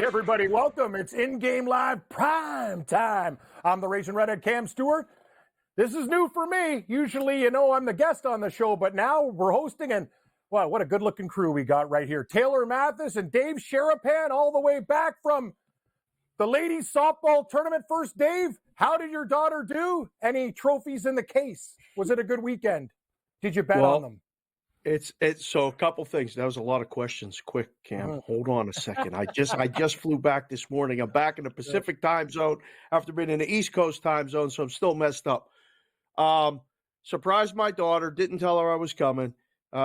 everybody, welcome. It's InGame Live Prime Time. I'm the Raging Redhead Cam Stewart. This is new for me. Usually, you know, I'm the guest on the show, but now we're hosting, and wow, what a good-looking crew we got right here. Taylor Mathis and Dave Sharapan all the way back from the ladies softball tournament. First, Dave, how did your daughter do? Any trophies in the case? Was it a good weekend? Did you bet on them? It's so a couple things. That was a lot of questions. Quick, Cam. Hold on a second. I just flew back this morning. I'm back in the Pacific time zone after being in the East Coast time zone, so I'm still messed up. Surprised my daughter. Didn't tell her I was coming.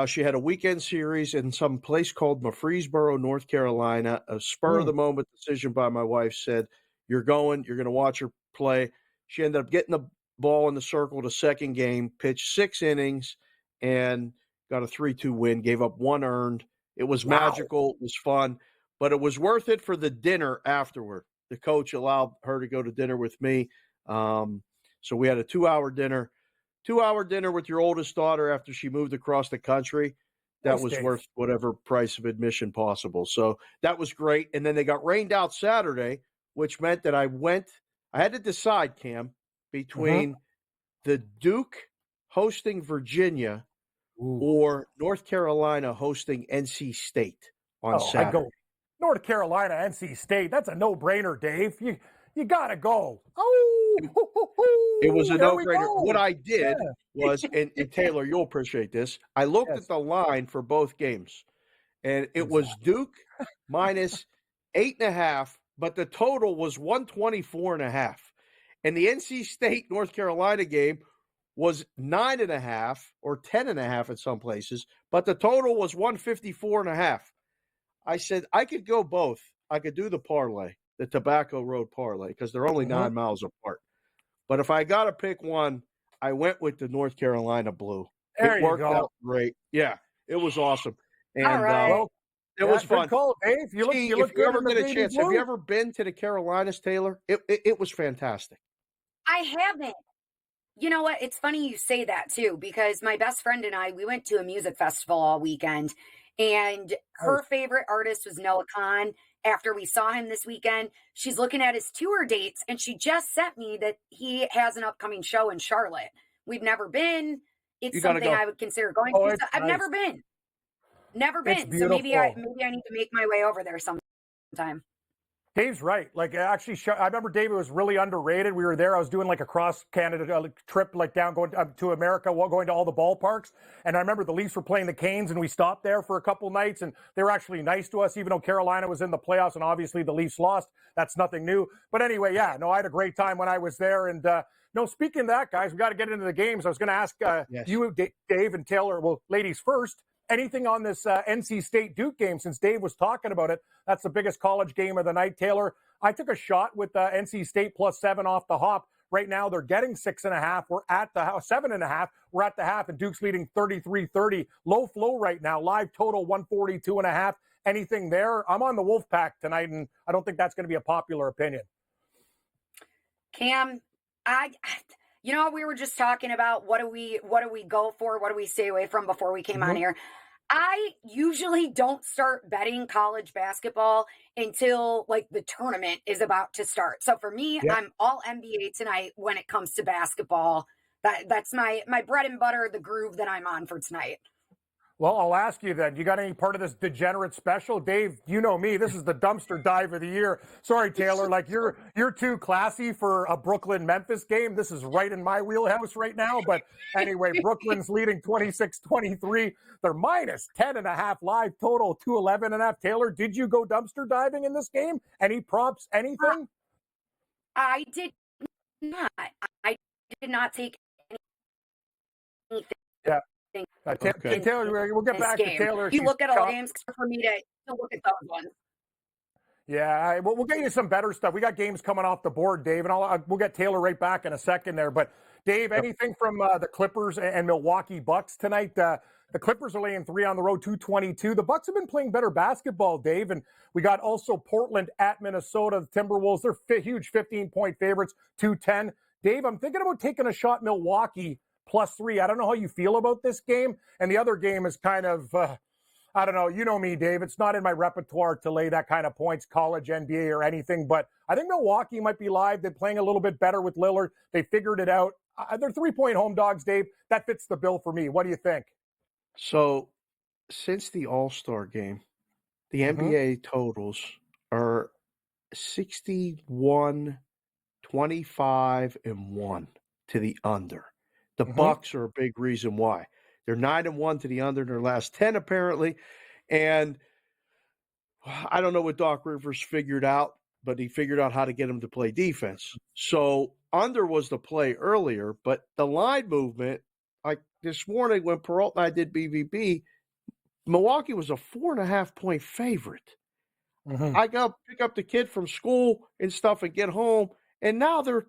She had a weekend series in some place called Murfreesboro, North Carolina. A spur of the moment decision by my wife. Said, "You're going. You're going to watch her play." She ended up getting the ball in the circle to second game. Pitched 6 innings and got a 3-2 win, gave up 1 earned. It was magical. It was fun, but it was worth it for the dinner afterward. The coach allowed her to go to dinner with me. So we had a 2-hour dinner. 2-hour dinner with your oldest daughter after she moved across the country. That was worth whatever price of admission possible. So that was great. And then they got rained out Saturday, which meant that I had to decide, Cam, between the Duke hosting Virginia or North Carolina hosting NC State on Saturday. I go North Carolina, NC State. That's a no-brainer, Dave. You got to go. It was a no-brainer. What I did was, and Taylor, you'll appreciate this, I looked at the line for both games, and it was Duke minus 8.5, but the total was 124.5. And the NC State North Carolina game was 9.5 or 10.5 at some places, but the total was 154.5. I said I could go both. I could do the parlay, the Tobacco Road parlay, because they're only 9 miles apart. But if I got to pick one, I went with the North Carolina Blue. It worked out great. Yeah, it was awesome. And it was fun. Good call, Dave. You look if good you ever in the get a chance, blue. have you ever been to the Carolinas, Taylor? It was fantastic. I haven't. You know what? It's funny you say that, too, because my best friend and I, we went to a music festival all weekend, and her favorite artist was Noah Khan. After we saw him this weekend, she's looking at his tour dates, and she just sent me that he has an upcoming show in Charlotte. We've never been. It's something I would consider going to. I've never been. Never been. So maybe I need to make my way over there sometime. Dave's right. Like, actually, I remember Dave was really underrated. We were there. I was doing like a cross-Canada trip, like down going to America, going to all the ballparks. And I remember the Leafs were playing the Canes, and we stopped there for a couple nights, and they were actually nice to us, even though Carolina was in the playoffs, and obviously the Leafs lost. That's nothing new. But anyway, I had a great time when I was there. And, speaking of that, guys, we got to get into the games. I was going to ask you, Dave and Taylor, well, ladies first, anything on this NC State Duke game, since Dave was talking about it? That's the biggest college game of the night. Taylor, I took a shot with NC State +7 off the hop. Right now, they're getting 6.5. We're at the 7.5. We're at the half, and Duke's leading 33-30. Low flow right now. Live total 142.5. Anything there? I'm on the Wolfpack tonight, and I don't think that's going to be a popular opinion. Cam, we were just talking about what do we go for? What do we stay away from before we came on here? I usually don't start betting college basketball until like the tournament is about to start. So for me, I'm all NBA tonight when it comes to basketball. That's my bread and butter, the groove that I'm on for tonight. Well, I'll ask you then. You got any part of this degenerate special? Dave, you know me. This is the dumpster dive of the year. Sorry, Taylor. Like, you're too classy for a Brooklyn-Memphis game. This is right in my wheelhouse right now. But anyway, Brooklyn's leading 26-23. They're minus 10.5 live total, 211.5. Taylor, did you go dumpster diving in this game? Any props, anything? I did not. I did not take anything. Yeah. Taylor, we'll get back to Taylor. You look at all the games for me to look at those ones. Yeah, we'll get you some better stuff. We got games coming off the board, Dave, and we'll get Taylor right back in a second there. But, Dave, anything from the Clippers and Milwaukee Bucks tonight? The Clippers are laying 3 on the road, 222. The Bucks have been playing better basketball, Dave, and we got also Portland at Minnesota. The Timberwolves, they're huge 15-point favorites, 210. Dave, I'm thinking about taking a shot Milwaukee +3. I don't know how you feel about this game. And the other game is kind of, I don't know. You know me, Dave. It's not in my repertoire to lay that kind of points, college, NBA, or anything. But I think Milwaukee might be live. They're playing a little bit better with Lillard. They figured it out. They're 3-point home dogs, Dave. That fits the bill for me. What do you think? So, since the All-Star game, the NBA totals are 61, 25, and 1 to the under. The Bucks are a big reason why. They're 9-1 to the under in their last 10, apparently. And I don't know what Doc Rivers figured out, but he figured out how to get them to play defense. So under was the play earlier, but the line movement, like this morning when Peralta and I did BVB, Milwaukee was a 4.5-point favorite. I go pick up the kid from school and stuff and get home, and now they're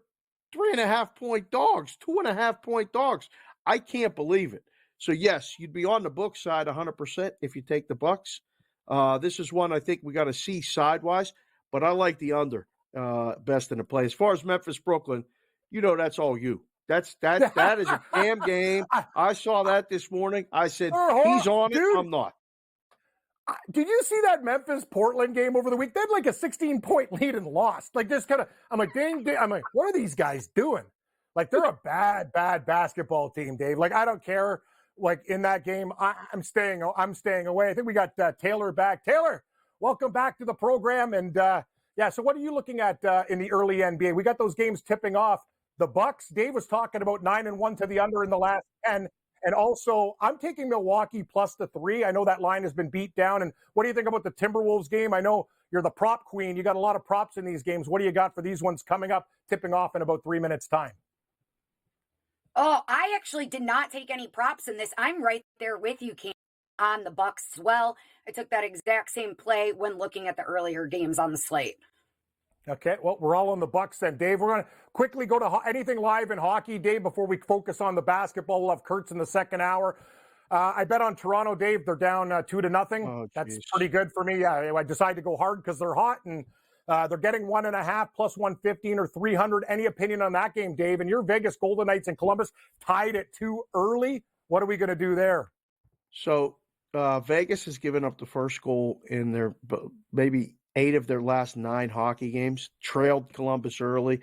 3.5-point dogs, 2.5-point dogs. I can't believe it. So yes, you'd be on the book side 100% if you take the Bucks. This is one I think we got to see sidewise, but I like the under best in the play. As far as Memphis, Brooklyn, that's all you. That is a damn game. I saw that this morning. I said he's on it. I'm not. Did you see that Memphis-Portland game over the week? They had like a 16-point lead and lost. Like this kind of, I'm like, dang, I'm like, what are these guys doing? Like they're a bad basketball team, Dave. Like I don't care. Like in that game, I'm staying away. I think we got Taylor back. Taylor, welcome back to the program. And so what are you looking at in the early NBA? We got those games tipping off. The Bucks. Dave was talking about 9-1 to the under in the last 10. And also, I'm taking Milwaukee plus the 3. I know that line has been beat down. And what do you think about the Timberwolves game? I know you're the prop queen. You got a lot of props in these games. What do you got for these ones coming up, tipping off in about 3 minutes' time? Oh, I actually did not take any props in this. I'm right there with you, Cam, on the Bucks as well. I took that exact same play when looking at the earlier games on the slate. Okay, well, we're all on the Bucks then, Dave. We're going to quickly go to anything live in hockey, Dave, before we focus on the basketball. We'll have Kurtz in the second hour. I bet on Toronto, Dave. They're down 2-0. Oh, that's pretty good for me. I decided to go hard because they're hot, and they're getting 1.5 plus 115 or 300. Any opinion on that game, Dave? And your Vegas Golden Knights in Columbus tied it too early. What are we going to do there? So Vegas has given up the first goal in their maybe 8 of their last 9 hockey games, trailed Columbus early.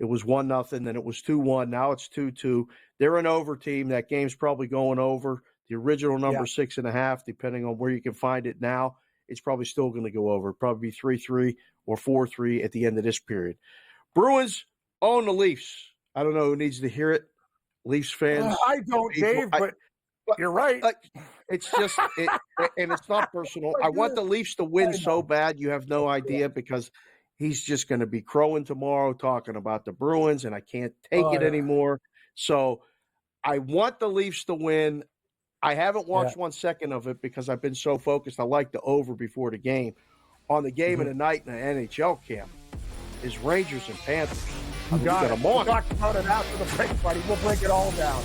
It was 1-0, then it was 2-1. Now it's 2-2. They're an over team. That game's probably going over. The original number 6.5, depending on where you can find it now, it's probably still going to go over. Probably be 3-3 or 4-3 at the end of this period. Bruins own the Leafs. I don't know who needs to hear it. Leafs fans. I don't, Dave, but you're right. It's just, and it's not personal. I want the Leafs to win so bad, you have no idea, because he's just going to be crowing tomorrow talking about the Bruins, and I can't take it anymore. So I want the Leafs to win. I haven't watched 1 second of it because I've been so focused. I like the over before the game. On the game of the night in the NHL camp is Rangers and Panthers. We got them on. We'll talk about it after the break, buddy. We'll break it all down.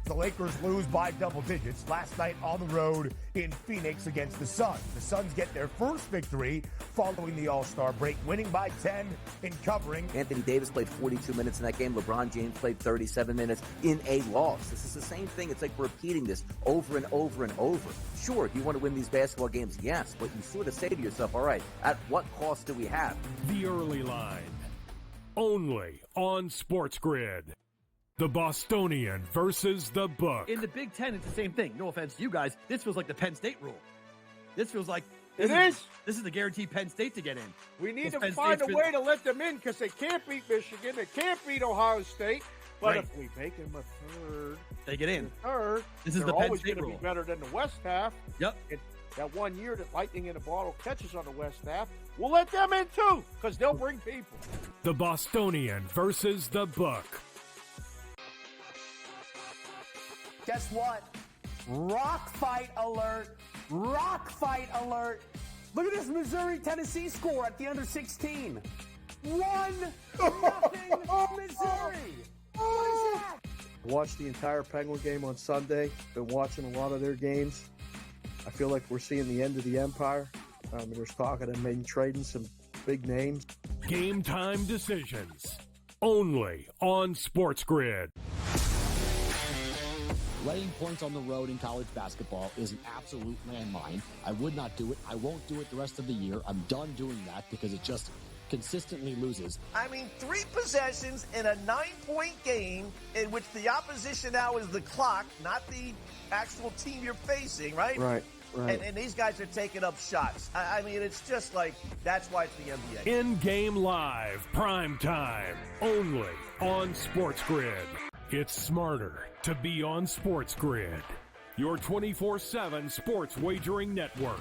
The Lakers lose by double digits last night on the road in Phoenix against the Suns. The Suns get their first victory following the All-Star break, winning by 10 and covering. Anthony Davis played 42 minutes in that game. LeBron James played 37 minutes in a loss. This is the same thing. It's like repeating this over and over and over. Sure, do you want to win these basketball games? Yes, but you sort of say to yourself, all right, at what cost do we have? The early line, only on SportsGrid. The Bostonian versus the Book. In the Big Ten, it's the same thing. No offense to you guys. This feels like the Penn State rule. This feels like This is the guaranteed Penn State to get in. We need to find a way to let them in because they can't beat Michigan. They can't beat Ohio State. But if we make them a third, they get in. This is they're the Penn always State going to rule. be better than the West half. Yep. And that 1 year that Lightning in a Bottle catches on the West half, we'll let them in too because they'll bring people. The Bostonian versus the Book. Guess what? Rock fight alert. Rock fight alert. Look at this Missouri-Tennessee score at the under 16. 1-0 Missouri. What is that? Watched the entire Penguin game on Sunday. Been watching a lot of their games. I feel like we're seeing the end of the Empire. There's talk of them maybe trading some big names. Game time decisions. Only on SportsGrid. Laying points on the road in college basketball is an absolute landmine. I would not do it. I won't do it the rest of the year. I'm done doing that because it just consistently loses. I mean, 3 possessions in a 9-point game in which the opposition now is the clock, not the actual team you're facing, right? Right. And these guys are taking up shots. I mean, it's just like, that's why it's the NBA. In-game live, prime time, only on SportsGrid. It's smarter to be on SportsGrid, your 24/7 sports wagering network.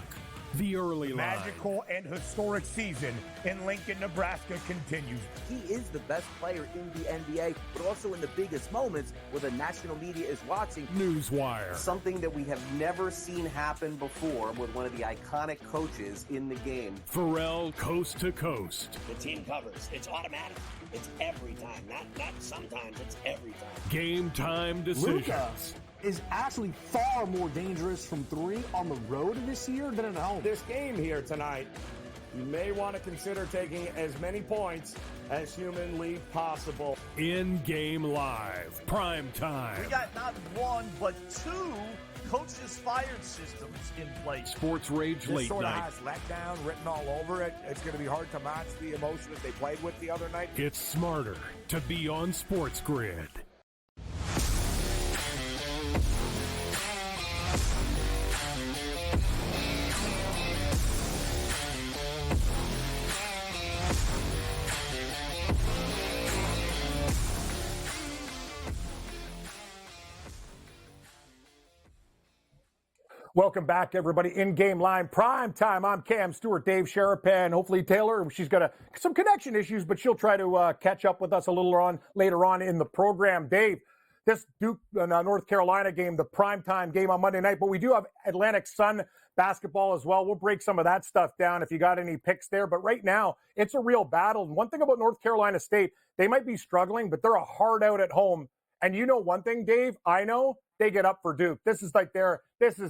The early line. Magical and historic season in Lincoln, Nebraska continues. He is the best player in the NBA, but also in the biggest moments where the national media is watching. Newswire. Something that we have never seen happen before with one of the iconic coaches in the game. Pharrell coast to coast. The team covers. It's automatic. It's every time. Not sometimes. It's every time. Game time decisions. Luka is actually far more dangerous from 3 on the road this year than at home. This game here tonight, you may want to consider taking as many points as humanly possible. In-game live, prime time. We got not 1, but 2 coaches fired systems in place. Sports Rage This late sort night. of has letdown written all over it. It's going to be hard to match the emotion that they played with the other night. It's smarter to be on SportsGrid. Welcome back, everybody. In-game line, prime time. I'm Cam Stewart, Dave Sharapan. Hopefully, Taylor, she's got some connection issues, but she'll try to catch up with us a little later on in the program. Dave, this Duke North Carolina game, the primetime game on Monday night, but we do have Atlantic Sun basketball as well. We'll break some of that stuff down if you got any picks there. But right now, it's a real battle. And one thing about North Carolina State, they might be struggling, but they're a hard out at home. And you know one thing, Dave, I know they get up for Duke. This is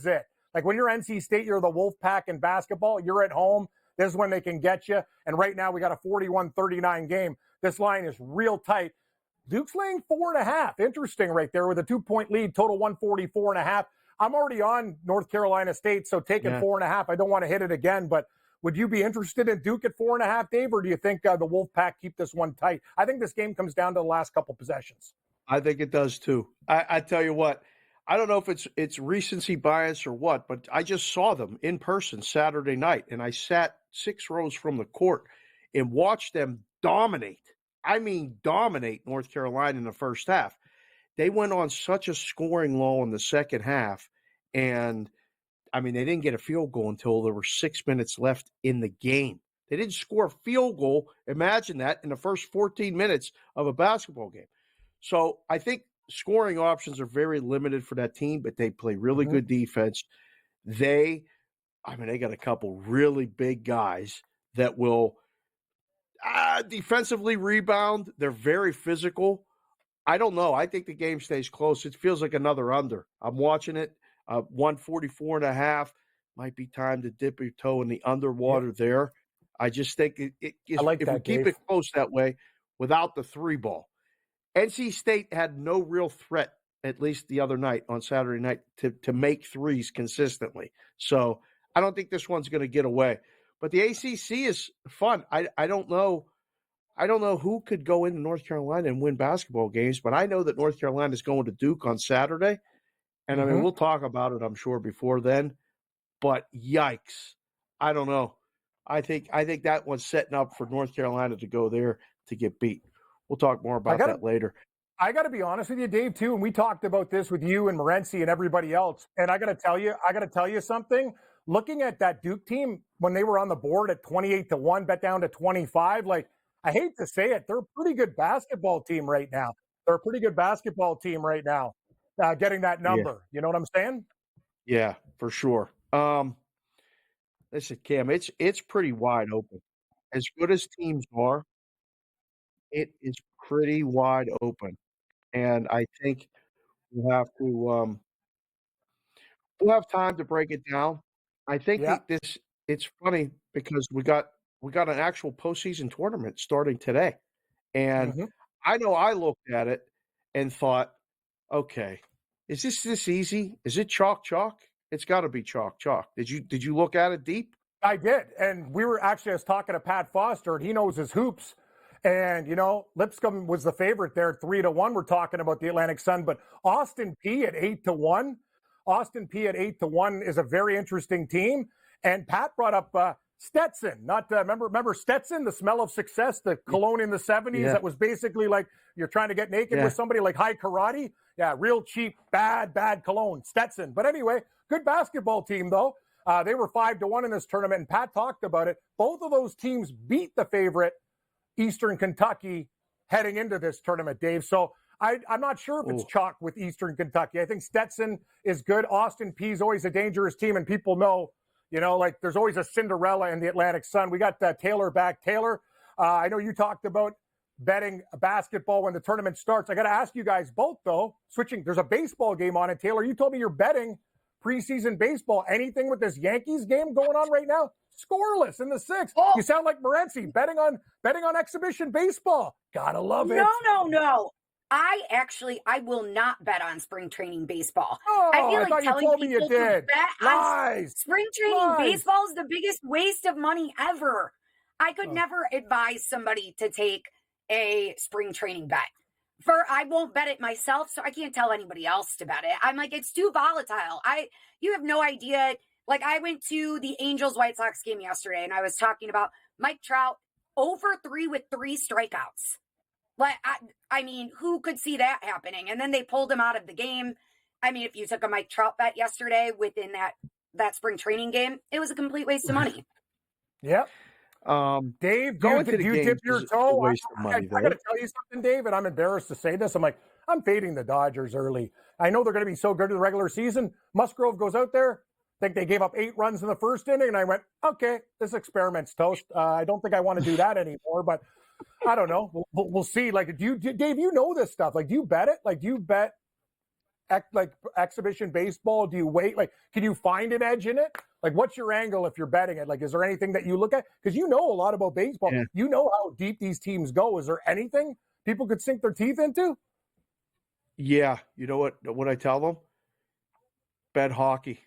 it. Like when you're NC State, you're the Wolfpack in basketball, you're at home. This is when they can get you. And right now we got a 41-39 game. This line is real tight. Duke's laying 4.5. Interesting right there with a 2-point lead, total 144.5. I'm already on North Carolina State, so taking 4.5. I don't want to hit it again, but would you be interested in Duke at 4.5, Dave, or do you think the Wolfpack keep this one tight? I think this game comes down to the last couple possessions. I think it does too. I tell you what, I don't know if it's recency bias or what, but I just saw them in person Saturday night, and I sat 6 rows from the court and watched them dominate. I mean, dominate North Carolina in the first half. They went on such a scoring lull in the second half, and I mean, they didn't get a field goal until there were 6 minutes left in the game. They didn't score a field goal, imagine that, in the first 14 minutes of a basketball game. So I think scoring options are very limited for that team, but they play really good defense. They got a couple really big guys that will defensively rebound. They're very physical. I don't know. I think the game stays close. It feels like another under. I'm watching it. 144.5. Might be time to dip your toe in the underwater there. I just think if we keep it close that way without the 3 ball. NC State had no real threat, at least the other night on Saturday night, to make threes consistently. So I don't think this one's going to get away. But the ACC is fun. I don't know who could go into North Carolina and win basketball games, but I know that North Carolina is going to Duke on Saturday. And I mean, we'll talk about it, I'm sure, before then. But yikes. I don't know. I think that one's setting up for North Carolina to go there to get beat. We'll talk more about that later. I got to be honest with you, Dave, too. And we talked about this with you and Morency and everybody else. And I got to tell you something. Looking at that Duke team when they were on the board at 28-1, bet down to 25. Like, I hate to say it, they're a pretty good basketball team right now. Getting that number. Yeah. You know what I'm saying? Yeah, for sure. Listen, Cam, it's pretty wide open. As good as teams are, it is pretty wide open. And I think We'll have to we'll have time to break it down. I think Yeah. it's funny because we got an actual postseason tournament starting today. And Mhm. I know I looked at it and thought, okay, is this easy? Is it chalk? It's got to be chalk. Did you look at it deep? I did. And we were actually, I was talking to Pat Foster, and he knows his hoops. And, Lipscomb was the favorite there, 3-1. We're talking about the Atlantic Sun, but Austin P at 8-1. Austin P at 8-1 is a very interesting team. And Pat brought up Stetson. Not remember Stetson, the smell of success, the cologne in the 70s that was basically like you're trying to get naked with somebody like high karate. Yeah, real cheap, bad cologne, Stetson. But anyway, good basketball team though. They were 5-1 in this tournament, and Pat talked about it. Both of those teams beat the favorite, Eastern Kentucky, heading into this tournament, Dave. So I'm not sure if it's chalk with Eastern Kentucky. I think Stetson is good. Austin P is always a dangerous team, and people know, there's always a Cinderella in the Atlantic Sun. We got Taylor back. Taylor, I know you talked about betting basketball when the tournament starts. I got to ask you guys both, though, there's a baseball game on it. Taylor, you told me you're betting preseason baseball. Anything with this Yankees game going on right now? Scoreless in the 6th. You sound like Morency betting on exhibition baseball. Gotta love it. No. I will not bet on spring training baseball. Oh, I feel I like thought you telling told me you people to did. bet Lies. on spring training baseball is the biggest waste of money ever. I could never advise somebody to take a spring training bet. I won't bet it myself, so I can't tell anybody else to bet it. I'm like, it's too volatile. You have no idea. Like, I went to the Angels-White Sox game yesterday, and I was talking about Mike Trout over 3 with 3 strikeouts. Like, I mean, who could see that happening? And then they pulled him out of the game. I mean, if you took a Mike Trout bet yesterday within that spring training game, it was a complete waste of money. Yep. Dave, going to the you games dip your is toe? a waste of money, I got to tell you something, Dave, and I'm embarrassed to say this. I'm fading the Dodgers early. I know they're going to be so good in the regular season. Musgrove goes out there. I think they gave up 8 runs in the first inning, and I went, okay, this experiment's toast. I don't think I want to do that anymore, but I don't know. We'll see. Like, Dave, you know this stuff. Like, do you bet it? Like, do you bet exhibition baseball? Do you wait? Like, can you find an edge in it? Like, what's your angle if you're betting it? Like, is there anything that you look at? Because you know a lot about baseball. Yeah. You know how deep these teams go. Is there anything people could sink their teeth into? Yeah. You know what I tell them? Bet hockey.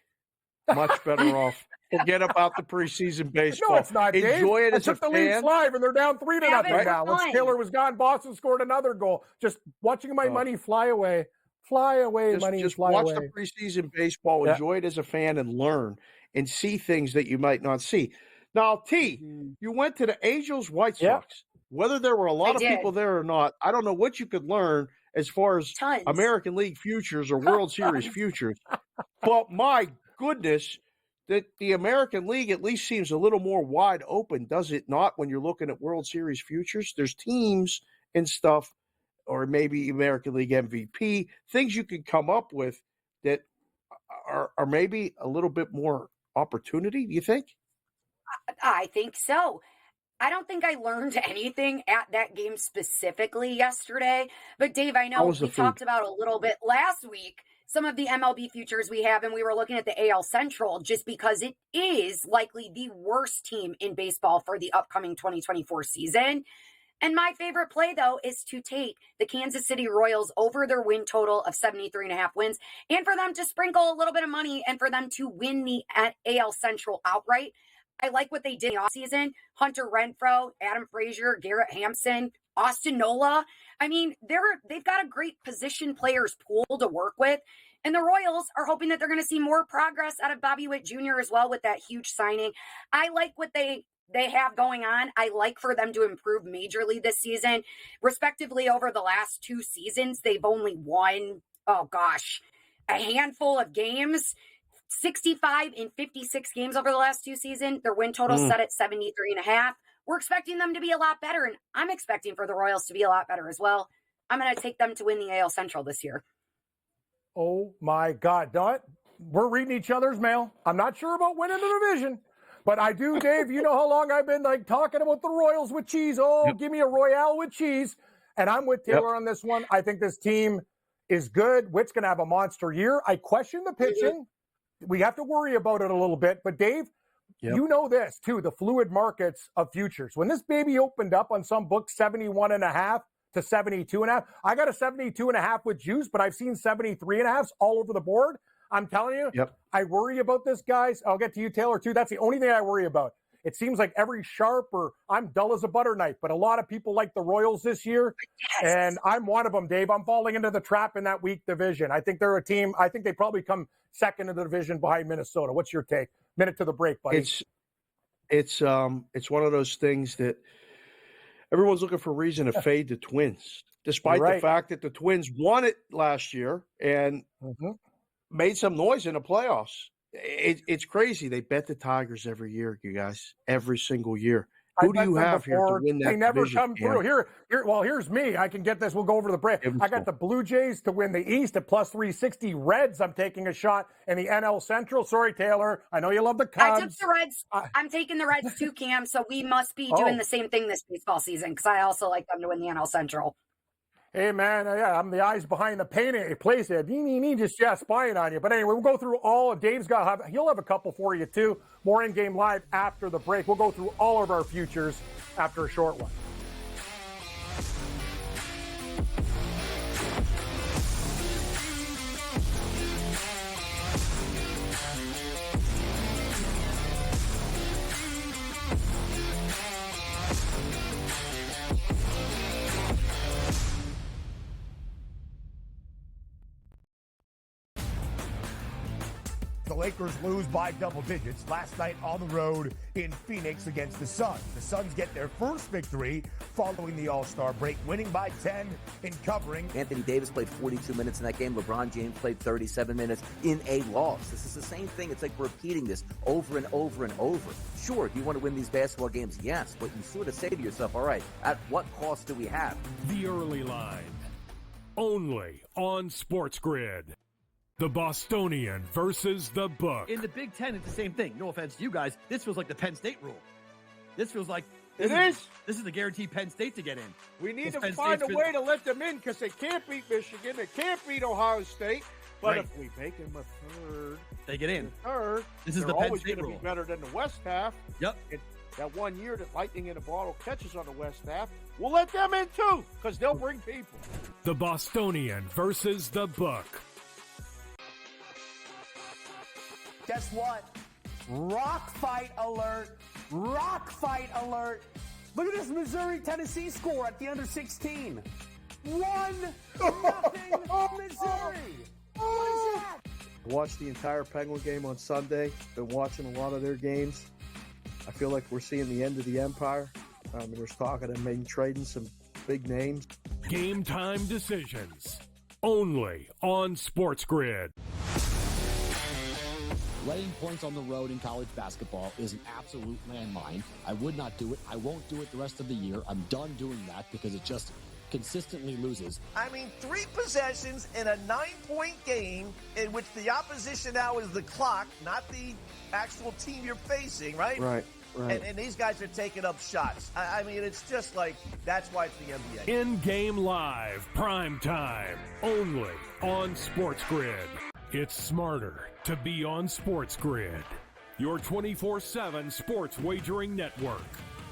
Much better off. Forget about the preseason baseball. No, it's not, Dave. Enjoy it as a the fan. Leafs live, and they're down 3-0 now. Once Taylor was gone, Boston scored another goal. Just watching my money fly away. Fly away, money. Just fly watch away. the preseason baseball. Yeah. Enjoy it as a fan and learn and see things that you might not see. Now, you went to the Angels-White Sox. Yeah. Whether there were a lot of people there or not, I don't know what you could learn as far as American League futures or World Series futures. But my goodness, that the American League at least seems a little more wide open, does it not, when you're looking at World Series futures? There's teams and stuff, or maybe American League MVP, things you can come up with that are maybe a little bit more opportunity, do you think? I think so. I don't think I learned anything at that game specifically yesterday. But, Dave, I know we talked about a little bit last week some of the MLB futures we have, and we were looking at the AL Central just because it is likely the worst team in baseball for the upcoming 2024 season. And my favorite play, though, is to take the Kansas City Royals over their win total of 73.5 wins and for them to sprinkle a little bit of money and for them to win the AL Central outright. I like what they did in the offseason. Hunter Renfroe, Adam Frazier, Garrett Hampson, Austin Nola. I mean, they've got a great position players pool to work with. And the Royals are hoping that they're going to see more progress out of Bobby Witt Jr. as well with that huge signing. I like what they have going on. I like for them to improve majorly this season. Respectively, over the last 2 seasons, they've only won, a handful of games. 65 in 56 games over the last 2 seasons. Their win total set at 73.5. We're expecting them to be a lot better, and I'm expecting for the Royals to be a lot better as well. I'm going to take them to win the AL Central this year. Oh, my God. We're reading each other's mail. I'm not sure about winning the division, but I do, Dave. You know how long I've been talking about the Royals with cheese. Give me a Royale with cheese. And I'm with Taylor on this one. I think this team is good. Witt's going to have a monster year. I question the pitching. We have to worry about it a little bit. But, Dave, you know this, too, the fluid markets of futures. When this baby opened up on some books, 71.5 to 72.5, I got a 72.5 with juice, but I've seen 73.5s all over the board. I'm telling you, I worry about this, guys. I'll get to you, Taylor, too. That's the only thing I worry about. It seems like every sharp or I'm dull as a butter knife, but a lot of people like the Royals this year, and I'm one of them, Dave. I'm falling into the trap in that weak division. I think they're a team. I think they probably come second in the division behind Minnesota. What's your take? Minute to the break, buddy. It's one of those things that everyone's looking for a reason to fade the Twins, despite the fact that the Twins won it last year and made some noise in the playoffs. It's crazy. They bet the Tigers every year, you guys, every single year. Who do you have here to win that They never division, come through. Well, here's me. I can get this. We'll go over the break. I got the Blue Jays to win the East at plus 360. Reds, I'm taking a shot in the NL Central. Sorry, Taylor. I know you love the Cubs. I took the Reds. I'm taking the Reds too, Cam. So we must be doing the same thing this baseball season because I also like them to win the NL Central. Hey, man, I'm the eyes behind the painting place there. Just spying on you. But anyway, we'll go through all of Dave's he'll have a couple for you, too. More in-game live after the break. We'll go through all of our futures after a short one. The Lakers lose by double digits last night on the road in Phoenix against the Suns. The Suns get their first victory following the All-Star break, winning by 10 in covering. Anthony Davis played 42 minutes in that game. LeBron James played 37 minutes in a loss. This is the same thing. It's like repeating this over and over and over. Sure, do you want to win these basketball games? Yes, but you sort of say to yourself, all right, at what cost do we have? The early line, only on SportsGrid. The Bostonian versus the Book. In the Big Ten, it's the same thing. No offense to you guys. This feels like the Penn State rule. This feels like This is the guaranteed Penn State to get in. We need to find a way to let them in because they can't beat Michigan. They can't beat Ohio State. But if we make them a third, they get in. This is they're the Penn always State going to rule. be better than the West half. Yep. And that 1 year that Lightning in a Bottle catches on the West half, we'll let them in too because they'll bring people. The Bostonian versus the Book. Guess what? Rock fight alert. Rock fight alert. Look at this Missouri-Tennessee score at the under 16. 1-0 Missouri. What is that? Watched the entire Penguin game on Sunday. Been watching a lot of their games. I feel like we're seeing the end of the Empire. There's talk of them maybe trading some big names. Game time decisions. Only on SportsGrid. Laying points on the road in college basketball is an absolute landmine. I would not do it. I won't do it the rest of the year. I'm done doing that because it just consistently loses. I mean, 3 possessions in a 9-point game in which the opposition now is the clock, not the actual team you're facing, right? Right. And these guys are taking up shots. I mean, it's just like, that's why it's the NBA. In-game live, prime time, only on SportsGrid. It's smarter to be on SportsGrid, your 24/7 sports wagering network.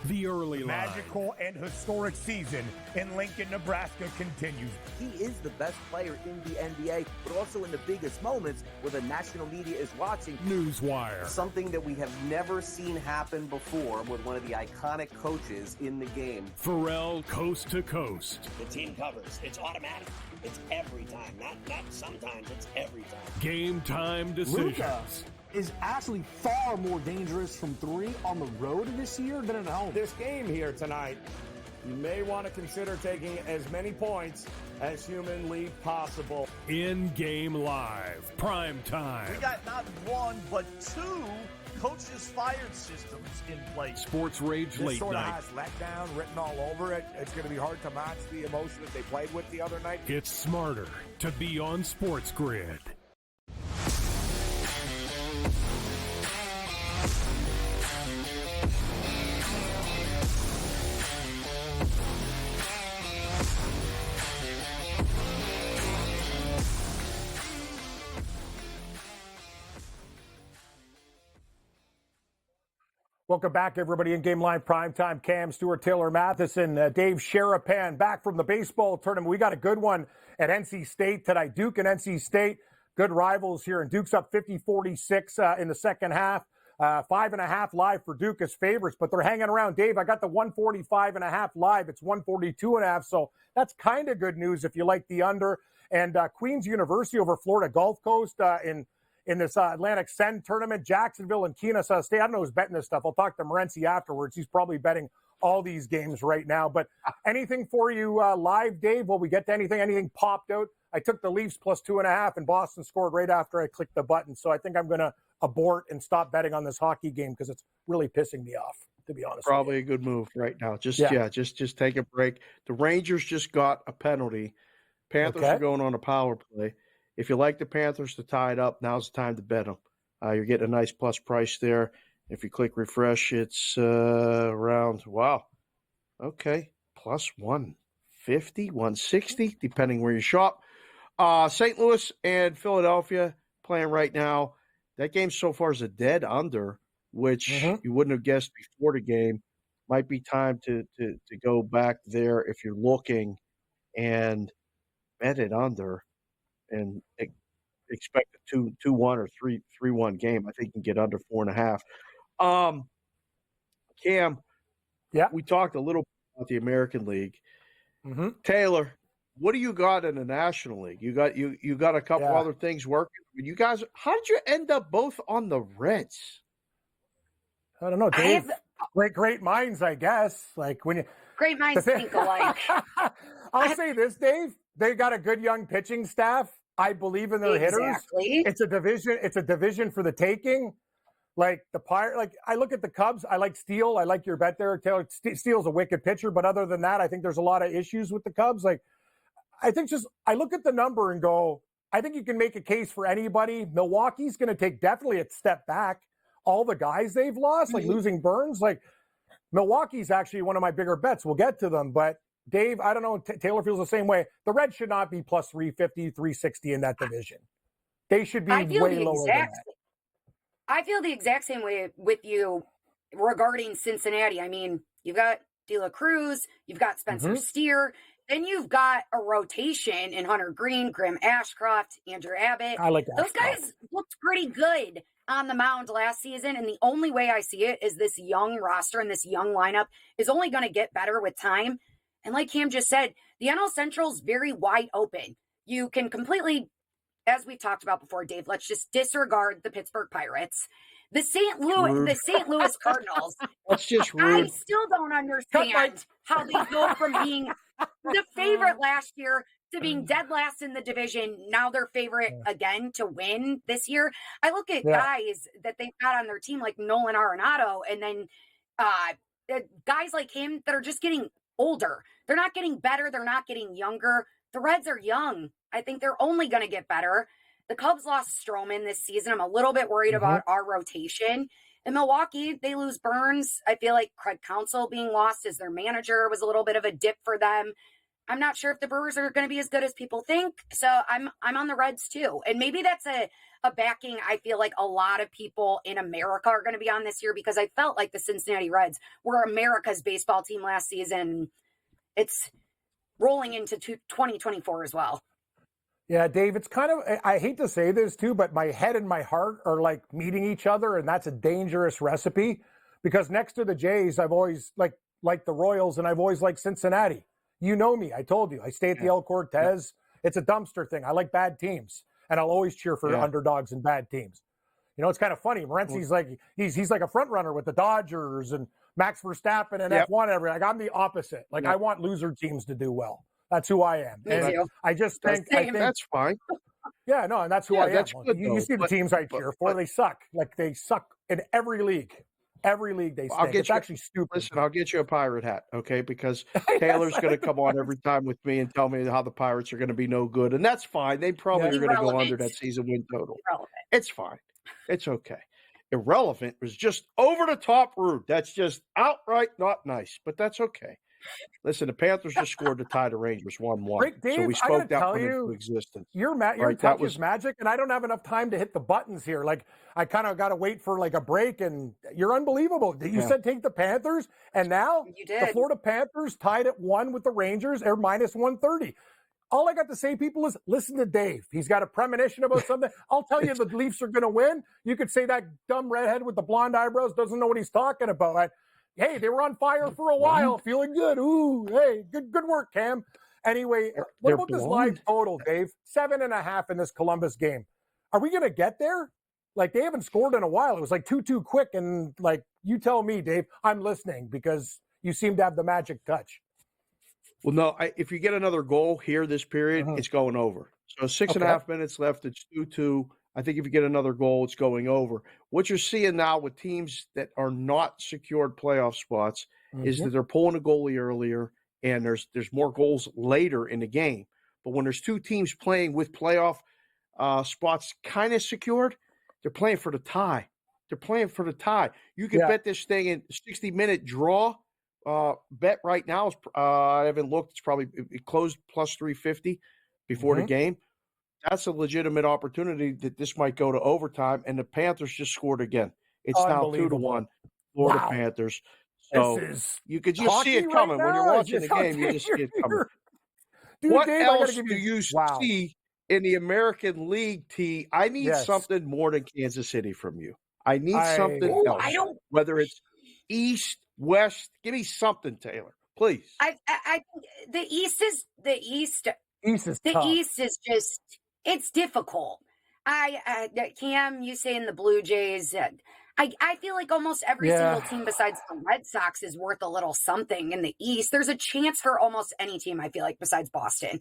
The early line. Magical and historic season in Lincoln, Nebraska continues. He is the best player in the NBA, but also in the biggest moments where the national media is watching. Newswire. Something that we have never seen happen before with one of the iconic coaches in the game. Pharrell coast to coast. The team covers. It's automatic. It's every time. Not sometimes. It's every time. Game time decisions. Luka is actually far more dangerous from 3 on the road this year than at home. This game here tonight, you may want to consider taking as many points as humanly possible. In-game live, prime time. We got not 1, but 2 coaches fired systems in place. Sports Rage This late sort of night. has letdown written all over it. It's going to be hard to match the emotion that they played with the other night. It's smarter to be on SportsGrid. Welcome back, everybody. In-game line, primetime. Cam, Stewart, Taylor, Matheson, Dave Sharapan, back from the baseball tournament. We got a good one at NC State tonight. Duke and NC State, good rivals here. And Duke's up 50-46 in the second half. 5.5 live for Duke as favorites, but they're hanging around. Dave, I got the 145.5 live. It's 142.5, so that's kind of good news if you like the under. And Queens University over Florida Gulf Coast in this Atlantic Send tournament. Jacksonville and Kennesaw State. I don't know who's betting this stuff. I'll talk to Morency afterwards. He's probably betting all these games right now. But anything for you live, Dave? Will we get to anything? Anything popped out? I took the Leafs plus 2.5, and Boston scored right after I clicked the button. So I think I'm going to abort and stop betting on this hockey game because it's really pissing me off, to be honest. Probably a good move right now. Just take a break. The Rangers just got a penalty. Panthers are going on a power play. If you like the Panthers to tie it up, now's the time to bet them. You're getting a nice plus price there. If you click refresh, it's around, plus 150, 160, depending where you shop. St. Louis and Philadelphia playing right now. That game so far is a dead under, which you wouldn't have guessed before the game. Might be time to go back there if you're looking and bet it under and expect a 2-1 or 3-1 game. I think you can get under 4.5. Cam, we talked a little bit about the American League. Taylor, what do you got in the National League? You got a couple other things working. You guys, how did you end up both on the Reds? I don't know, Dave. Great minds, I guess. Like when you great minds think alike. I'll say this, Dave. They got a good young pitching staff. I believe in their hitters. It's a division. It's a division for the taking. Like the Pirate. Like I look at the Cubs. I like Steele. I like your bet there, Taylor. Steele's a wicked pitcher, but other than that, I think there's a lot of issues with the Cubs. Like I think I look at the number and go, I think you can make a case for anybody. Milwaukee's going to take definitely a step back. All the guys they've lost, like losing Burns, like Milwaukee's actually one of my bigger bets. We'll get to them, but Dave, I don't know. Taylor feels the same way. The Reds should not be plus 350, 360 in that division. They should be way lower than that. I feel the exact same way with you regarding Cincinnati. I mean, you've got De La Cruz, you've got Spencer Steer, then you've got a rotation in Hunter Green, Graham Ashcroft, Andrew Abbott. I like those guys looked pretty good on the mound last season, and the only way I see it is this young roster and this young lineup is only going to get better with time. And like Cam just said, the NL Central is very wide open. You can completely, as we've talked about before, Dave, let's just disregard the Pittsburgh Pirates. The St. Louis Cardinals. That's just rude. I still don't understand how they go from being the favorite last year to being dead last in the division. Now they're favorite again to win this year. I look at guys that they've got on their team like Nolan Arenado, and then guys like him that are just getting older. They're not getting better. They're not getting younger. The Reds are young. I think they're only going to get better. The Cubs lost Stroman this season. I'm a little bit worried about our rotation. In Milwaukee, they lose Burns. I feel like Craig Counsell being lost as their manager was a little bit of a dip for them. I'm not sure if the Brewers are going to be as good as people think. So I'm on the Reds too. And maybe that's a backing I feel like a lot of people in America are going to be on this year, because I felt like the Cincinnati Reds were America's baseball team last season. It's rolling into 2024 as well. Yeah, Dave, it's kind of, I hate to say this too, but my head and my heart are like meeting each other, and that's a dangerous recipe, because next to the Jays, I've always liked the Royals, and I've always liked Cincinnati. You know me. I told you. I stay at the El Cortez. It's a dumpster thing. I like bad teams, and I'll always cheer for underdogs and bad teams. You know, it's kind of funny. Morency's like, he's like a front runner with the Dodgers and Max Verstappen and F1 and everything. Like, I'm the opposite. Like, I want loser teams to do well. That's who I am. And I just think that's fine. Yeah, no, and that's who I am. Good, you see the teams I cheer for, they suck. Like, they suck in every league. Every league they stink. It's actually stupid. Listen, I'll get you a pirate hat, okay? Because Taylor's going to come on every time with me and tell me how the Pirates are going to be no good. And that's fine. They probably are going to go under that season win total. It's fine. It's okay. Irrelevant was just over the top rude. That's just outright not nice, but that's okay. Listen, the Panthers just scored to tie the Rangers 1-1. Great, Dave, so we I spoke gotta that tell one into you, existence. Your Right, touch is magic, and I don't have enough time to hit the buttons here. Like, I kind of got to wait for like a break, and you're unbelievable. You said take the Panthers, and now You the did. Florida Panthers tied at 1 with the Rangers. They're minus 130. All I got to say, people, is listen to Dave. He's got a premonition about something. I'll tell you the Leafs are going to win. You could say that dumb redhead with the blonde eyebrows doesn't know what he's talking about. Hey, they were on fire for a while, feeling good. Ooh, hey, good work, Cam. Anyway, what They're about this blonde. live total, Dave? 7.5 in this Columbus game. Are we going to get there? Like, they haven't scored in a while. It was like 2-2 quick, and like, you tell me, Dave. I'm listening because you seem to have the magic touch. Well, no, if you get another goal here this period, it's going over. So 6.5 minutes left. It's 2-2. I think if you get another goal, it's going over. What you're seeing now with teams that are not secured playoff spots is that they're pulling a goalie earlier, and there's more goals later in the game. But when there's two teams playing with playoff spots kind of secured, they're playing for the tie. They're playing for the tie. You can bet this thing in 60-minute draw. Bet right now is I haven't looked. It's probably it closed plus 350 before the game. That's a legitimate opportunity that this might go to overtime. And the Panthers just scored again. It's now 2-1 Florida Panthers. So you could just see it coming when you're watching the game. You just see it coming. Dude, What Dave, else do you see in the American League, T? I need something more than Kansas City from you. I need something else. Whether it's East, West, give me something, Taylor, please. I the East is just it's difficult. Cam, you saying the Blue Jays. I feel like almost every single team besides the Red Sox is worth a little something in the East. There's a chance for almost any team, I feel like, besides Boston,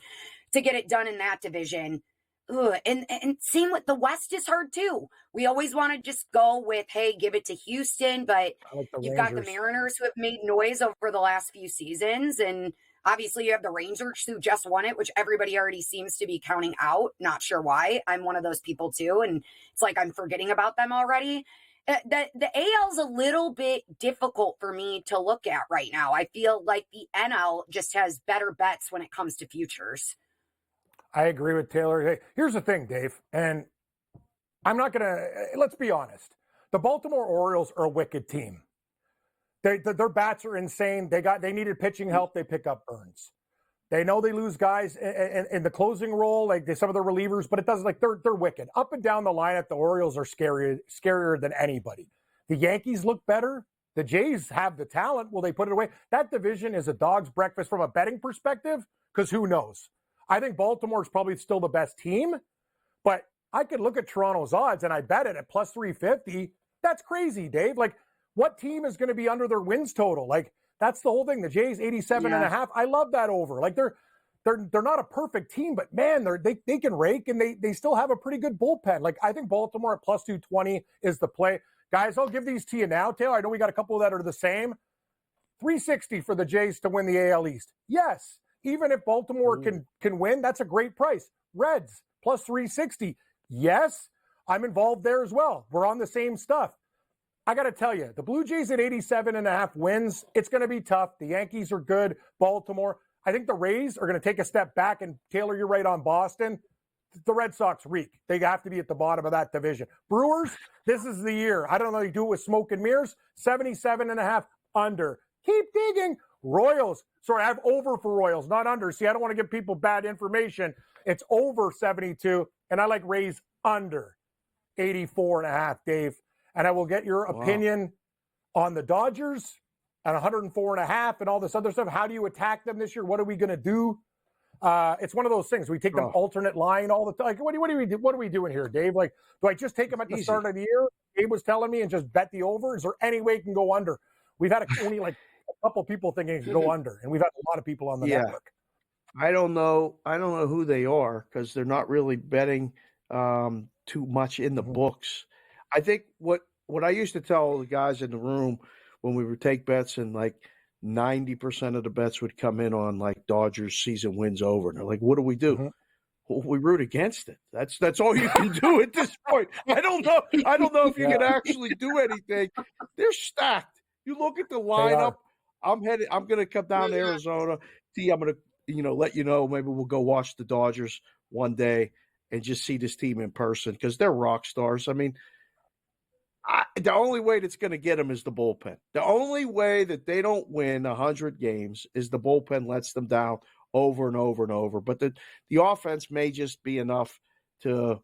to get it done in that division. And same with the West is hard too. We always want to just go with, hey, give it to Houston, but you've got the Mariners who have made noise over the last few seasons, and obviously you have the Rangers who just won it, which everybody already seems to be counting out. Not sure why. I'm one of those people too, and it's like I'm forgetting about them already. The AL is a little bit difficult for me to look at right now. I feel like the NL just has better bets when it comes to futures. I agree with Taylor. Hey, here's the thing, Dave, and I'm not going to – let's be honest. The Baltimore Orioles are a wicked team. Their bats are insane. They needed pitching help. They pick up Burns. They know they lose guys in the closing role, like some of the relievers, but it doesn't – like they're wicked. Up and down the lineup, the Orioles are scarier than anybody. The Yankees look better. The Jays have the talent. Will they put it away? That division is a dog's breakfast from a betting perspective because who knows? I think Baltimore is probably still the best team, but I could look at Toronto's odds and I bet it at plus 350. That's crazy, Dave. Like, what team is going to be under their wins total? Like, that's the whole thing. The Jays 87.5. I love that over. Like, they're not a perfect team, but man, they can rake and they still have a pretty good bullpen. Like, I think Baltimore at plus 220 is the play. Guys, I'll give these to you now, Taylor. I know we got a couple that are the same. 360 for the Jays to win the AL East. Yes. Even if Baltimore can win, that's a great price. Reds, plus 360. Yes, I'm involved there as well. We're on the same stuff. I got to tell you, the Blue Jays at 87.5 wins, it's going to be tough. The Yankees are good. Baltimore. I think the Rays are going to take a step back. And Taylor, you're right on Boston. The Red Sox reek. They have to be at the bottom of that division. Brewers, this is the year. I don't know. You do it with smoke and mirrors. 77.5 under. Keep digging. Royals. Sorry, I have over for Royals, not under. See, I don't want to give people bad information. It's over 72, and I like Rays under 84.5, Dave. And I will get your opinion on the Dodgers at 104.5 and all this other stuff. How do you attack them this year? What are we going to do? It's one of those things. We take them alternate line all the time. Like, what are we doing here, Dave? Like, do I just take them at the start of the year? Gabe was telling me and just bet the over. Is there any way it can go under? We've had only like a couple people thinking it can go under, and we've had a lot of people on the network. I don't know who they are because they're not really betting too much in the books. I think what I used to tell the guys in the room when we would take bets, and like 90% of the bets would come in on like Dodgers season wins over, and they're like, "What do we do?" Well, we root against it. That's all you can do at this point. I don't know if you can actually do anything. They're stacked. You look at the lineup. I'm going to come down to Arizona. I'm going to, let you know. Maybe we'll go watch the Dodgers one day and just see this team in person because they're rock stars. I mean, the only way that's going to get them is the bullpen. The only way that they don't win 100 games is the bullpen lets them down over and over and over. But the offense may just be enough to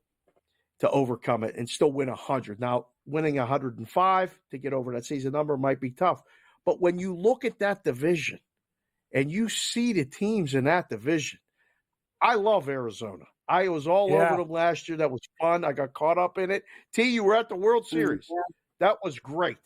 overcome it and still win 100. Now, winning 105 to get over that season number might be tough. But when you look at that division and you see the teams in that division, I love Arizona. I was all over them last year. That was fun. I got caught up in it. T, you were at the World Series. Yeah. That was great.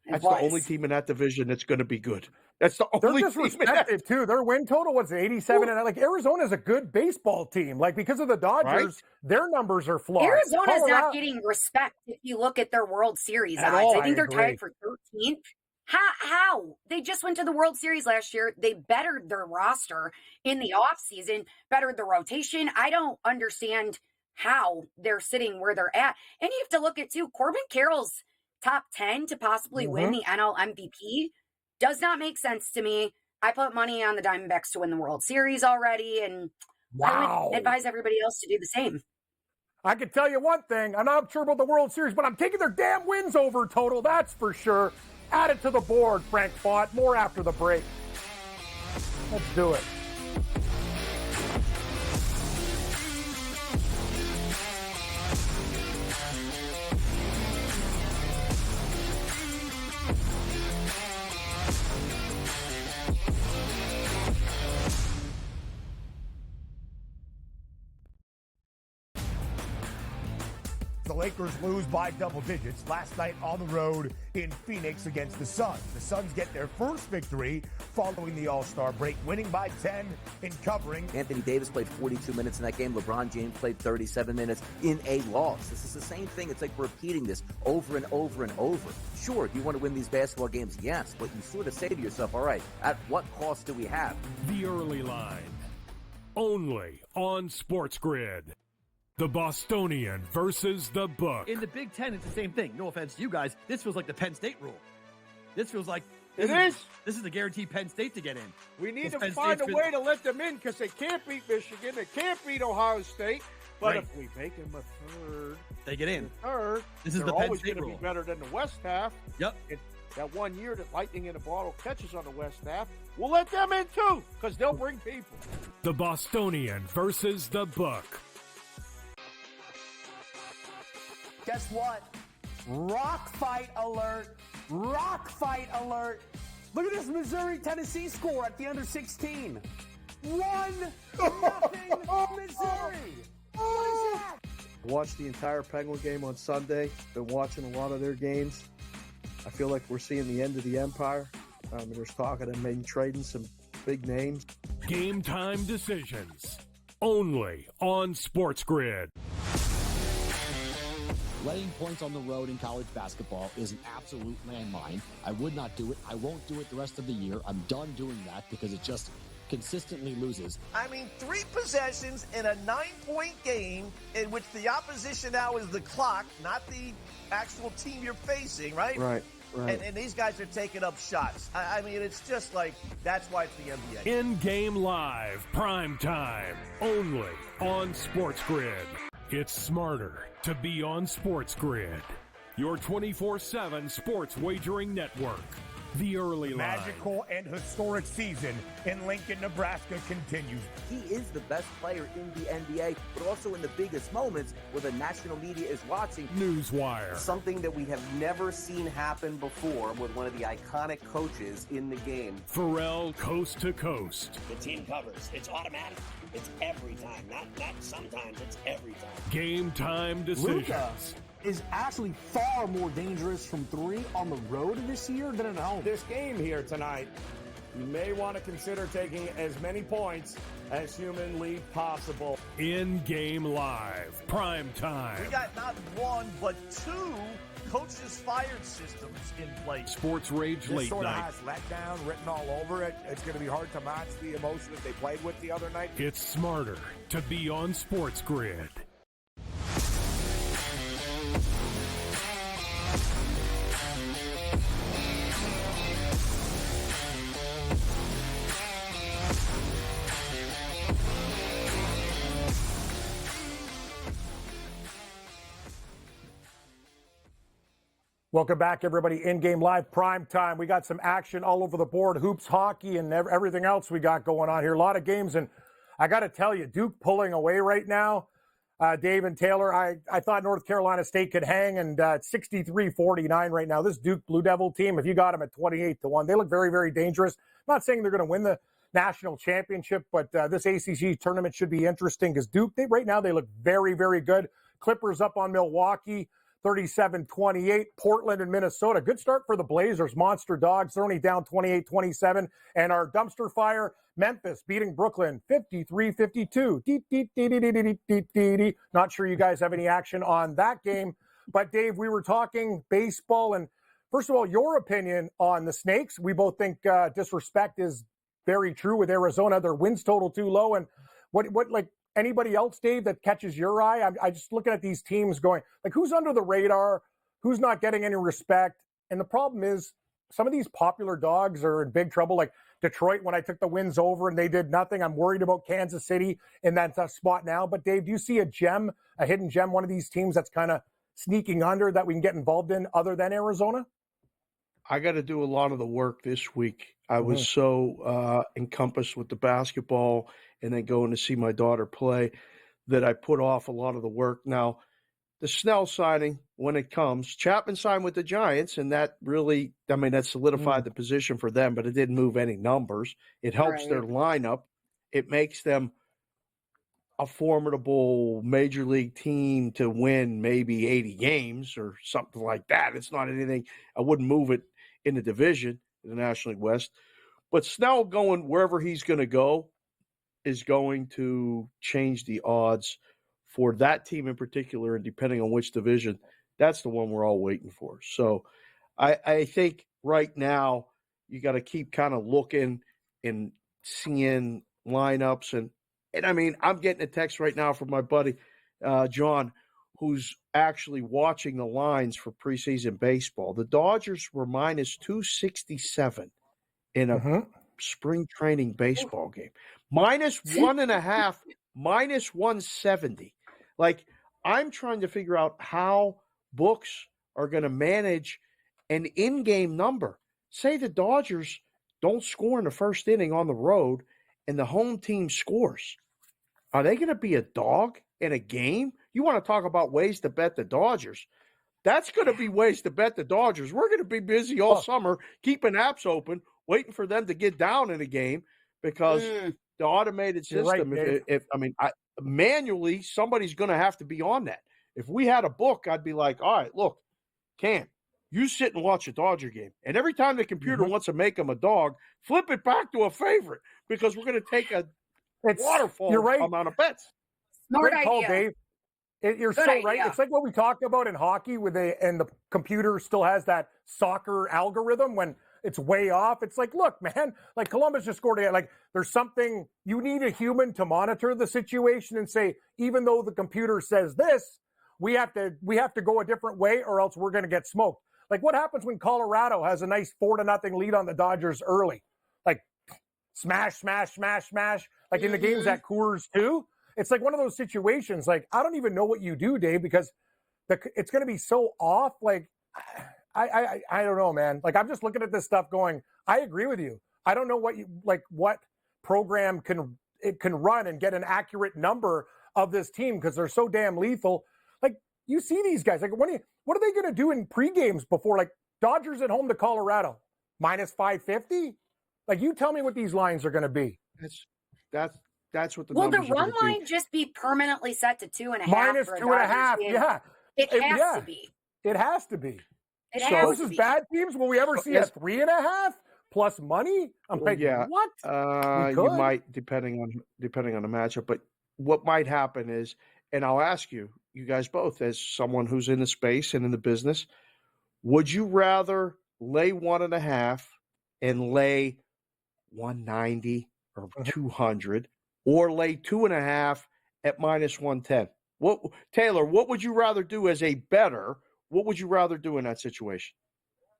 That's the only team in that division that's going to be good. That's the only team. They're disrespected, too. Their win total was 87. And like Arizona's a good baseball team. Like because of the Dodgers, their numbers are flawed. Arizona's not getting respect if you look at their World Series odds. I think they're tied for 13th. How? They just went to the World Series last year. They bettered their roster in the offseason, bettered the rotation. I don't understand how they're sitting where they're at. And you have to look at, too, Corbin Carroll's top 10 to possibly win the NL MVP does not make sense to me. I put money on the Diamondbacks to win the World Series already, and I would advise everybody else to do the same. I can tell you one thing. I'm not sure about the World Series, but I'm taking their damn wins over total. That's for sure. Add it to the board, Frank Font. More after the break. Let's do it. The Lakers lose by double digits last night on the road in Phoenix against the Suns. The Suns get their first victory following the All-Star break, winning by 10 in covering. Anthony Davis played 42 minutes in that game. LeBron James played 37 minutes in a loss. This is the same thing. It's like repeating this over and over and over. Sure, do you want to win these basketball games? Yes, but you sort of say to yourself, all right, at what cost do we have? The early line. Only on SportsGrid. The Bostonian versus the Book. In the Big Ten, it's the same thing. No offense to you guys. This feels like the Penn State rule. This feels like... This is the guaranteed Penn State to get in. We need to find a way to let them in because they can't beat Michigan. They can't beat Ohio State. But if we make them a third... They get in. This is the Penn State rule. Be better than the West half. Yep. That 1 year that Lightning in a Bottle catches on the West half, we'll let them in too because they'll bring people. The Bostonian versus the Book. Guess what? Rock fight alert. Rock fight alert. Look at this Missouri-Tennessee score at the under 16. 1-0 Missouri. What is that? Watched the entire Penguin game on Sunday. Been watching a lot of their games. I feel like we're seeing the end of the empire. There's talk of them maybe trading some big names. Game time decisions. Only on SportsGrid. Laying points on the road in college basketball is an absolute landmine. I would not do it. I won't do it the rest of the year. I'm done doing that because it just consistently loses. I mean, 3 possessions in a 9-point game in which the opposition now is the clock, not the actual team you're facing, right? Right. And these guys are taking up shots. I mean, it's just like, that's why it's the NBA. InGame Live, PrimeTime, only on SportsGrid. It's smarter to be on SportsGrid, your 24/7 sports wagering network. The early line. Magical and historic season in Lincoln, Nebraska continues. He is the best player in the NBA, but also in the biggest moments where the national media is watching. Newswire. Something that we have never seen happen before with one of the iconic coaches in the game. Pharrell, coast to coast. The team covers. It's automatic. It's every time. Not sometimes. It's every time. Game time decisions. Luka is actually far more dangerous from 3 on the road this year than at home. This game here tonight, you may want to consider taking as many points as humanly possible. InGame Live, PrimeTime. We got not 1, but 2 coaches fired systems in place. Sports Rage Late sort Night. of has letdown written all over it. It's going to be hard to match the emotion that they played with the other night. It's smarter to be on SportsGrid. Welcome back, everybody. In-game live prime time. We got some action all over the board, hoops, hockey, and everything else we got going on here. A lot of games, and I got to tell you, Duke pulling away right now. Dave and Taylor, I thought North Carolina State could hang, and 63-49 right now. This Duke Blue Devil team, if you got them at 28-1, they look very, very dangerous. I'm not saying they're going to win the national championship, but this ACC tournament should be interesting because Duke, right now, they look very, very good. Clippers up on Milwaukee, 37-28. Portland and Minnesota. Good start for the Blazers. Monster Dogs. They're only down 28-27. And our dumpster fire, Memphis beating Brooklyn 53-52. Not sure you guys have any action on that game. But, Dave, we were talking baseball. And, first of all, your opinion on the Snakes. We both think disrespect is very true with Arizona. Their wins total too low. And what like, anybody else, Dave, that catches your eye? I'm just looking at these teams going, like, who's under the radar? Who's not getting any respect? And the problem is some of these popular dogs are in big trouble. Like Detroit, when I took the wins over and they did nothing, I'm worried about Kansas City in that spot now. But, Dave, do you see a hidden gem, one of these teams that's kind of sneaking under that we can get involved in other than Arizona? I got to do a lot of the work this week. I was so encompassed with the basketball and then going to see my daughter play that I put off a lot of the work. Now, the Snell signing, when it comes, Chapman signed with the Giants, and that really, that solidified the position for them, but it didn't move any numbers. It helps their lineup. It makes them a formidable major league team to win maybe 80 games or something like that. It's not anything. I wouldn't move it in the division, in the National League West. But Snell going wherever he's going to go is going to change the odds for that team in particular, and depending on which division, that's the one we're all waiting for. So I think right now you got to keep kind of looking and seeing lineups. And I'm getting a text right now from my buddy, John, who's actually watching the lines for preseason baseball. The Dodgers were minus 267 in a spring training baseball game. Minus 1.5, minus 170. Like, I'm trying to figure out how books are going to manage an in-game number. Say the Dodgers don't score in the first inning on the road and the home team scores. Are they going to be a dog in a game? You want to talk about ways to bet the Dodgers. That's going to be ways to bet the Dodgers. We're going to be busy all summer, keeping apps open, waiting for them to get down in a game because the automated system, manually, somebody's going to have to be on that. If we had a book, I'd be like, all right, look, Cam, you sit and watch a Dodger game. And every time the computer wants to make them a dog, flip it back to a favorite because we're going to take a waterfall amount of bets. Smart Great call, idea. Dave. You're Good so idea. right. It's like what we talked about in hockey and the computer still has that soccer algorithm when it's way off. It's like, look, man, like Columbus just scored. Like there's something, you need a human to monitor the situation and say, even though the computer says this, we have to go a different way or else we're going to get smoked. Like what happens when Colorado has a nice 4-0 lead on the Dodgers early? Like smash, smash, smash, smash. Like in the games at Coors too. It's like one of those situations. Like I don't even know what you do, Dave, because it's going to be so off. Like I don't know, man. Like I'm just looking at this stuff going, I agree with you. I don't know what program can run and get an accurate number of this team because they're so damn lethal. Like you see these guys, like what are they going to do in pre-games before, like Dodgers at home to Colorado, minus 550? Like you tell me what these lines are going to be. That's what the Will the numbers are run gonna line be. just be permanently set to 2.5? Minus for a 2.5, Dodgers game? yeah. It has to be. It has to be. It So has versus to be. bad teams, will we ever see a 3.5 plus money? I'm like, what? You might, depending on the matchup. But what might happen is, and I'll ask you guys both, as someone who's in the space and in the business, would you rather lay 1.5 and lay 190 or 200, or lay 2.5 at minus 110? Taylor, what would you rather do as a bettor? What would you rather do in that situation?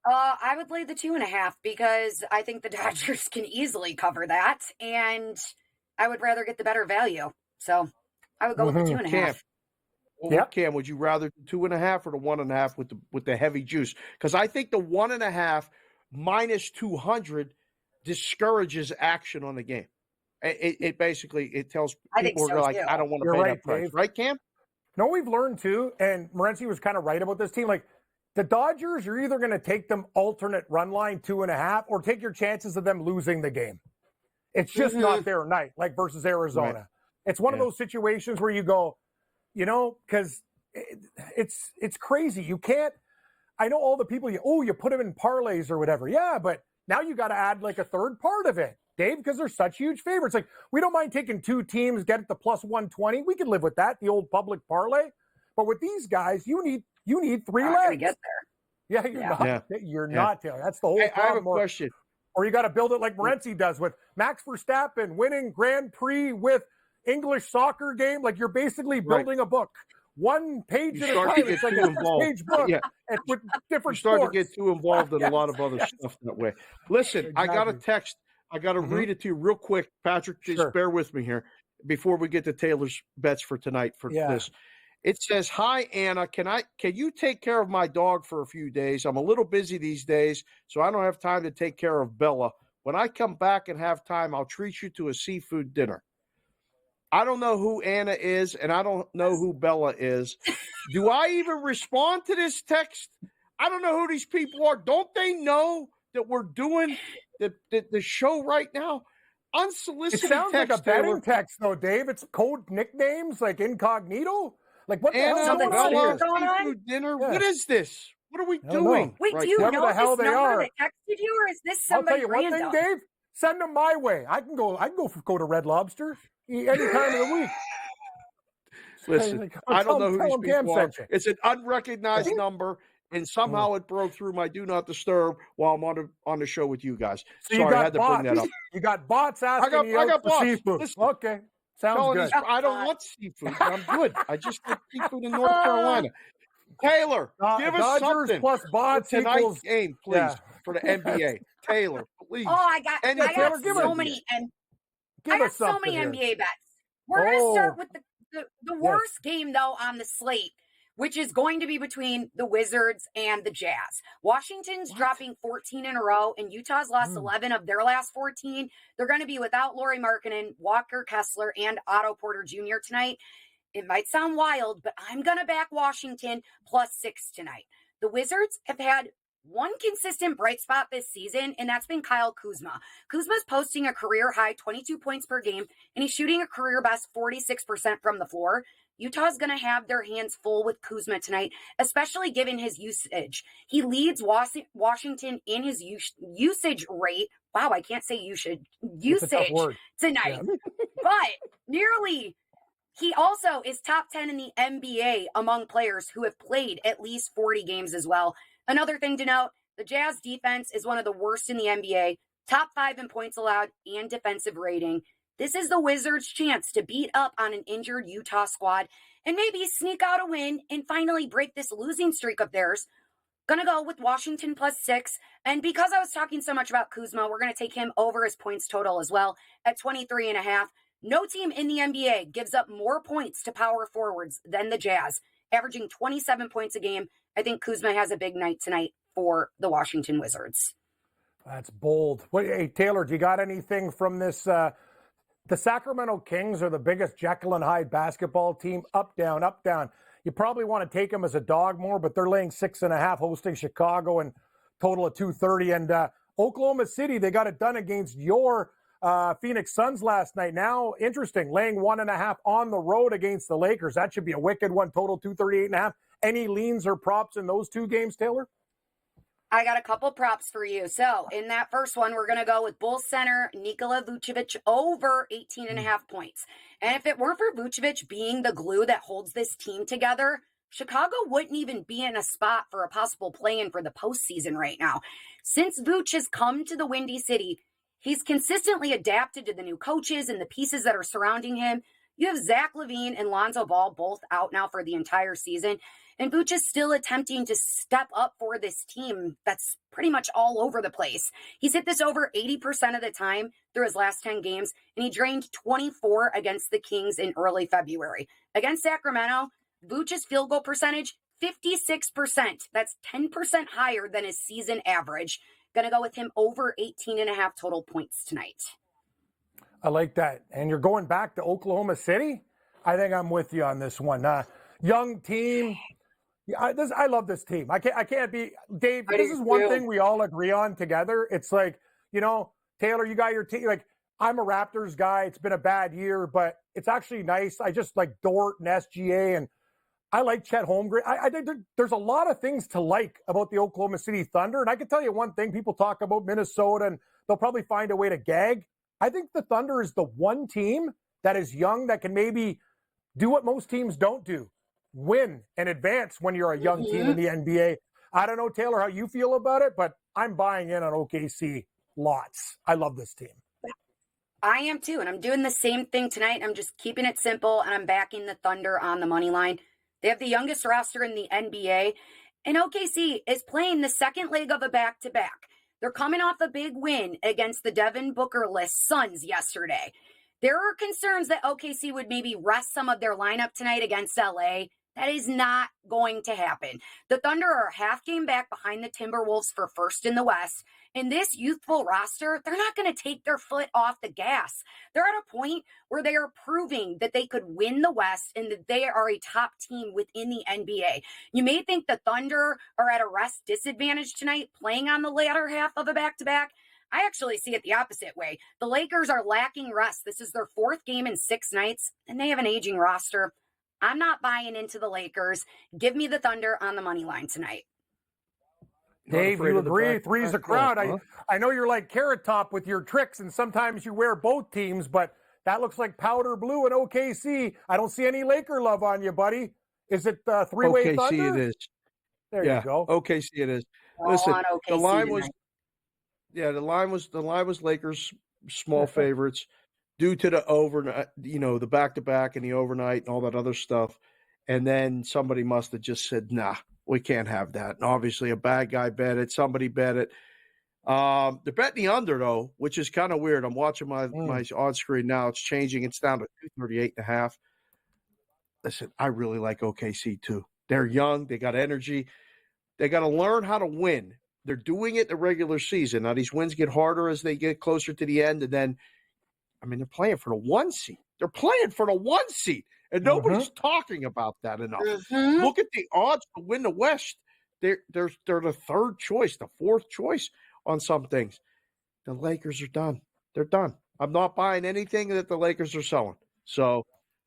I would lay the 2.5 because I think the Dodgers can easily cover that, and I would rather get the better value. So I would go with the 2.5. Well, Cam, would you rather 2.5 or the 1.5 with the heavy juice? Because I think the 1.5 minus 200 discourages action on the game. It basically tells people so like, too. I don't want to You're pay right, that price, Dave. right, Cam? No, we've learned too, and Morency was kind of right about this team. Like the Dodgers, you're either going to take them alternate run line 2.5 or take your chances of them losing the game. It's just not their night, like versus Arizona. Right. It's one of those situations where you go, because it's crazy. You can't. I know all the people. You put them in parlays or whatever. Yeah, but now you got to add like a third part of it, Dave, because they're such huge favorites. Like we don't mind taking two teams, get it to plus 120. We can live with that, the old public parlay. But with these guys, you need three legs. Gonna get there. Yeah, you're not, Taylor. That's the whole problem. I have a question. Or you got to build it like Morency does with Max Verstappen winning Grand Prix with English soccer game. Like you're basically building a book. One page at a time. It's like a page book and with different You start sports. to get too involved in a lot of other stuff that way. Listen, I got a text. I got to read it to you real quick. Patrick, just bear with me here before we get to Taylor's bets for tonight for this. It says, "Hi, Anna. Can you take care of my dog for a few days? I'm a little busy these days, so I don't have time to take care of Bella. When I come back and have time, I'll treat you to a seafood dinner." I don't know who Anna is, and I don't know who Bella is. Do I even respond to this text? I don't know who these people are. Don't they know that we're doing the show right now? Unsolicited It sounds text, like a betting Taylor. text, though, Dave. It's code nicknames like incognito. Like what the hell is Anna, going on Bella, here? seafood dinner. What is this? What are we don't doing? know. Wait, right do you now? know the hell this they number are. that texted you, or is this I'll tell somebody you one random? thing, Dave. Send them my way. I can go to Red Lobster any time of the week. Listen, I don't know who these people are. You. It's an unrecognized number, and somehow it broke through my do not disturb while I'm on the show with you guys. So Sorry, I had to bring that up. You got bots asking you I got for bots. seafood. Listen, Okay, sounds good. I don't want seafood. I'm good. I just had seafood in North Carolina. Taylor, give us Dodgers something plus bots for tonight's equals game, please, for the NBA. Taylor, please. Oh, I got Taylor, give so us- many. Give I got us so something many here. NBA bets. We're going to start with the worst game, though, on the slate, which is going to be between the Wizards and the Jazz. Washington's dropping 14 in a row, and Utah's lost 11 of their last 14. They're going to be without Lauri Markkanen, Walker Kessler, and Otto Porter Jr. tonight. It might sound wild, but I'm going to back Washington plus 6 tonight. The Wizards have had one consistent bright spot this season, and that's been Kyle Kuzma. Kuzma's posting a career-high 22 points per game, and he's shooting a career-best 46% from the floor. Utah's going to have their hands full with Kuzma tonight, especially given his usage. He leads Washington in his usage rate. Wow, I can't say usage tonight. But he also is top 10 in the NBA among players who have played at least 40 games as well. Another thing to note, the Jazz defense is one of the worst in the NBA, top 5 in points allowed and defensive rating. This is the Wizards' chance to beat up on an injured Utah squad and maybe sneak out a win and finally break this losing streak of theirs. Gonna go with Washington plus 6. And because I was talking so much about Kuzma, we're gonna take him over his points total as well at 23.5. No team in the NBA gives up more points to power forwards than the Jazz, averaging 27 points a game. I think Kuzma has a big night tonight for the Washington Wizards. That's bold. Hey, Taylor, do you got anything from this? The Sacramento Kings are the biggest Jekyll and Hyde basketball team. Up, down, up, down. You probably want to take them as a dog more, but they're laying 6.5, hosting Chicago, and total of 230. And Oklahoma City, they got it done against your Phoenix Suns last night. Now, interesting, laying 1.5 on the road against the Lakers. That should be a wicked one. Total 238.5. Any leans or props in those two games, Taylor? I got a couple props for you. So in that first one, we're going to go with Bulls center Nikola Vucevic over 18.5 points. And if it weren't for Vucevic being the glue that holds this team together, Chicago wouldn't even be in a spot for a possible play-in for the postseason right now. Since Vuce has come to the Windy City, he's consistently adapted to the new coaches and the pieces that are surrounding him. You have Zach LaVine and Lonzo Ball both out now for the entire season. And Vuce is still attempting to step up for this team that's pretty much all over the place. He's hit this over 80% of the time through his last 10 games, and he drained 24 against the Kings in early February. Against Sacramento, Vooch's field goal percentage, 56%. That's 10% higher than his season average. Going to go with him over 18.5 total points tonight. I like that. And you're going back to Oklahoma City? I think I'm with you on this one. Young team. Yeah, I love this team. I can't be Dave. This is one thing we all agree on together. It's like, Taylor, you got your team. Like, I'm a Raptors guy. It's been a bad year, but it's actually nice. I just like Dort and SGA, and I like Chet Holmgren. I think there's a lot of things to like about the Oklahoma City Thunder. And I can tell you one thing: people talk about Minnesota, and they'll probably find a way to gag. I think the Thunder is the one team that is young that can maybe do what most teams don't do. Win and advance when you're a young team in the NBA. I don't know, Taylor, how you feel about it, but I'm buying in on OKC lots. I love this team. I am too, and I'm doing the same thing tonight. I'm just keeping it simple, and I'm backing the Thunder on the money line. They have the youngest roster in the NBA, and OKC is playing the second leg of a back-to-back. They're coming off a big win against the Devin Booker-less Suns yesterday. There are concerns that OKC would maybe rest some of their lineup tonight against LA. That is not going to happen. The Thunder are a half game back behind the Timberwolves for first in the West. And this youthful roster, they're not going to take their foot off the gas. They're at a point where they are proving that they could win the West and that they are a top team within the NBA. You may think the Thunder are at a rest disadvantage tonight, playing on the latter half of a back-to-back. I actually see it the opposite way. The Lakers are lacking rest. This is their fourth game in 6 nights, and they have an aging roster. I'm not buying into the Lakers. Give me the Thunder on the money line tonight. Dave, you agree? Three's a crowd. I know you're like Carrot Top with your tricks, and sometimes you wear both teams, but that looks like powder blue and OKC. I don't see any Laker love on you, buddy. Is it three-way Thunder? OKC it is. There you go. OKC it is. Listen, the line was the line was Lakers small favorites due to the overnight, the back-to-back and the overnight and all that other stuff. And then somebody must have just said, nah, we can't have that. And obviously a bad guy bet it. Somebody bet it. They're betting the under, though, which is kind of weird. I'm watching my on screen now. It's changing. It's down to 238.5. Listen, I really like OKC, too. They're young. They got energy. They got to learn how to win. They're doing it in the regular season. Now, these wins get harder as they get closer to the end, and then they're playing for the 1 seed. They're playing for the 1 seed, and nobody's talking about that enough. Look at the odds to win the West. They're the third choice, the fourth choice on some things. The Lakers are done. They're done. I'm not buying anything that the Lakers are selling. So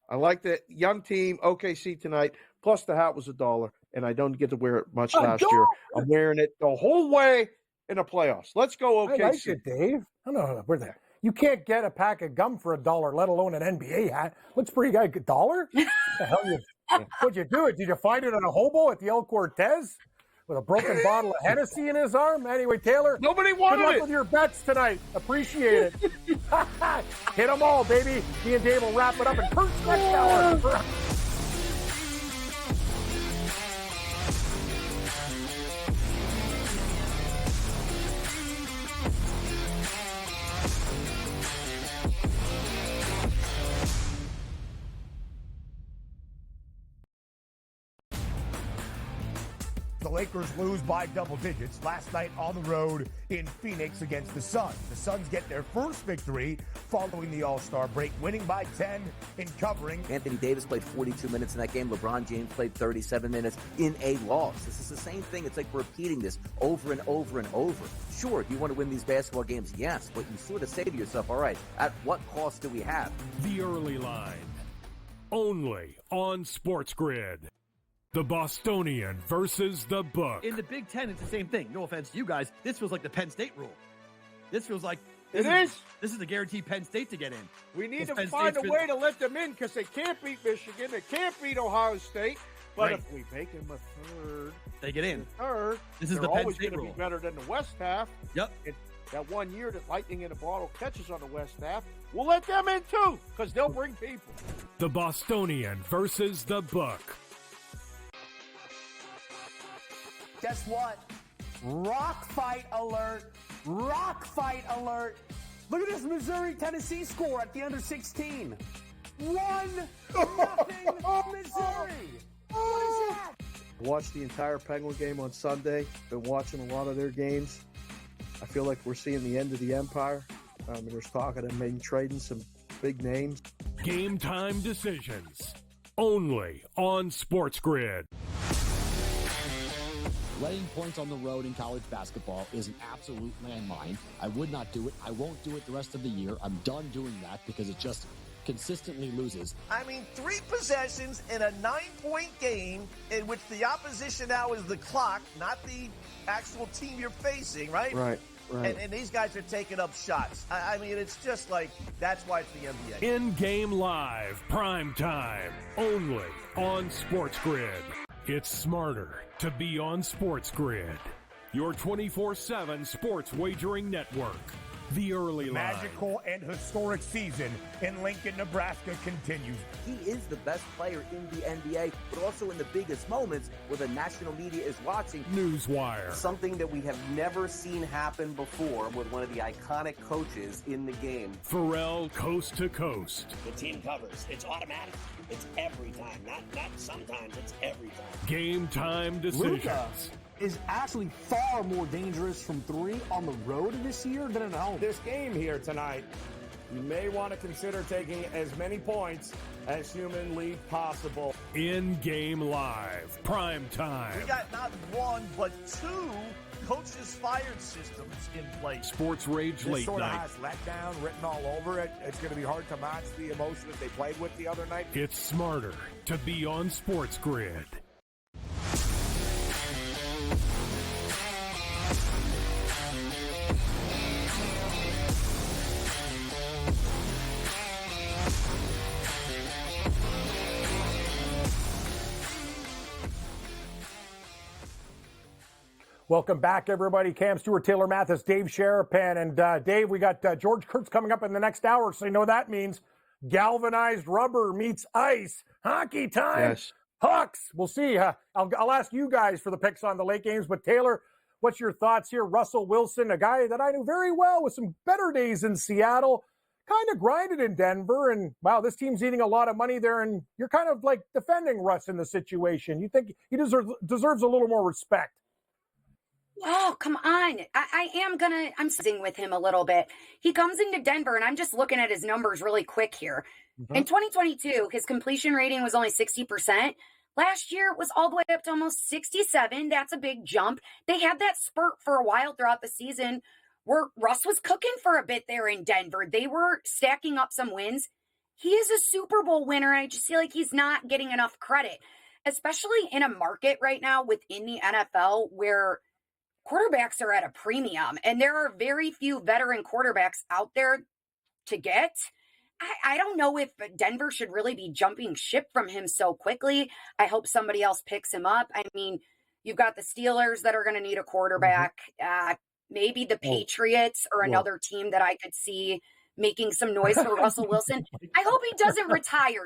I like the young team, OKC tonight, plus the hat was $1, and I don't get to wear it much last year. I'm wearing it the whole way in the playoffs. Let's go, OKC. I like it, Dave. No, we're there. You can't get a pack of gum for $1, let alone an NBA hat. Looks pretty good. $1? What the hell what'd you do? Did you find it on a hobo at the El Cortez with a broken bottle of Hennessy in his arm? Anyway, Taylor, nobody wanted good luck it. with your bets tonight. Appreciate it. Hit them all, baby. Me and Dave will wrap it up in Kurt's next hour. The Lakers lose by double digits last night on the road in Phoenix against the Suns. The Suns get their first victory following the All-Star break, winning by 10 in covering. Anthony Davis played 42 minutes in that game. LeBron James played 37 minutes in a loss. This is the same thing. It's like repeating this over and over and over. Sure, do you want to win these basketball games? Yes, but you sort of say to yourself, all right, at what cost do we have? The early line. Only on SportsGrid. The Bostonian versus the Book. In the Big Ten, it's the same thing. No offense to you guys. This feels like the Penn State rule. This feels like This is the guaranteed Penn State to get in. We need to find a way to let them in because they can't beat Michigan. They can't beat Ohio State. But if we make them a third, they get in. This is they're the Penn always State going to rule. be better than the West half. Yep. And that 1 year that Lightning in a Bottle catches on the West half, we'll let them in too because they'll bring people. The Bostonian versus the Book. Guess what? Rock fight alert. Rock fight alert. Look at this Missouri-Tennessee score at the under 16. 1-0 Missouri. Watched the entire Penguin game on Sunday. Been watching a lot of their games. I feel like we're seeing the end of the Empire. There's talk of them maybe trading some big names. Game time decisions. Only on SportsGrid. Letting points on the road in college basketball is an absolute landmine. I would not do it. I won't do it the rest of the year. I'm done doing that because it just consistently loses. I mean, 3 possessions in a 9-point game in which the opposition now is the clock, not the actual team you're facing, right? Right. And these guys are taking up shots. I mean, it's just like, that's why it's the NBA. In-game live, prime time, only on SportsGrid. It's smarter to be on SportsGrid, your 24/7 sports wagering network. The early line. Magical and historic season in Lincoln, Nebraska continues. He is the best player in the NBA, but also in the biggest moments where the national media is watching. Newswire. Something that we have never seen happen before with one of the iconic coaches in the game. Pharrell coast to coast. The team covers. It's automatic. It's every time. Not sometimes. It's every time. Game time decisions. Luka is actually far more dangerous from 3 on the road this year than at home. This game here tonight, you may want to consider taking as many points as humanly possible. In-game live, prime time. We got not 1, but 2 coaches fired systems in place. Sports Rage This late sort of night. has letdown written all over it. It's going to be hard to match the emotion that they played with the other night. It's smarter to be on SportsGrid. Welcome back, everybody. Cam Stewart, Taylor Mathis, Dave Sharapan. And Dave, we got George Kurtz coming up in the next hour, so you know what that means. Galvanized rubber meets ice. Hockey time. Yes. Hawks. We'll see. I'll ask you guys for the picks on the late games. But Taylor, what's your thoughts here? Russell Wilson, a guy that I knew very well with some better days in Seattle, kind of grinded in Denver. And, wow, this team's eating a lot of money there. And you're kind of like defending Russ in the situation. You think he deserves a little more respect. Oh, come on. I'm sitting with him a little bit. He comes into Denver, and I'm just looking at his numbers really quick here. Mm-hmm. In 2022, his completion rating was only 60%. Last year, it was all the way up to almost 67. That's a big jump. They had that spurt for a while throughout the season where Russ was cooking for a bit there in Denver. They were stacking up some wins. He is a Super Bowl winner, and I just feel like he's not getting enough credit, especially in a market right now within the NFL where quarterbacks are at a premium, and there are very few veteran quarterbacks out there to get. I don't know if Denver should really be jumping ship from him so quickly. I hope somebody else picks him up. I mean, you've got the Steelers that are going to need a quarterback. Maybe the Patriots or another team that I could see making some noise for Russell Wilson. I hope he doesn't retire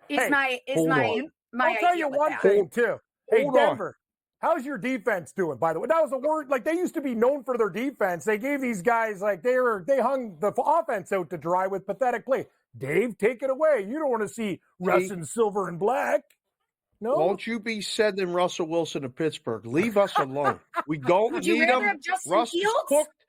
yet. I'll tell you one thing, too. Hey, Denver. How's your defense doing, by the way? That was a word, like, they used to be known for their defense. They gave these guys, like, they hung the offense out to dry with pathetic play. Dave, take it away. You don't want to see Russ in silver and black. No? Won't you be sending Russell Wilson to Pittsburgh? Leave us alone. We don't Would need you rather him. have Justin Russ is Fields? cooked.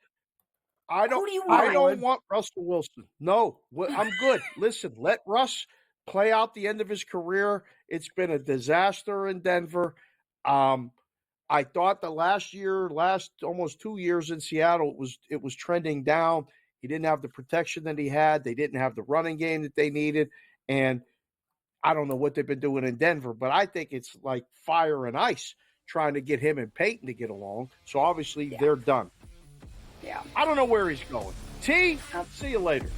I Who do you want? I don't want Russell Wilson. No, I'm good. Listen, let Russ play out the end of his career. It's been a disaster in Denver. I thought the last almost 2 years in Seattle, it was trending down. He didn't have the protection that he had. They didn't have the running game that they needed. And I don't know what they've been doing in Denver, but I think it's like fire and ice trying to get him and Peyton to get along. So obviously they're done. Yeah. I don't know where he's going. T, see you later.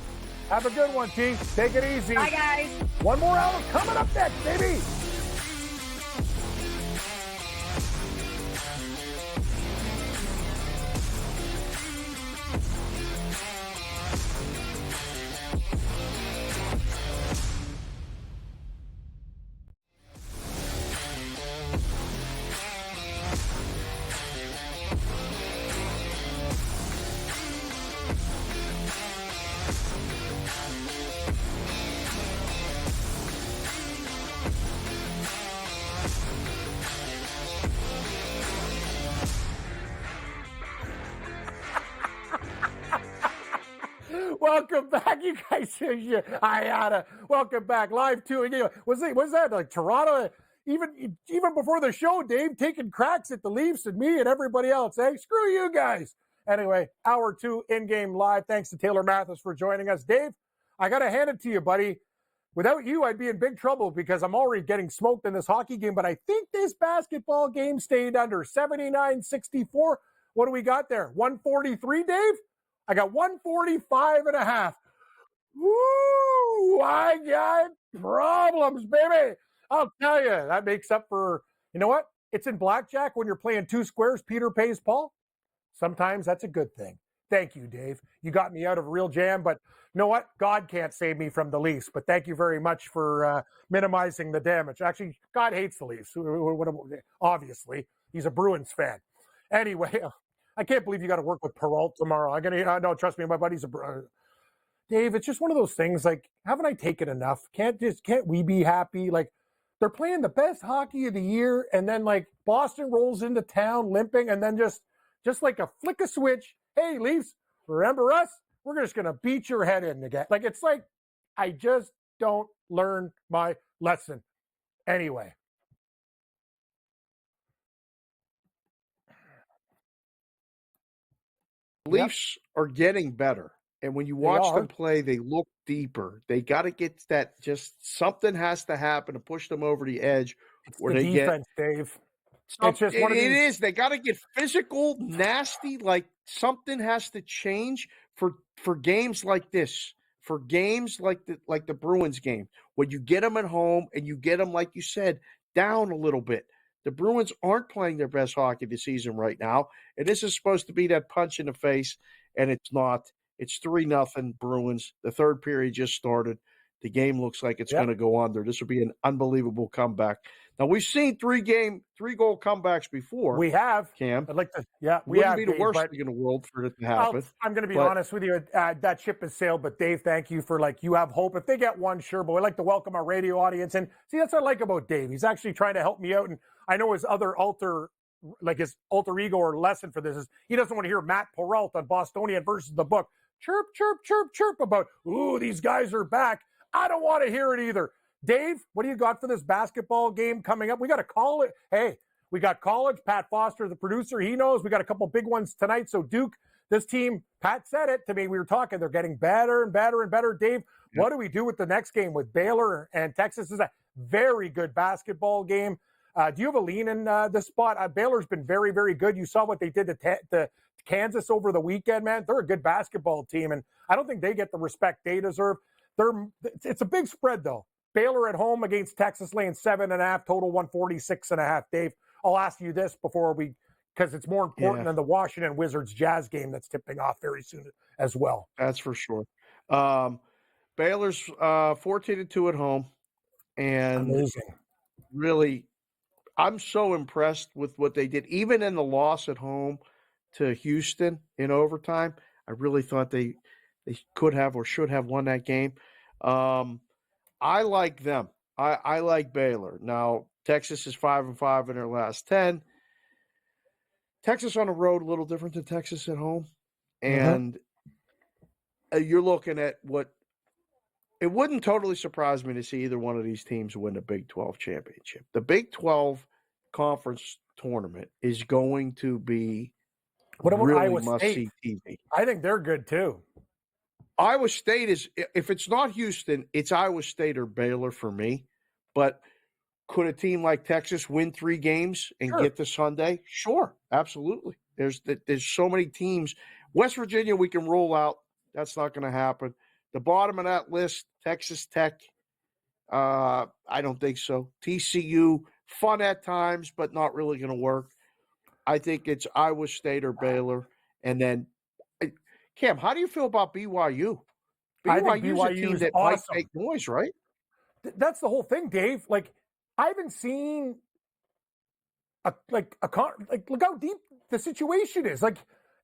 Have a good one, T. Take it easy. Bye, guys. One more hour coming up next, baby. welcome back, you guys. Welcome back live too. Was that like Toronto? Even before the show, Dave taking cracks at the Leafs and me and everybody else. Hey, screw you guys. Anyway, hour 2 in-game live. Thanks to Taylor Mathis for joining us. Dave, I got to hand it to you, buddy. Without you, I'd be in big trouble because I'm already getting smoked in this hockey game. But I think this basketball game stayed under 79-64. What do we got there? 143, Dave? I got 145.5. Woo! I got problems, baby. I'll tell you, that makes up for, you know what? It's in blackjack when you're playing 2 squares, Peter pays Paul. Sometimes that's a good thing. Thank you, Dave. You got me out of a real jam, but you know what? God can't save me from the Leafs, but thank you very much for minimizing the damage. Actually, God hates the Leafs, obviously. He's a Bruins fan. Anyway, I can't believe you got to work with Peralt tomorrow. No, trust me, my buddy's Dave, it's just one of those things, like, haven't I taken enough? Can't we be happy? Like, they're playing the best hockey of the year, and then, like, Boston rolls into town limping, and then just like a flick of switch, hey, Leafs, remember us? We're just going to beat your head in again. Like, it's like, I just don't learn my lesson. Anyway. Leafs are getting better. And when you watch them play, they look deeper. They got to get that, just something has to happen to push them over the edge. It's where the defense, Dave. It's just one of these. It is. They got to get physical, nasty. Like, something has to change for games like this. For games like the Bruins game, when you get them at home and you get them, like you said, down a little bit. The Bruins aren't playing their best hockey this season right now, and this is supposed to be that punch in the face, and it's not. It's 3-0 Bruins. The third period just started. The game looks like it's going to go under. This will be an unbelievable comeback. Now, we've seen 3-goal comebacks before. We have. Cam. I'd like to, we wouldn't have, be the Dave, worst thing in the world for it to happen. I'm going to be honest with you. That ship has sailed, but Dave, thank you for, like, you have hope. If they get one, sure, but I'd like to welcome our radio audience. And see, that's what I like about Dave. He's actually trying to help me out. And I know his other alter ego or lesson for this is he doesn't want to hear Matt Peralt on Bostonian versus the book. Chirp, chirp, chirp, chirp about, ooh, these guys are back. I don't want to hear it either. Dave, what do you got for this basketball game coming up? We got to call it. Hey, we got college. Pat Foster, the producer, he knows. We got a couple big ones tonight. So, Duke, this team, Pat said it to me. We were talking. They're getting better and better and better. Dave, what do we do with the next game with Baylor and Texas? This is a very good basketball game. Do you have a lean in this spot? Baylor's been very, very good. You saw what they did to Kansas over the weekend, man. They're a good basketball team, and I don't think they get the respect they deserve. It's a big spread, though. Baylor at home against Texas laying 7.5, total 146.5. Dave, I'll ask you this because it's more important than the Washington Wizards Jazz game that's tipping off very soon as well. That's for sure. Baylor's 14-2 at home, and amazing. Really, I'm so impressed with what they did, even in the loss at home to Houston in overtime. I really thought they could have or should have won that game. I like them. I like Baylor. Now, Texas is 5-5 in their last 10. Texas on the road, a little different than Texas at home. And you're looking at it wouldn't totally surprise me to see either one of these teams win the Big 12 championship. The Big 12 conference tournament is going to be really must-see TV. I think they're good, too. Iowa State is, if it's not Houston, it's Iowa State or Baylor for me. But could a team like Texas win 3 games and get to Sunday? Sure, absolutely. There's so many teams. West Virginia, we can roll out. That's not going to happen. The bottom of that list, Texas Tech, I don't think so. TCU, fun at times, but not really going to work. I think it's Iowa State or Baylor. And then, Cam, how do you feel about BYU? BYU's a team that might make noise, right? That's the whole thing, Dave. Like, I haven't seen look how deep the situation is. Like,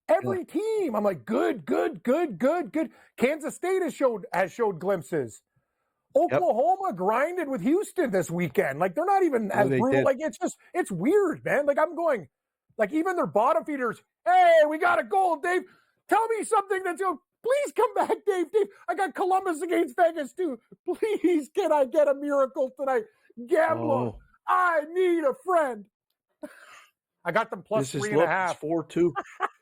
every team, I'm like, good. Kansas State has showed glimpses. Oklahoma grinded with Houston this weekend. Like, they're not even as brutal. Like, it's weird, man. Like, I'm going, like, even their bottom feeders, hey, we got a goal, Dave. Tell me something that's Please come back, Dave. Dave, I got Columbus against Vegas too. Please, can I get a miracle tonight? Gambler, I need a friend. I got them plus 3.5.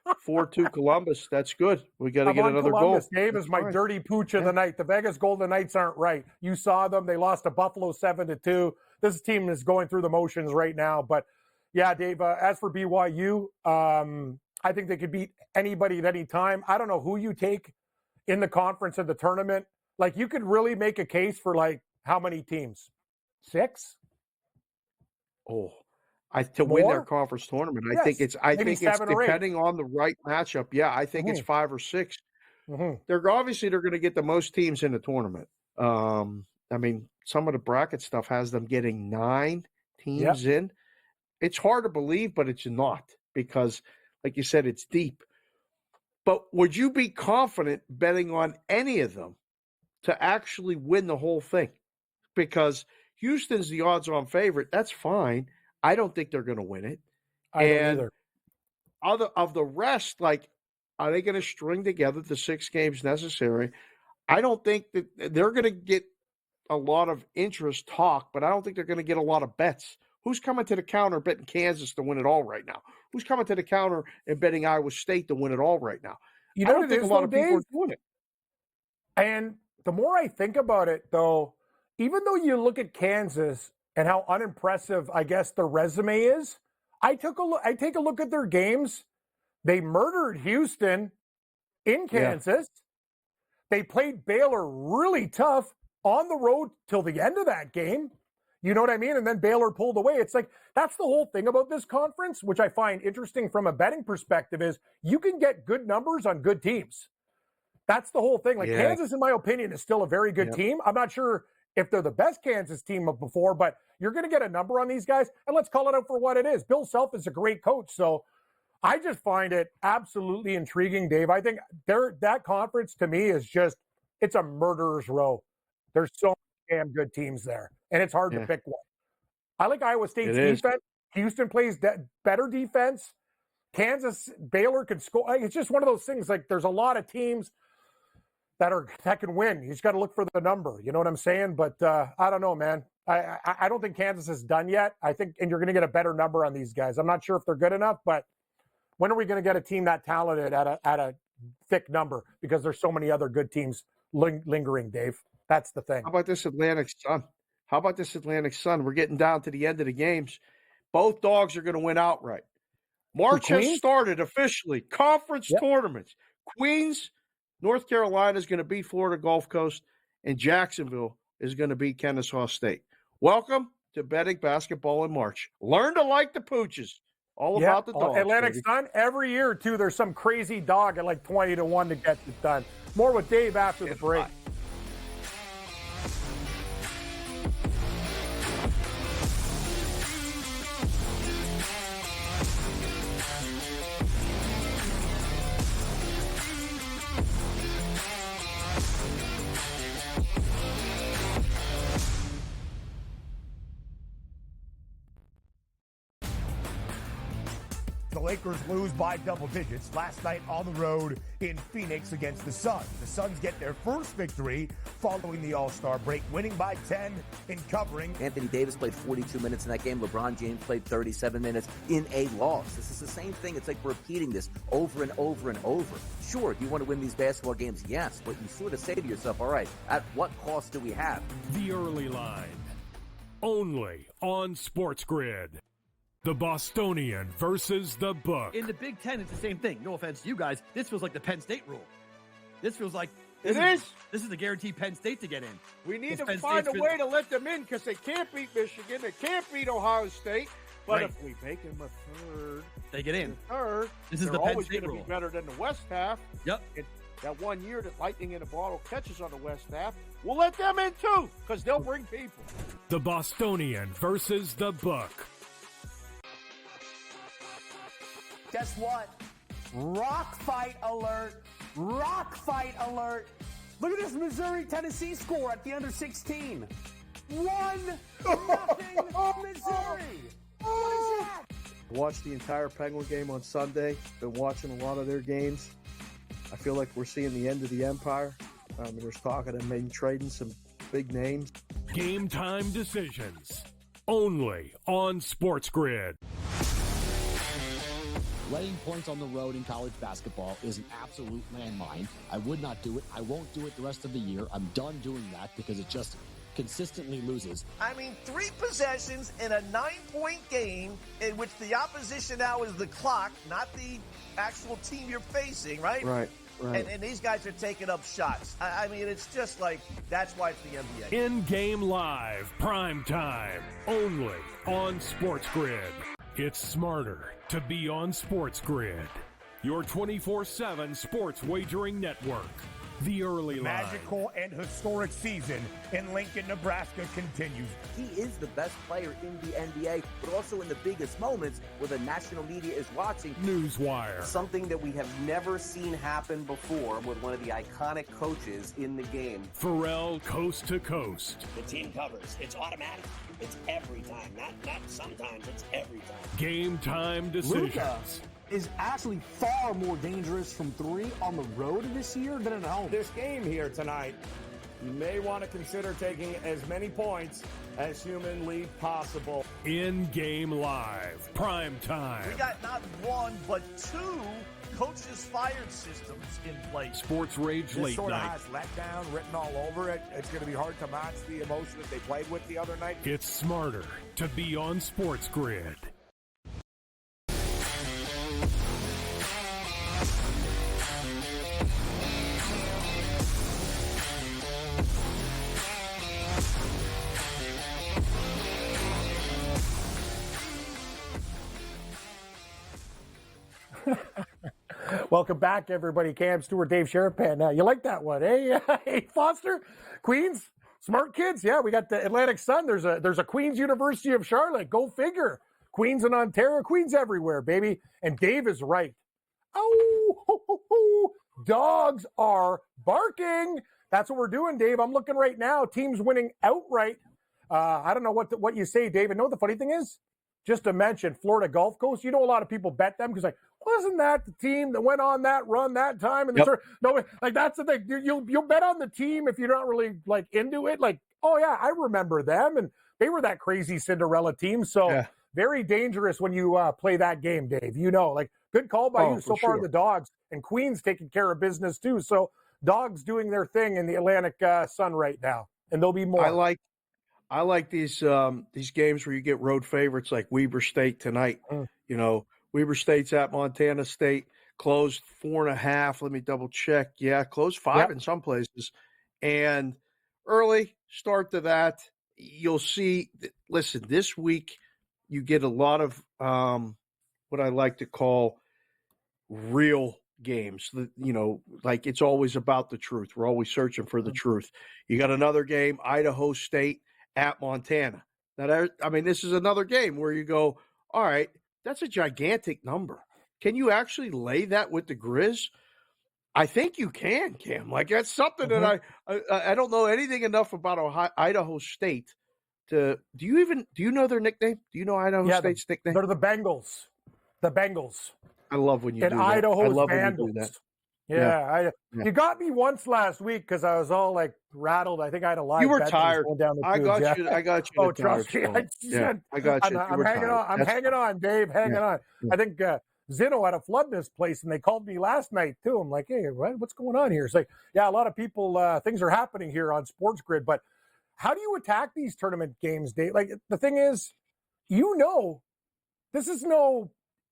It's 4-2 Columbus. That's good. We got to get another Columbus. goal. Dave is my dirty pooch of the night. The Vegas Golden Knights aren't right. You saw them. They lost to Buffalo 7-2. This team is going through the motions right now. But, yeah, Dave, as for BYU, I think they could beat anybody at any time. I don't know who you take in the conference and the tournament. Like, you could really make a case for, like, how many teams? 6? To win their conference tournament. I think it's depending on the right matchup. Yeah, I think it's 5 or 6. They're going to get the most teams in the tournament. I mean, some of the bracket stuff has them getting 9 teams in. It's hard to believe, but it's not, because, like you said, it's deep. But would you be confident betting on any of them to actually win the whole thing? Because Houston's the odds-on favorite. That's fine. I don't think they're going to win it. I don't either. Of the rest, like, are they going to string together the 6 games necessary? I don't think that they're going to get a lot of interest talk, but I don't think they're going to get a lot of bets. Who's coming to the counter betting Kansas to win it all right now? Who's coming to the counter and betting Iowa State to win it all right now? You know, I don't think a lot of people are doing it. And the more I think about it, though, even though you look at Kansas and how unimpressive, I guess, their resume is, I take a look at their games. They murdered Houston in Kansas. They played Baylor really tough on the road till the end of that game. You know what I mean? And then Baylor pulled away. It's like, that's the whole thing about this conference, which I find interesting from a betting perspective, is you can get good numbers on good teams. That's the whole thing. Like, Kansas, in my opinion, is still a very good team. I'm not sure if they're the best Kansas team of before, but you're going to get a number on these guys, and let's call it out for what it is. Bill Self is a great coach, so I just find it absolutely intriguing, Dave. I think that conference, to me, is just, it's a murderer's row. There's so many damn good teams there, and it's hard to pick one. I like Iowa State's defense. Houston plays better defense. Kansas, Baylor can score. It's just one of those things. Like, there's a lot of teams that can win. You just got to look for the number. You know what I'm saying? But I don't know, man. I don't think Kansas is done yet. I think, and you're going to get a better number on these guys. I'm not sure if they're good enough, but when are we going to get a team that talented at a thick number? Because there's so many other good teams lingering, Dave. That's the thing. How about this Atlantic Sun? We're getting down to the end of the games. Both dogs are going to win outright. March has started officially. Conference tournaments. Queens, North Carolina is going to beat Florida Gulf Coast, and Jacksonville is going to beat Kennesaw State. Welcome to betting basketball in March. Learn to like the pooches. All about the dogs. Atlantic Sun, every year, too, there's some crazy dog at like 20-1 to get it done. More with Dave after the break. The Lakers lose by double digits last night on the road in Phoenix against the Suns. The Suns get their first victory following the All-Star break, winning by 10 in covering. Anthony Davis played 42 minutes in that game. LeBron James played 37 minutes in a loss. This is the same thing. It's like repeating this over and over and over. Sure, do you want to win these basketball games? Yes, but you sort of say to yourself, all right, at what cost do we have? The early line. Only on SportsGrid. The Bostonian versus the Book. In the Big Ten, it's the same thing. No offense to you guys. This feels like the Penn State rule. This feels like... This is the guaranteed Penn State to get in. We need to find a way to let them in, because they can't beat Michigan. They can't beat Ohio State. But if we make them a third... They get in. This is the Penn State rule. Be better than the West half. Yep. That 1 year that Lightning in a Bottle catches on the West half, we'll let them in too, because they'll bring people. The Bostonian versus the Book. Guess what? Rock fight alert. Rock fight alert. Look at this Missouri-Tennessee score at the under 16. 1-0 Missouri. What is that? Watched the entire Penguin game on Sunday. Been watching a lot of their games. I feel like we're seeing the end of the empire. There's talk of them maybe trading some big names. Game time decisions. Only on SportsGrid. Laying points on the road in college basketball is an absolute landmine. I would not do it. I won't do it the rest of the year. I'm done doing that because it just consistently loses. I mean, 3 possessions in a 9-point game in which the opposition now is the clock, not the actual team you're facing, right? Right. And these guys are taking up shots. I mean, it's just like, that's why it's the NBA. In-game live, prime time, only on SportsGrid. It's smarter to be on SportsGrid, your 24/7 sports wagering network. The early line. Magical and historic season in Lincoln, Nebraska continues. He is the best player in the NBA, but also in the biggest moments where the national media is watching. Newswire. Something that we have never seen happen before with one of the iconic coaches in the game. Pharrell coast to coast. The team covers. It's automatic. It's every time. Not sometimes. It's every time. Game time decisions. Luka is actually far more dangerous from 3 on the road this year than at home. This game here tonight, you may want to consider taking as many points as humanly possible. In-game live, prime time. We got not 1, but 2 coaches fired systems in place. Sports Rage This late sort of night. has letdown written all over it. It's going to be hard to match the emotion that they played with the other night. It's smarter to be on SportsGrid. Welcome back, everybody. Cam Stewart, Dave Sharapan. You like that one, eh? Hey, Foster, Queens, smart kids. Yeah, we got the Atlantic Sun. There's a Queens University of Charlotte. Go figure. Queens in Ontario, Queens everywhere, baby. And Dave is right. Oh, ho, ho, ho. Dogs are barking. That's what we're doing, Dave. I'm looking right now. Teams winning outright. I don't know what you say, David. No, the funny thing is, just to mention Florida Gulf Coast. You know, a lot of people bet them because wasn't that the team that went on that run that time? And no, like that's the thing. You'll bet on the team if you're not really like into it. Like, oh yeah, I remember them, and they were that crazy Cinderella team. So very dangerous when you play that game, Dave. You know, like good call by you. So far, the Dogs and Queens taking care of business too. So Dogs doing their thing in the Atlantic Sun right now, and there'll be more. I like these games where you get road favorites like Weber State tonight. You know, Weber State's at Montana State, closed 4.5. Let me double check. Yeah, closed 5 in some places. And early start to that, you'll see. Listen, this week you get a lot of what I like to call real games. You know, like it's always about the truth. We're always searching for the truth. You got another game, Idaho State at Montana. Now, I mean, this is another game where you go, all right, that's a gigantic number. Can you actually lay that with the Grizz? I think you can, Cam. Like that's something that I don't know anything enough about Idaho State. Do you know their nickname? Do you know Idaho State's nickname? They're the Bengals. The Bengals. I love when you do that. Idaho's I love Vandals. when you do that. Yeah, You got me once last week because I was all like rattled. I think I had a live. You were bet tired. Down the I got tubes. you. I got you. Oh, trust me. I got you. I'm hanging on. I'm hanging on, Dave. Hanging on. I think Zeno had a flood in this place, and they called me last night too. I'm like, hey, what's going on here? It's like, yeah, a lot of people. Things are happening here on SportsGrid, but how do you attack these tournament games, Dave? Like the thing is, this is no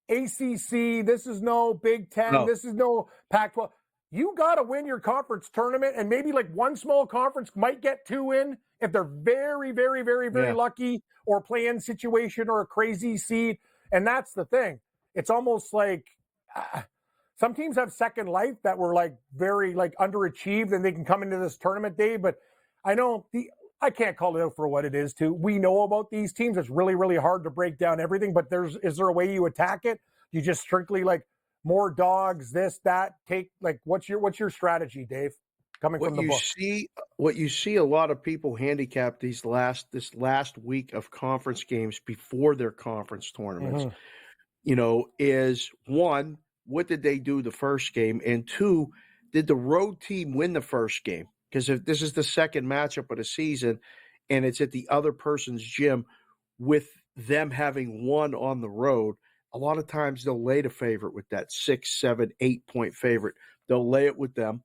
ACC. This is no Big Ten. No. This is no Pac-12. You got to win your conference tournament, and maybe like one small conference might get 2 in if they're very, very, very, very lucky or play-in situation or a crazy seed. And that's the thing. It's almost like some teams have second life that were like very like underachieved, and they can come into this tournament day. But I know I can't call it out for what it is too. We know about these teams. It's really, really hard to break down everything, but is there a way you attack it? You just strictly like more dogs, this, that, take like, what's your strategy, Dave? Coming from the book. What you see a lot of people handicap this last week of conference games before their conference tournaments, you know, is one, what did they do the first game? And two, did the road team win the first game? Because if this is the second matchup of the season and it's at the other person's gym with them having won on the road, a lot of times they'll lay the favorite with that 6, 7, 8-point favorite. They'll lay it with them.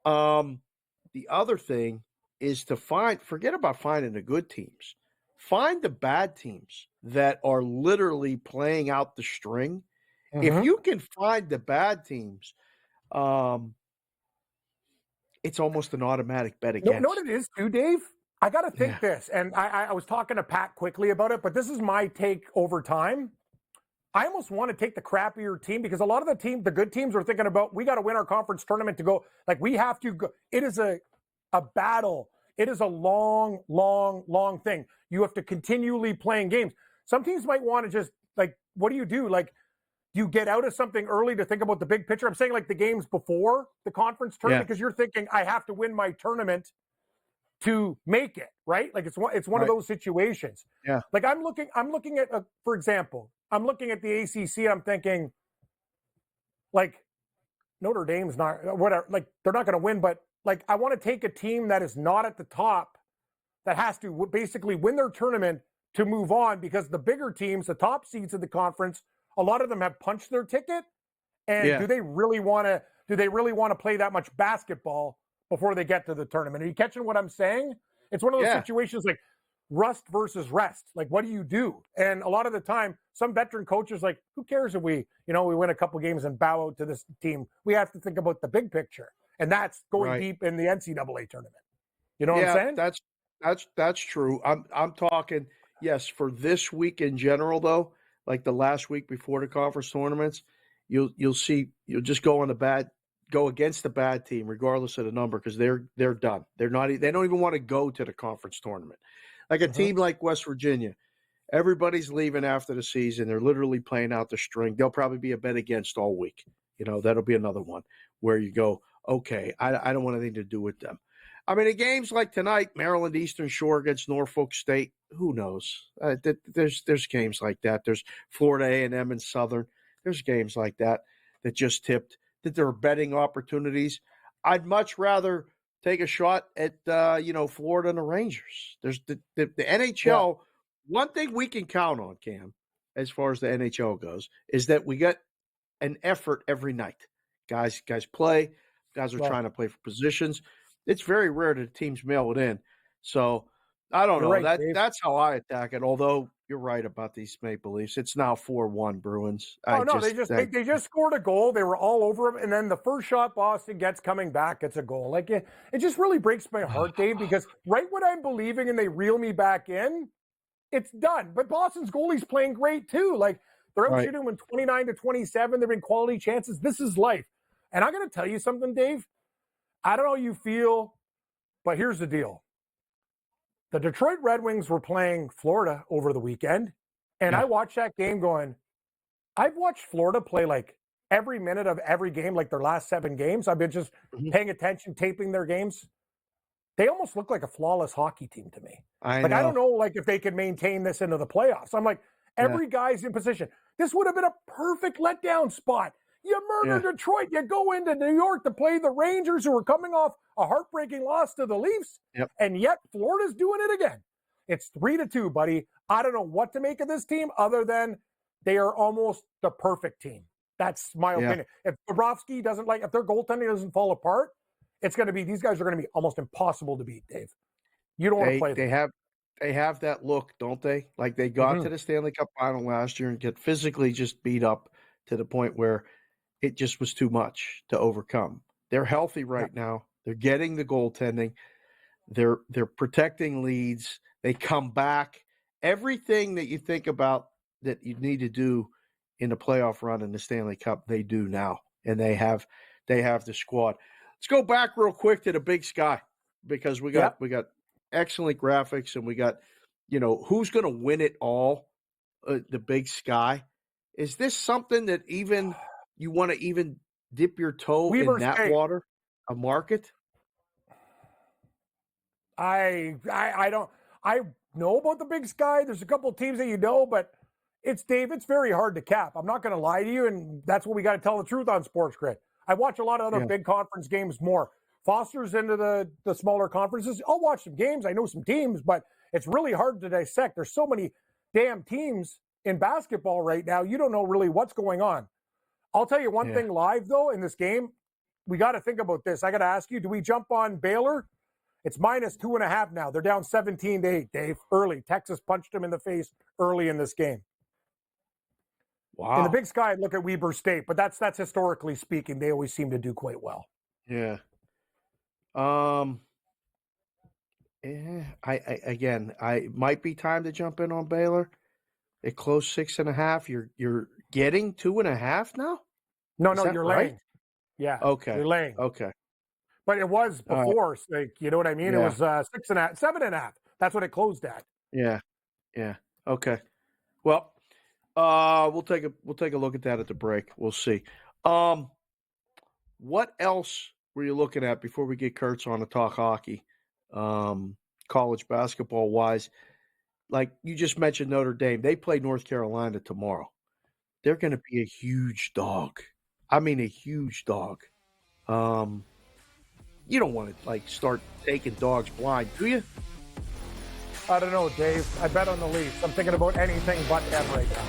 The other thing is to forget about finding the good teams. Find the bad teams that are literally playing out the string. If you can find the bad teams, it's almost an automatic bet against. You know what it is too, Dave? I got to think this, and I was talking to Pat quickly about it, but this is my take over time. I almost want to take the crappier team because a lot of the good teams are thinking about, we got to win our conference tournament to go. Like, we have to go. It is a battle. It is a long, long, long thing. You have to continually playing games. Some teams might want to just, like, what do you do? Like, you get out of something early to think about the big picture. I'm saying like the games before the conference tournament because you're thinking, I have to win my tournament to make it, right? Like it's one of those situations. Yeah. Like I'm looking at, for example, I'm looking at the ACC and I'm thinking, like, Notre Dame's not, whatever, like they're not going to win, but like I want to take a team that is not at the top that has to basically win their tournament to move on, because the bigger teams, the top seeds of the conference, a lot of them have punched their ticket. And do they really want to play that much basketball before they get to the tournament? Are you catching what I'm saying? It's one of those situations like rust versus rest. Like, what do you do? And a lot of the time, some veteran coaches like, who cares if we win a couple games and bow out to this team? We have to think about the big picture. And that's going deep in the NCAA tournament. You know what I'm saying? That's true. I'm talking, yes, for this week in general though. Like the last week before the conference tournaments, you'll just go against the bad team regardless of the number, because they're done. They don't even want to go to the conference tournament. Like a team like West Virginia, everybody's leaving after the season. They're literally playing out the string. They'll probably be a bet against all week. That'll be another one where you go, okay, I don't want anything to do with them. I mean, in games like tonight, Maryland Eastern Shore against Norfolk State, who knows? There's games like that. There's Florida A&M and Southern. There's games like that just tipped, that there are betting opportunities. I'd much rather take a shot at Florida and the Rangers. There's the NHL. Yeah. One thing we can count on, Cam, as far as the NHL goes, is that we got an effort every night. Guys play. Guys are trying to play for positions. It's very rare that teams mail it in. So I don't know. Right, that's how I attack it. Although you're right about these Maple Leafs. It's now 4-1 Bruins. They just scored a goal. They were all over them. And then the first shot Boston gets coming back, it's a goal. Like it just really breaks my heart, Dave, because right when I'm believing and they reel me back in, it's done. But Boston's goalie's playing great too. Like they're out shooting them 29-27. They've been quality chances. This is life. And I'm going to tell you something, Dave. I don't know how you feel, but here's the deal. The Detroit Red Wings were playing Florida over the weekend, and I watched that game going, I've watched Florida play like every minute of every game, like their last 7 games. I've been just paying attention, taping their games. They almost look like a flawless hockey team to me. I don't know like if they can maintain this into the playoffs. I'm like, every guy's in position. This would have been a perfect letdown spot. You murder Detroit. You go into New York to play the Rangers, who are coming off a heartbreaking loss to the Leafs. And yet Florida's doing it again. It's 3-2, buddy. I don't know what to make of this team other than they are almost the perfect team. That's my opinion. If Bobrovsky if their goaltending doesn't fall apart, these guys are going to be almost impossible to beat, Dave. You don't want to play them. They have that look, don't they? Like they got to the Stanley Cup final last year and get physically just beat up to the point where it just was too much to overcome. They're healthy right now. They're getting the goaltending. They're protecting leads. They come back. Everything that you think about that you need to do in the playoff run in the Stanley Cup, they do now. And they have the squad. Let's go back real quick to the Big Sky, because we got excellent graphics, and we got, who's going to win it all, the Big Sky. Is this something that even you want to even dip your toe in that water, a market? I know about the Big Sky. There's a couple of teams that but it's Dave, it's very hard to cap. I'm not going to lie to you, and that's what we got to tell the truth on SportsGrid. I watch a lot of other big conference games more. Foster's into the smaller conferences. I'll watch some games. I know some teams, but it's really hard to dissect. There's so many damn teams in basketball right now. You don't know really what's going on. I'll tell you one thing live, though, in this game. We got to think about this. I got to ask you, do we jump on Baylor? It's minus 2.5 now. They're down 17-8, Dave, early. Texas punched them in the face early in this game. Wow. In the Big Sky, I'd look at Weber State, but that's historically speaking, they always seem to do quite well. Yeah. I might be time to jump in on Baylor. It closed 6.5. You're getting 2.5 now? No, you're right? laying. Yeah. Okay. You're laying. Okay. But it was before, like, you know what I mean? Yeah. It was 6.5, 7.5. That's what it closed at. Yeah. Okay. Well, we'll take a look at that at the break. We'll see. What else were you looking at before we get Kurtz on to talk hockey, college basketball wise? Like you just mentioned Notre Dame. They play North Carolina tomorrow. They're going to be a huge dog. I mean, a huge dog. You don't want to start taking dogs blind, do you? I don't know, Dave. I bet on the Leafs. I'm thinking about anything but them right now.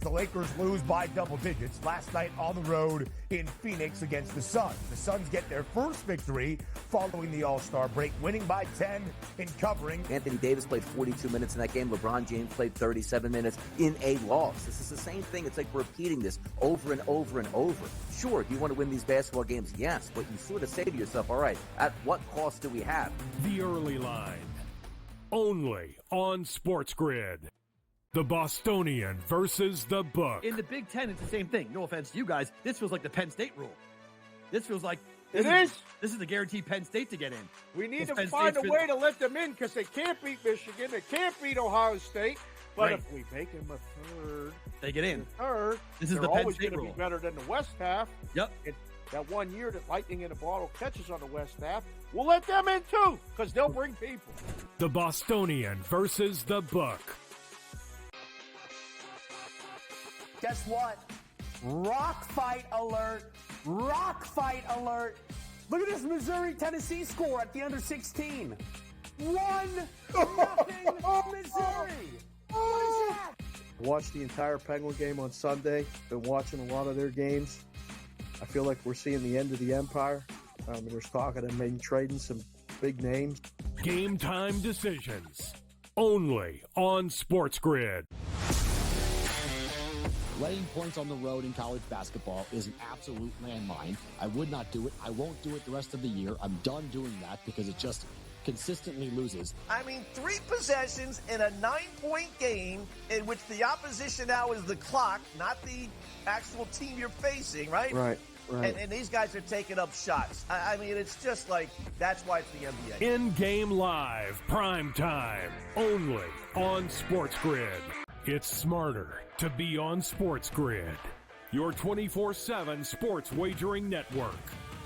The Lakers lose by double digits last night on the road in Phoenix against the Suns. The Suns get their first victory following the All-Star break, winning by 10 in covering. Anthony Davis played 42 minutes in that game. LeBron James played 37 minutes in a loss. This is the same thing. It's like repeating this over and over and over. Sure, do you want to win these basketball games? Yes, but you sort of say to yourself, all right, at what cost do we have? The early line. Only on SportsGrid. The Bostonian versus the Book. In the Big Ten, it's the same thing. No offense to you guys. This feels like the Penn State rule. This feels like this is the guaranteed Penn State to get in. We need to find a way to let them in because they can't beat Michigan. They can't beat Ohio State. But if we make them a third, they get in. This is the Penn State rule. Be better than the West half. Yep. That 1 year that Lightning in a Bottle catches on the West half, we'll let them in too because they'll bring people. The Bostonian versus the Book. Guess what? Rock fight alert. Rock fight alert. Look at this Missouri-Tennessee score at the under 16. 1-0 Missouri. What is that? Watched the entire Penguin game on Sunday. Been watching a lot of their games. I feel like we're seeing the end of the empire. There's talk of them maybe trading some big names. Game time decisions. Only on SportsGrid. Laying points on the road in college basketball is an absolute landmine. I would not do it. I won't do it the rest of the year. I'm done doing that because it just consistently loses. I mean, 3 possessions in a 9-point game in which the opposition now is the clock, not the actual team you're facing, right? Right. And these guys are taking up shots. I mean, it's just like, that's why it's the NBA. In-game live, prime time, only on SportsGrid. It's smarter to be on SportsGrid, your 24/7 sports wagering network.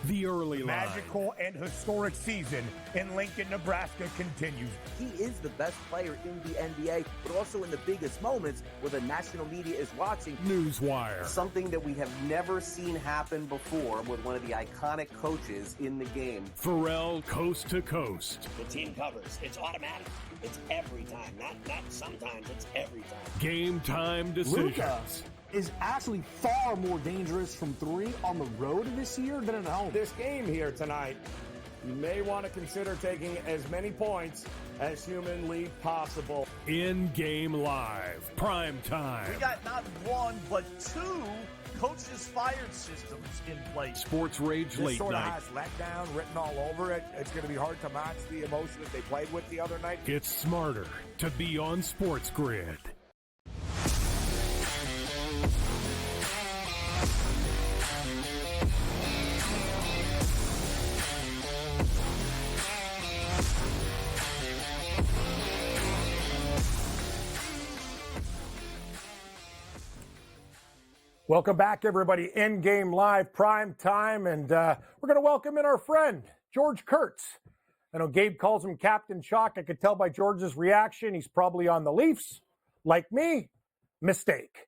The early line. Magical and historic season in Lincoln, Nebraska continues. He is the best player in the NBA, but also in the biggest moments where the national media is watching. Newswire. Something that we have never seen happen before with one of the iconic coaches in the game. Pharrell, coast to coast. The team covers. It's automatic. It's every time. Not sometimes. It's every time. Game time decisions. Luka is actually far more dangerous from 3 on the road this year than at home. This game here tonight, you may want to consider taking as many points as humanly possible. In-game live, prime time. We got not 1, but 2 coaches fired systems in place. Sports Rage This Late sort of Night. has letdown written all over it. It's going to be hard to match the emotion that they played with the other night. It's smarter to be on SportsGrid. Welcome back, everybody. InGame Live, prime time, and we're going to welcome in our friend, George Kurtz. I know Gabe calls him Captain Chalk. I could tell by George's reaction he's probably on the Leafs. Like me, mistake.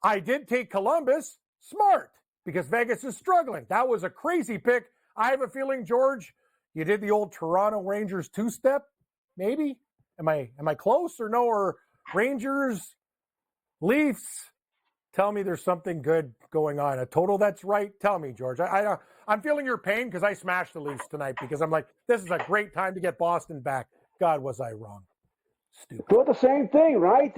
I did take Columbus, smart, because Vegas is struggling. That was a crazy pick. I have a feeling, George, you did the old Toronto Rangers two-step, maybe? Am I close or no? Or Rangers, Leafs? Tell me there's something good going on. A total that's right? Tell me, George. I'm feeling your pain because I smashed the Leafs tonight because I'm like, this is a great time to get Boston back. God, was I wrong. Stupid. Doing the same thing, right?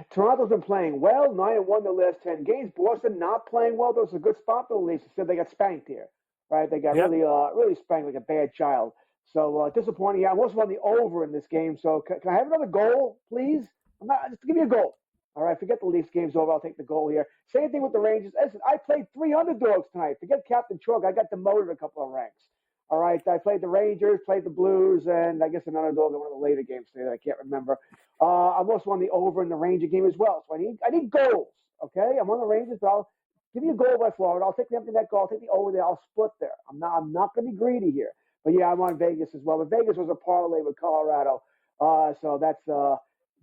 Toronto's been playing well, 9-1 the last 10 games. Boston not playing well. That was a good spot for the Leafs. Instead, they got spanked here, right? They got really spanked like a bad child. So disappointing. Yeah, I'm also on the over in this game. So can I have another goal, please? Just give me a goal. All right, forget the Leafs game's over. I'll take the goal here. Same thing with the Rangers. Listen, I played 3 underdogs tonight. Forget Captain Chalk. I got demoted a couple of ranks. All right, I played the Rangers, played the Blues, and I guess an underdog in one of the later games today that I can't remember. I'm also on the over in the Ranger game as well. So I need goals, okay? I'm on the Rangers, but I'll give me a goal by Florida. I'll take the empty net goal. I'll take the over there. I'll split there. I'm not going to be greedy here. But, yeah, I'm on Vegas as well. But Vegas was a parlay with Colorado. So that's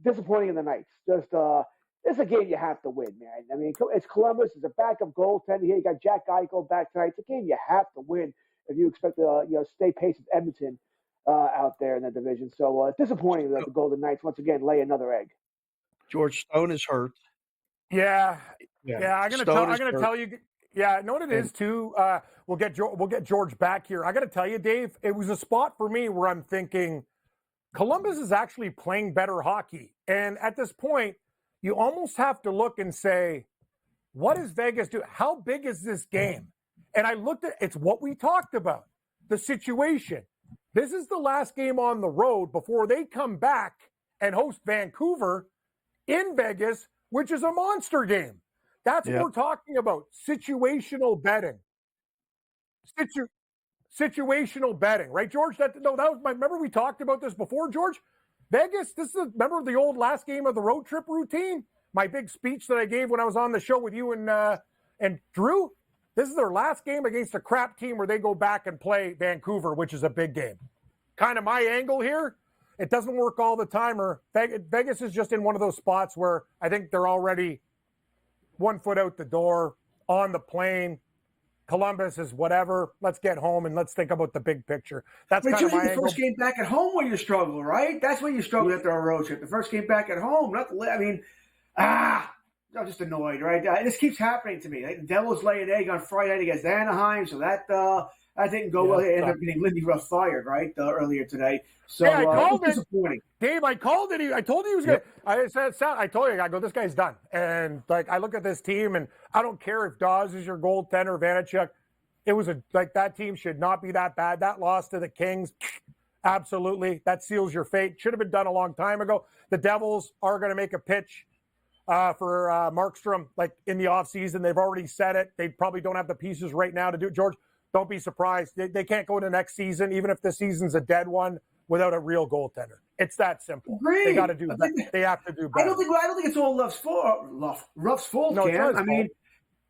disappointing in the Knights. It's a game you have to win, man. I mean, it's Columbus. It's a backup goaltender here. You got Jack Eichel back tonight. It's a game you have to win if you expect to stay pace with Edmonton out there in the division. So disappointing that the Golden Knights once again lay another egg. George Stone is hurt. Yeah. I'm gonna tell you. Yeah, know what it is too. We'll get George back here. I got to tell you, Dave. It was a spot for me where I'm thinking Columbus is actually playing better hockey, and at this point, you almost have to look and say, what does Vegas do? How big is this game? And I looked at it's what we talked about, the situation. This is the last game on the road before they come back and host Vancouver in Vegas, which is a monster game. That's what we're talking about. Situational betting. Situational betting, right, George? That was my. Remember we talked about this before, George? Vegas. Remember the old last game of the road trip routine? My big speech that I gave when I was on the show with you and Drew. This is their last game against a crap team where they go back and play Vancouver, which is a big game. Kind of my angle here. It doesn't work all the time. Or Vegas is just in one of those spots where I think they're already 1 foot out the door on the plane. Columbus is whatever. Let's get home and let's think about the big picture. That's kind of my the angle. First game back at home when you struggle, right? That's when you struggle after a road trip. The first game back at home. I'm just annoyed, right? This keeps happening to me. The Devils lay an egg on Friday night against Anaheim, so that didn't go well. They ended up getting Lindy Ruff fired, right, earlier today. So I called it. Disappointing. Dave, I called it. I told you he was going to. I told you, I go, this guy's done. And, I look at this team, and I don't care if Dawes is your goaltender, Vanacek. It was that team should not be that bad. That loss to the Kings, absolutely. That seals your fate. Should have been done a long time ago. The Devils are going to make a pitch for Markstrom, in the offseason. They've already said it. They probably don't have the pieces right now to do it. George, don't be surprised. They can't go into next season, even if the season's a dead one, without a real goaltender. It's that simple. Agreed. They got to do better. They have to do better. I don't think it's all Ruff's fault, no, Cam. I mean,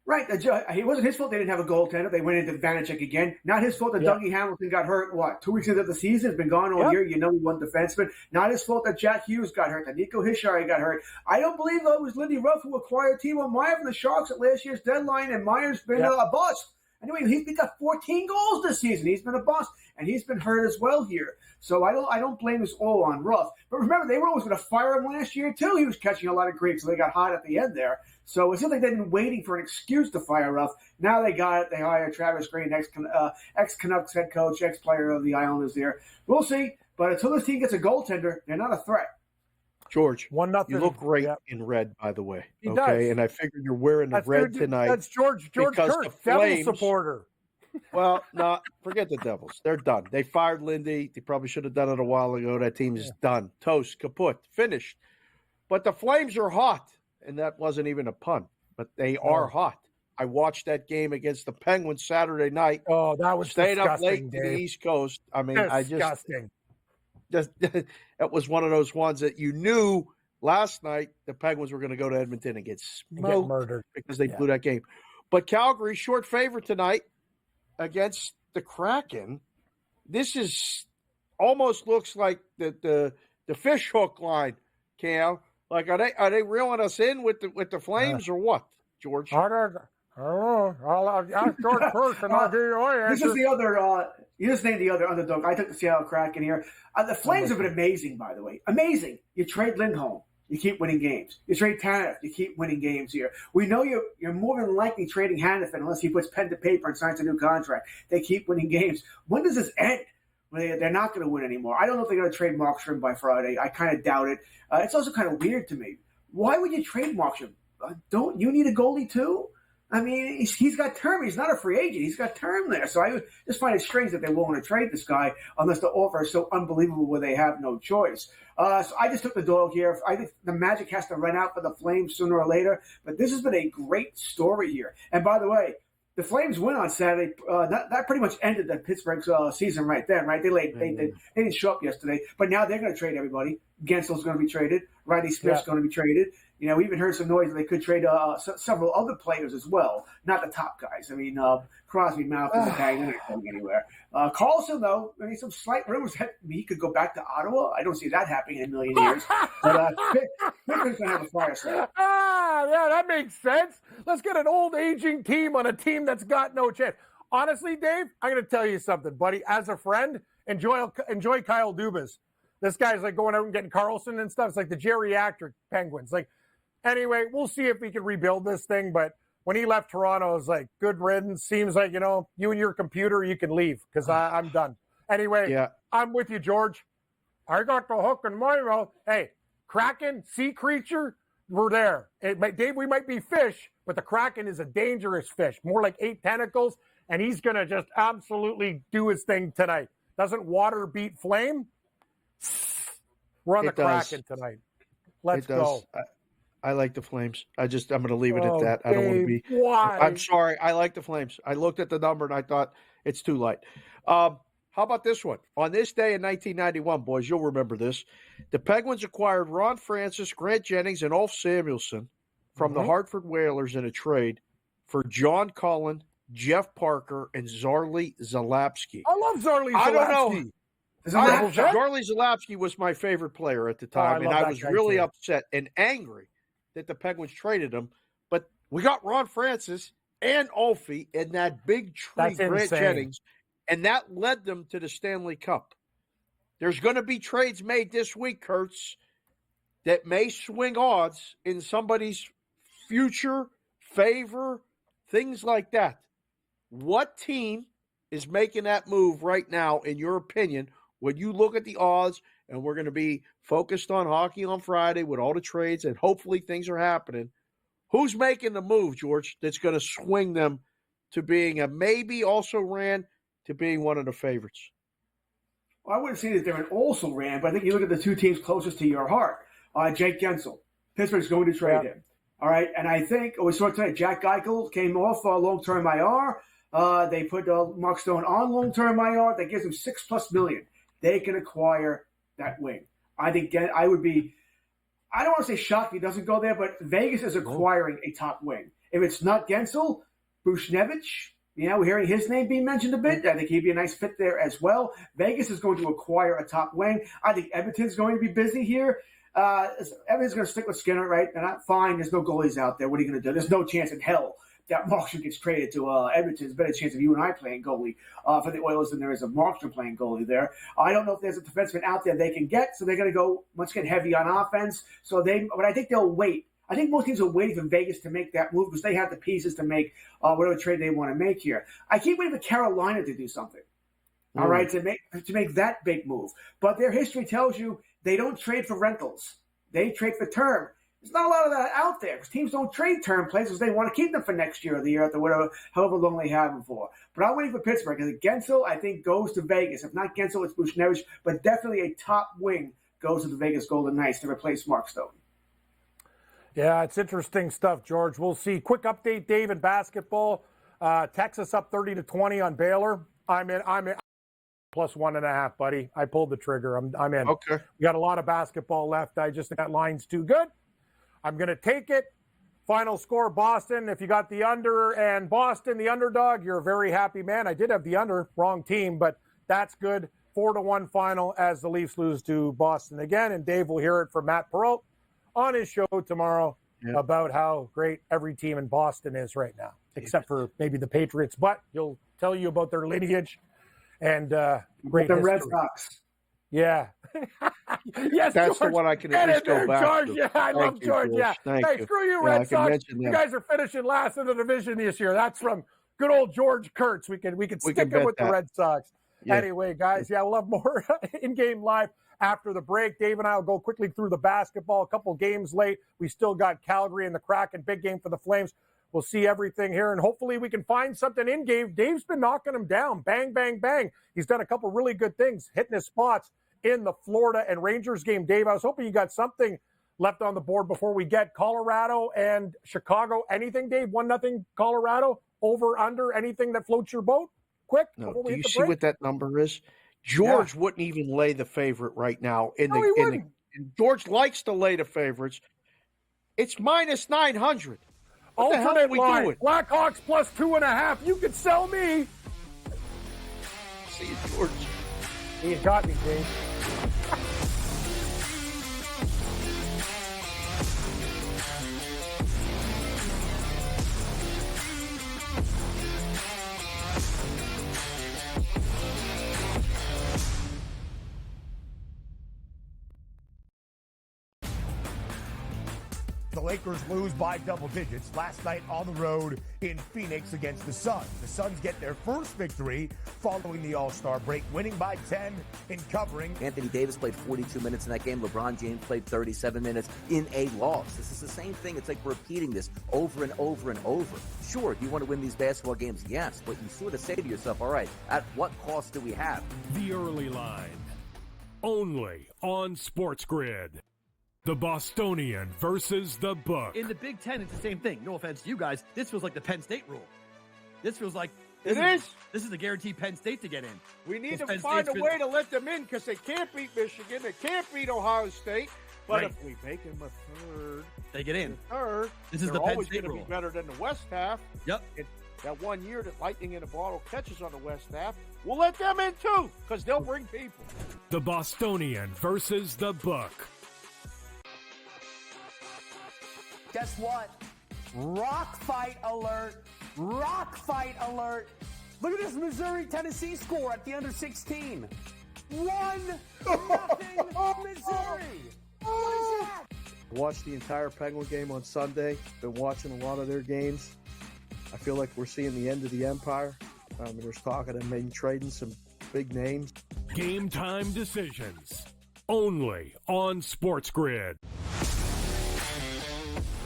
right. It wasn't his fault they didn't have a goaltender. They went into Vanacek again. Not his fault that Dougie Hamilton got hurt, 2 weeks into the season? It's been gone all year. You know he won defenseman. Not his fault that Jack Hughes got hurt, that Nico Hischier got hurt. I don't believe, though, it was Lindy Ruff who acquired Timo Meier from the Sharks at last year's deadline, and Meier's been a bust. Anyway, he's got 14 goals this season. He's been a bust, and he's been hurt as well here. So I don't blame this all on Ruff. But remember, they were always going to fire him last year, too. He was catching a lot of grief, so they got hot at the end there. So it seems like they've been waiting for an excuse to fire Ruff. Now they got it. They hired Travis Green, ex-Canucks head coach, ex-player of the Islanders there. We'll see. But until this team gets a goaltender, they're not a threat. George, 1-0. You look great in red, by the way. He does. And I figured you're wearing the red tonight. That's George Kurtz, Devil supporter. Well, no, forget the Devils. They're done. They fired Lindy. They probably should have done it a while ago. That team is done. Toast, kaput, finished. But the Flames are hot, and that wasn't even a pun. But they are hot. I watched that game against the Penguins Saturday night. Oh, that was stayed up late Dave. to the East Coast. I mean, disgusting. It was one of those ones that you knew last night the Penguins were going to go to Edmonton and get smoked murdered because they blew that game. But Calgary, short favorite tonight against the Kraken. This is almost looks like the fish hook line, Cam. Like, are they reeling us in with the Flames or what, George? I don't know. I'll ask George first, and I'll give you my answer. This is the other. You just named the other underdog. I took the Seattle Kraken here. The Flames have been amazing, by the way. Amazing. You trade Lindholm, you keep winning games. You trade Tanev, you keep winning games here. We know you're more than likely trading Hanifin unless he puts pen to paper and signs a new contract. They keep winning games. When does this end? They're not going to win anymore. I don't know if they're going to trade Markstrom by Friday. I kind of doubt it. It's also kind of weird to me. Why would you trade Markstrom? Don't you need a goalie too? I mean, he's got term. He's not a free agent. He's got term there. So I just find it strange that they're willing to trade this guy unless the offer is so unbelievable where they have no choice. So I just took the dog here. I think the magic has to run out for the Flames sooner or later. But this has been a great story here. And by the way, the Flames win on Saturday. That pretty much ended the Pittsburgh's season right then, right? They didn't show up yesterday, but now they're going to trade everybody. Gensel's going to be traded. Riley Smith's going to be traded. You know, we even heard some noise that they could trade several other players as well, not the top guys. I mean, Crosby, Malkin, and Tag, they're not going anywhere. Carlson, though, I mean, some slight rumors that he could go back to Ottawa. I don't see that happening in a million years. But Pittsburgh's going to have a fire sale. Yeah, that makes sense. Let's get an old aging team on a team that's got no chance. Honestly, Dave, I'm going to tell you something, buddy. As a friend, enjoy Kyle Dubas. This guy's like going out and getting Carlson and stuff. It's like the geriatric Penguins. Like, anyway, we'll see if we can rebuild this thing. But when he left Toronto, I was like, good riddance. Seems like, you know, you and your computer, you can leave because I'm done. Anyway, I'm with you, George. I got the hook in my mouth. Hey, Kraken, sea creature, we're there. Dave, we might be fish, but the Kraken is a dangerous fish, more like 8 tentacles, and he's going to just absolutely do his thing tonight. Doesn't water beat flame? We're on the Kraken tonight. Let's go. I like the Flames. I'm going to leave it at that. I don't want to be. Why? I'm sorry. I like the Flames. I looked at the number and I thought it's too light. How about this one? On this day in 1991, boys, you'll remember this. The Penguins acquired Ron Francis, Grant Jennings, and Ulf Samuelsson from the Hartford Whalers in a trade for John Cullen, Jeff Parker, and Zarly Zalapsky. I love Zarly Zalapsky. I don't know. Zarly Zalapsky was my favorite player at the time, and I was really upset and angry that the Penguins traded him. But we got Ron Francis and Ulfie in that big tree, Grant Jennings, and that led them to the Stanley Cup. There's going to be trades made this week, Kurtz, that may swing odds in somebody's future, favor, things like that. What team is making that move right now, in your opinion, when you look at the odds, and we're going to be focused on hockey on Friday with all the trades, and hopefully things are happening. Who's making the move, George, that's going to swing them to being a maybe also ran to being one of the favorites? Well, I wouldn't say that they're an also ran, but I think you look at the two teams closest to your heart. Jake Gensel. Pittsburgh's going to trade him. All right. And I think we saw tonight Jack Eichel came off long-term IR. They put Mark Stone on long-term IR. That gives him $6+ million. They can acquire that wing. I think I would be – I don't want to say shocked if he doesn't go there, but Vegas is acquiring a top wing. If it's not Gensel, Bushnevich, we're hearing his name being mentioned a bit. I think he'd be a nice fit there as well. Vegas is going to acquire a top wing. I think Edmonton's going to be busy here. Edmonton's going to stick with Skinner, right? They're not fine. There's no goalies out there. What are you going to do? There's no chance in hell that Markstrom gets traded to Edmonton. There's a better chance of you and I playing goalie for the Oilers than there is of Markstrom playing goalie there. I don't know if there's a defenseman out there they can get, so they're going to go once again heavy on offense. But I think they'll wait. I think most teams are waiting for Vegas to make that move because they have the pieces to make whatever trade they want to make here. I keep waiting for Carolina to do something. All right, to make that big move. But their history tells you they don't trade for rentals. They trade for term. There's not a lot of that out there because teams don't trade term players because they want to keep them for next year or the year after whatever, however long they have them for. But I'm waiting for Pittsburgh because Gensel, I think, goes to Vegas. If not Gensel, it's Bushnevich, but definitely a top wing goes to the Vegas Golden Knights to replace Mark Stone. Yeah, it's interesting stuff, George. We'll see. Quick update, Dave, in basketball. Texas up 30-20 on Baylor. I'm in. plus 1.5, buddy. I pulled the trigger. I'm in. Okay. We got a lot of basketball left. I just think that line's too good. I'm going to take it. Final score, Boston. If you got the under and Boston, the underdog, you're a very happy man. I did have the under, wrong team, but that's good. 4-1 final as the Leafs lose to Boston again. And Dave will hear it from Matt Perrault on his show tomorrow about how great every team in Boston is right now, except for maybe the Patriots. But he'll tell you about their lineage and great the history. Red Sox. Yeah. Yes, that's George. the one I can Get at least in there, go back George. to. Yeah, I Thank love you, George. Yeah. Thank Hey, you. screw you, Yeah, I Red can Sox. mention You them. guys are finishing last in the division this year. That's from good old George Kurtz. We can stick can it bet with the that. Red Sox. Yeah. Anyway, guys, we'll have more in-game live after the break. Dave and I will go quickly through the basketball. A couple games late. We still got Calgary and the Kraken. Big game for the Flames. We'll see everything here, and hopefully we can find something in game. Dave's been knocking him down. Bang, bang, bang. He's done a couple really good things, hitting his spots in the Florida and Rangers game. Dave, I was hoping you got something left on the board before we get Colorado and Chicago. Anything, Dave? 1-0 Colorado? Over, under? Anything that floats your boat? Quick. No, before we do hit you the see break? what that number is? George wouldn't even lay the favorite right now. And George likes to lay the favorites. It's minus 900. What the hell are Alternate we line. doing? Blackhawks plus 2.5. You could sell me. See you, George. You got me, Dave. The Lakers lose by double digits last night on the road in Phoenix against the Suns. The Suns get their first victory following the All-Star break, winning by 10 in covering. Anthony Davis played 42 minutes in that game. LeBron James played 37 minutes in a loss. This is the same thing. It's like repeating this over and over and over. Sure, do you want to win these basketball games? Yes, but you sort of say to yourself, all right, at what cost do we have? The early line. Only on SportsGrid. The Bostonian versus the Book. In the Big Ten, it's the same thing. No offense to you guys. This feels like the Penn State rule. This feels like this is a guaranteed Penn State to get in. We need to Penn find State's a way to let them in because they can't beat Michigan. They can't beat Ohio State. But Right. if we make them a third, They get in. This is the Penn always State going to be rule. better than the West half. Yep. That 1 year that Lightning in a Bottle catches on the West half, we'll let them in too because they'll bring people. The Bostonian versus the Book. Guess what? Rock fight alert. Rock fight alert. Look at this Missouri-Tennessee score at the under 16. 1-0 Missouri. What is that? Watched the entire Penguin game on Sunday. Been watching a lot of their games. I feel like we're seeing the end of the empire. There's talk of them maybe trading some big names. Game time decisions. Only on SportsGrid.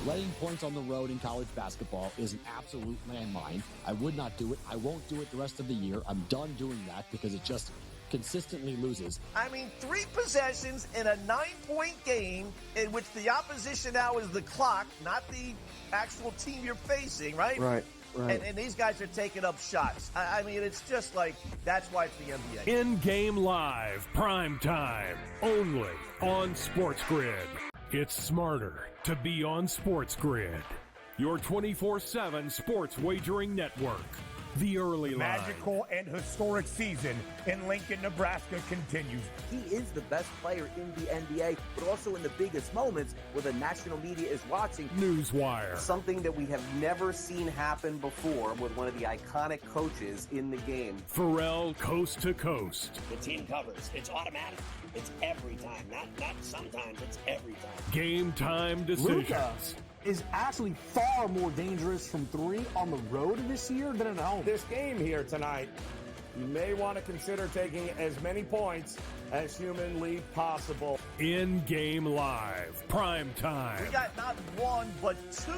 Laying points on the road in college basketball is an absolute landmine. I would not do it. I won't do it the rest of the year. I'm done doing that because it just consistently loses. I mean, 3 possessions in a 9-point game in which the opposition now is the clock, not the actual team you're facing, right? Right. And these guys are taking up shots. I mean, it's just like, that's why it's the NBA. In-game live, prime time, only on SportsGrid. It's smarter to be on SportsGrid. Your 24/7 sports wagering network. The early line. Magical and historic season in Lincoln, Nebraska continues. He is the best player in the NBA, but also in the biggest moments where the national media is watching. Newswire. Something that we have never seen happen before with one of the iconic coaches in the game. Pharrell coast to coast. The team covers. It's automatic. It's every time. Not sometimes. It's every time. Game time decisions. Luka is actually far more dangerous from 3 on the road this year than at home. This game here tonight, you may want to consider taking as many points as humanly possible. In-game live, prime time. We got not 1, but 2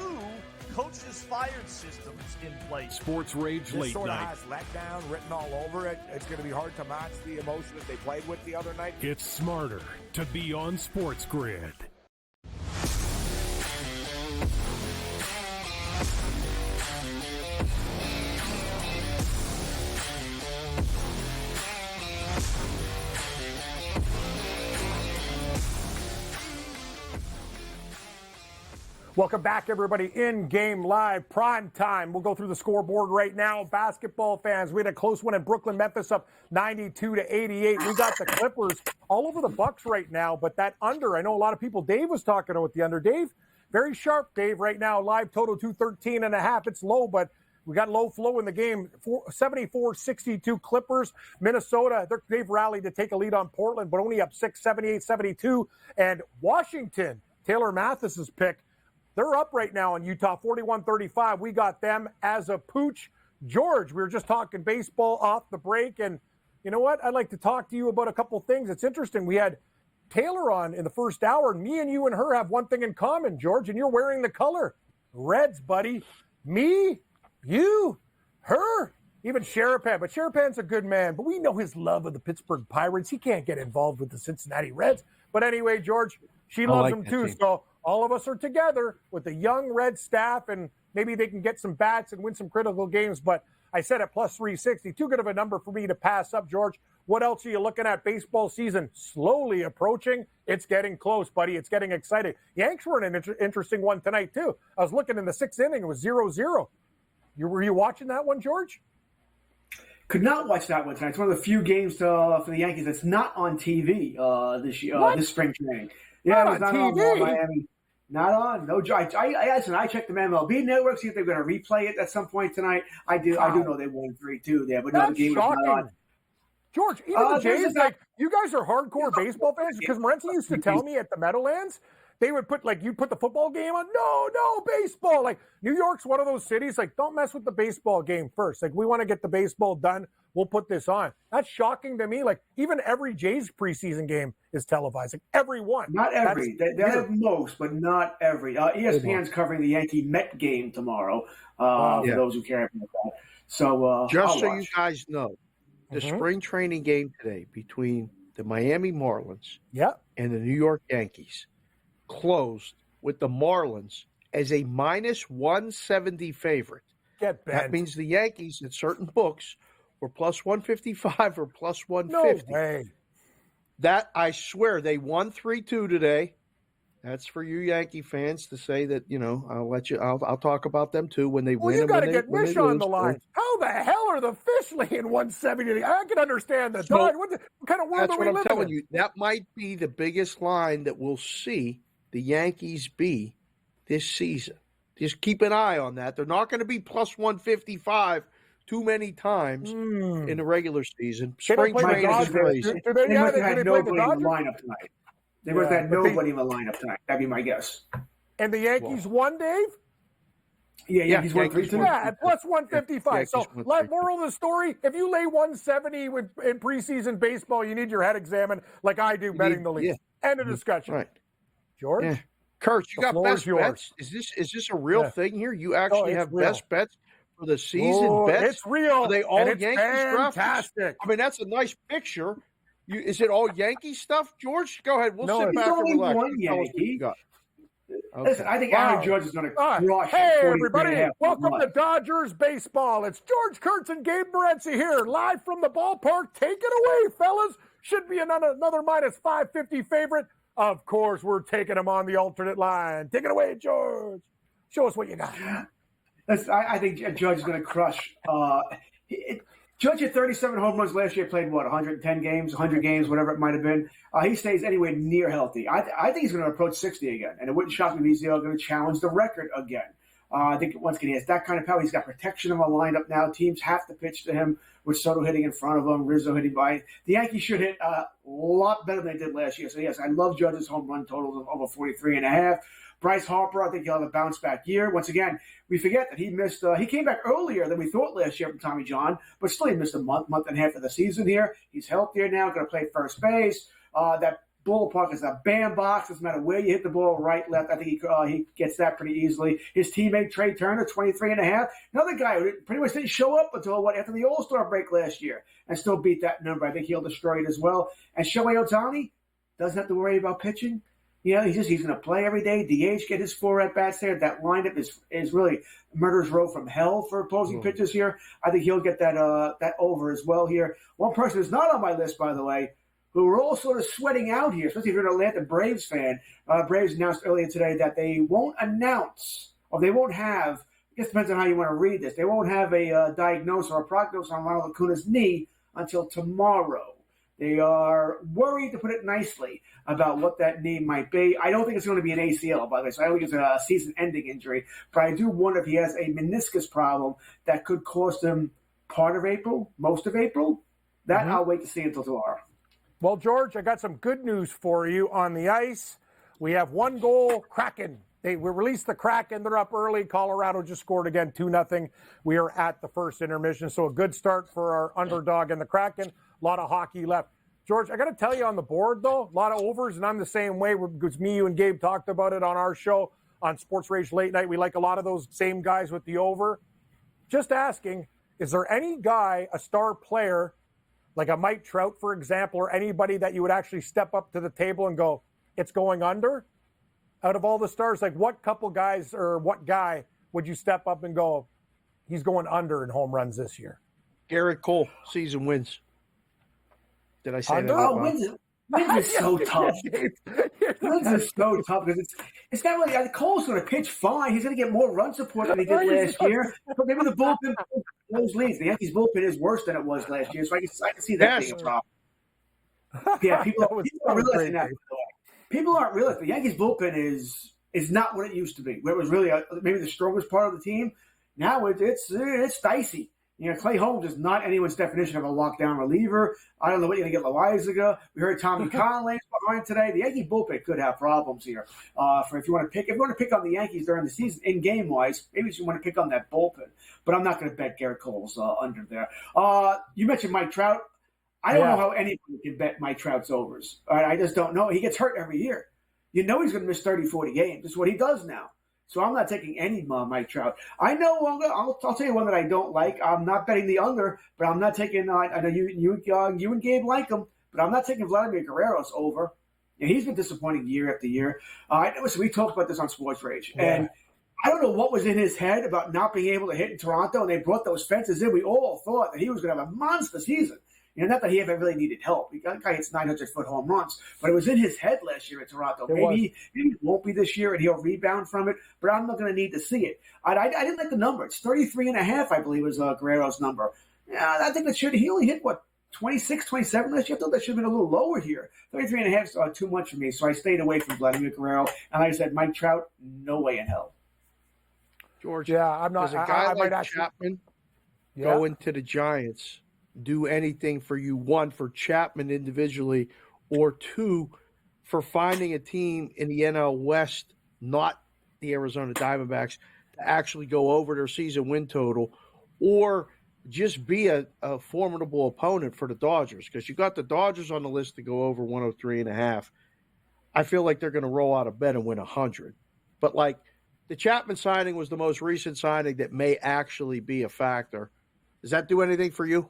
coaches fired systems in place. Sports Rage This Late sort of Night. has letdown written all over it. It's going to be hard to match the emotion that they played with the other night. It's smarter to be on SportsGrid. Welcome back, everybody. In-game live, prime time. We'll go through the scoreboard right now. Basketball fans, we had a close one in Brooklyn, Memphis up 92-88. We got the Clippers all over the Bucks right now, but that under, I know a lot of people, Dave was talking about the under. Dave, very sharp, Dave, right now. Live total 213.5. It's low, but we got low flow in the game. 74-62 Clippers. Minnesota, they've rallied to take a lead on Portland, but only up 6, 78-72. And Washington, Taylor Mathis's pick, they're up right now in Utah, 41-35. We got them as a pooch. George, we were just talking baseball off the break, and you know what? I'd like to talk to you about a couple things. It's interesting. We had Taylor on in the first hour, and me and you and her have one thing in common, George, and you're wearing the color. Reds, buddy. Me, you, her, even Sharapan. But Sharapan's a good man, but we know his love of the Pittsburgh Pirates. He can't get involved with the Cincinnati Reds. But anyway, George, she loves him too, so all of us are together with the young Red staff, and maybe they can get some bats and win some critical games. But I said at plus 360, too good of a number for me to pass up, George. What else are you looking at? Baseball season slowly approaching. It's getting close, buddy. It's getting exciting. Yanks were in an interesting one tonight, too. I was looking in the sixth inning. It was 0-0. Were you watching that one, George? Could not watch that one tonight. It's one of the few games for the Yankees that's not on TV this spring training. Yeah, not it was not on TV. on Miami. Not on. No, I checked the MLB network, see if they're going to replay it at some point tonight. I do know they won 3-2 there, but no, the game was not on. George, even the Jays, you guys are hardcore baseball fans, because Morency used to tell me at the Meadowlands, they would put, you put the football game on. No, baseball. Like, New York's one of those cities, don't mess with the baseball game first. We want to get the baseball done. We'll put this on. That's shocking to me. Even every Jays preseason game is televised. Every one. Not every. They have most, but not every. ESPN's covering the Yankee-Met game tomorrow, for those who care about that. So, just so you guys know, the spring training game today between the Miami Marlins and the New York Yankees closed with the Marlins as a minus 170 favorite. That means the Yankees in certain books were plus 155 or plus 150. No way. That, I swear, they won 3-2 today. That's for you Yankee fans to say that, I'll talk about them too when they win. You got to get Mish on the line. How the hell are the fish laying 170? I can understand that. What kind of world are we living in? That's what I'm telling you. That might be the biggest line that we'll see the Yankees be this season. Just keep an eye on that. They're not going to be plus 155 too many times in the regular season. Spring training is crazy. They must have had nobody in the lineup tonight. They must have had nobody in the lineup tonight. That'd be my guess. And the Yankees won, Dave? Yeah, Yankees won 3-2. Yeah, at plus 155. So, moral of the story, if you lay 170 in preseason baseball, you need your head examined like I do betting the Leafs. End of discussion. Right. George? Yeah. Kurt, you got best bets? Is this a real thing here? You actually have best bets for the season bets? It's real. Are they all and it's Yankees fantastic. I mean, that's a nice picture. Is it all Yankee stuff, George? Go ahead. We'll sit back and only relax. One Yankee. Okay. Listen, I think Aaron Judge is going to crush. Hey, everybody. Welcome to Dodgers Baseball. It's George Kurtz and Gabe Morency here, live from the ballpark. Take it away, fellas. Should be another minus 550 favorite. Of course, we're taking them on the alternate line. Take it away, George. Show us what you got. I think Judge is going to crush. Judge had 37 home runs last year, played, 110 games, 100 games, whatever it might have been. He stays anywhere near healthy. I think he's going to approach 60 again, and it wouldn't shock me if he's going to challenge the record again. I think once again, he has that kind of power. He's got protection of a lineup now. Teams have to pitch to him with Soto hitting in front of him, Rizzo hitting by. The Yankees should hit a lot better than they did last year. So, yes, I love Judge's home run totals of over 43.5. Bryce Harper, I think he'll have a bounce-back year. Once again, we forget that he missed he came back earlier than we thought last year from Tommy John, but still he missed a month and a half of the season here. He's healthier now, going to play first base. That ballpark is a bandbox. Doesn't matter where you hit the ball, right, left. I think he gets that pretty easily. His teammate, Trey Turner, 23.5. Another guy who pretty much didn't show up until, after the All-Star break last year and still beat that number. I think he'll destroy it as well. And Shohei Ohtani doesn't have to worry about pitching. He's going to play every day. DH, get his 4 at-bats there. That lineup is really murderer's row from hell for opposing pitchers here. I think he'll get that over as well here. One person who's not on my list, by the way, who are all sort of sweating out here, especially if you're an Atlanta Braves fan. Braves announced earlier today that they won't announce, or they won't have, I guess it depends on how you want to read this, they won't have a diagnosis or a prognosis on Ronald Acuna's knee until tomorrow. They are worried, to put it nicely, about what that knee might be. I don't think it's going to be an ACL, by the way, so I don't think it's a season-ending injury, but I do wonder if he has a meniscus problem that could cost him part of April, most of April. That I'll wait to see until tomorrow. Well, George, I got some good news for you on the ice. We have 1 goal, Kraken. We released the Kraken. They're up early. Colorado just scored again, 2-0. We are at the first intermission, so a good start for our underdog in the Kraken. A lot of hockey left. George, I got to tell you on the board, though, a lot of overs, and I'm the same way because me, you, and Gabe talked about it on our show on Sports Rage Late Night. We like a lot of those same guys with the over. Just asking, is there any guy, a star player, like a Mike Trout, for example, or anybody that you would actually step up to the table and go, it's going under? Out of all the stars, like what couple guys or what guy would you step up and go, he's going under in home runs this year? Garrett Cole, season wins. Did I say under? that? Oh, wins is so tough. Wins is so tough because it's not really. Cole's going to pitch fine. He's going to get more run support than he did last year. But maybe the bullpen blows leads. The Yankees bullpen is worse than it was last year, so I can see that being a problem. Yeah, people aren't realizing that. People aren't realizing the Yankees bullpen is not what it used to be. Where it was really maybe the strongest part of the team. Now it's dicey. You know, Clay Holmes is not anyone's definition of a lockdown reliever. I don't know what you're going to get Loizaga. We heard Tommy Conley's behind today. The Yankee bullpen could have problems here. If you want to pick on the Yankees during the season, in game wise, maybe you want to pick on that bullpen. But I'm not going to bet Garrett Cole's under there. You mentioned Mike Trout. I don't know how anybody can bet Mike Trout's overs. All right, I just don't know. He gets hurt every year. You know he's going to miss 30, 40 games. That's what he does now. So I'm not taking any Mike Trout. I know I'll tell you one that I don't like. I'm not betting the under, but I'm not taking. I know you and Gabe like him, but I'm not taking Vladimir Guerrero's over. And he's been disappointing year after year. So we talked about this on Sports Rage, and I don't know what was in his head about not being able to hit in Toronto. And they brought those fences in. We all thought that he was going to have a monster season. You know, not that he ever really needed help. That guy hits 900-foot home runs. But it was in his head last year at Toronto. Maybe it won't be this year, and he'll rebound from it. But I'm not going to need to see it. I didn't like the number. It's 33.5, I believe, is Guerrero's number. Yeah, I think he only hit, 26, 27 last year? I thought that should have been a little lower here. 33.5 is too much for me, so I stayed away from Vladimir Guerrero. And like I said, Mike Trout, no way in hell. George, I'm not. Does a guy like Chapman go into the Giants do anything for you, one, for Chapman individually, or two, for finding a team in the NL West, not the Arizona Diamondbacks, to actually go over their season win total, or just be a formidable opponent for the Dodgers? Because you got the Dodgers on the list to go over 103.5. I feel like they're going to roll out of bed and win 100. But like the Chapman signing was the most recent signing that may actually be a factor. Does that do anything for you?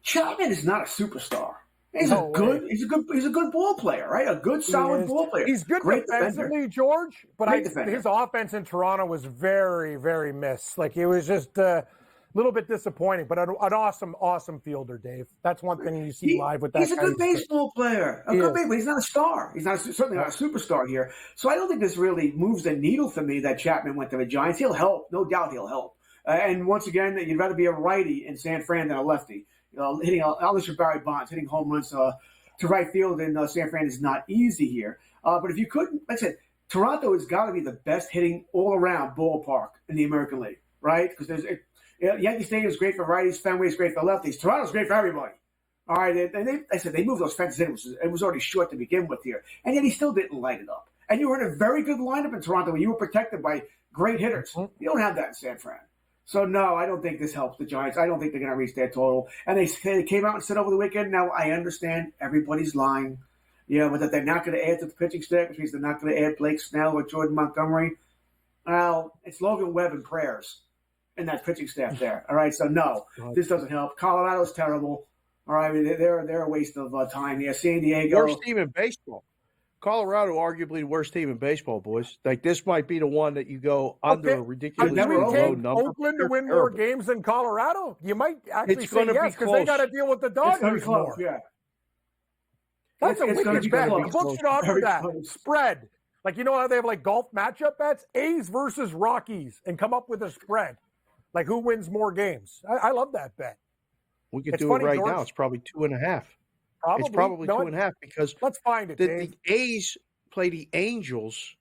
Chapman is not a superstar. He's a good ball player, right? A good, solid ball player. He's good defensively, George, but his offense in Toronto was very, very missed. Like, it was just a little bit disappointing, but an awesome fielder, Dave. That's one thing you see live with that. He's a good baseball player. He's not a star. He's certainly not a superstar here. So I don't think this really moves the needle for me that Chapman went to the Giants. He'll help. No doubt he'll help. And once again, you'd rather be a righty in San Fran than a lefty. Hitting unless you're Barry Bonds, hitting home runs to right field in San Fran is not easy here. But if you couldn't, like I said, Toronto has got to be the best hitting all-around ballpark in the American League, right? Because Yankee Stadium is great for righties, Fenway is great for lefties. Toronto's great for everybody. All right, and they moved those fences in. It was already short to begin with here, and yet he still didn't light it up. And you were in a very good lineup in Toronto where you were protected by great hitters. You don't have that in San Fran. So, no, I don't think this helps the Giants. I don't think they're going to reach their total. And they came out and said over the weekend, now I understand everybody's lying. But that they're not going to add to the pitching staff, which means they're not going to add Blake Snell or Jordan Montgomery. Well, it's Logan Webb and prayers in that pitching staff there. All right, so no, this doesn't help. Colorado's terrible. All right, they're a waste of time here. San Diego. Worst team in baseball. Colorado, arguably the worst team in baseball, boys. Like, this might be the one that you go under a ridiculously low number. Oakland to win more games than Colorado? You might actually say yes, because they got to deal with the Dodgers more. That's a wicked bet. The book should offer Very that. close. Spread. Like, you know how they have like golf matchup bets? A's versus Rockies and come up with a spread. Like who wins more games? I love that bet. We could It's do funny, it right George. now. It's probably 2.5. Probably. It's probably No, 2.5 because let's find it, Dave. the A's play the Angels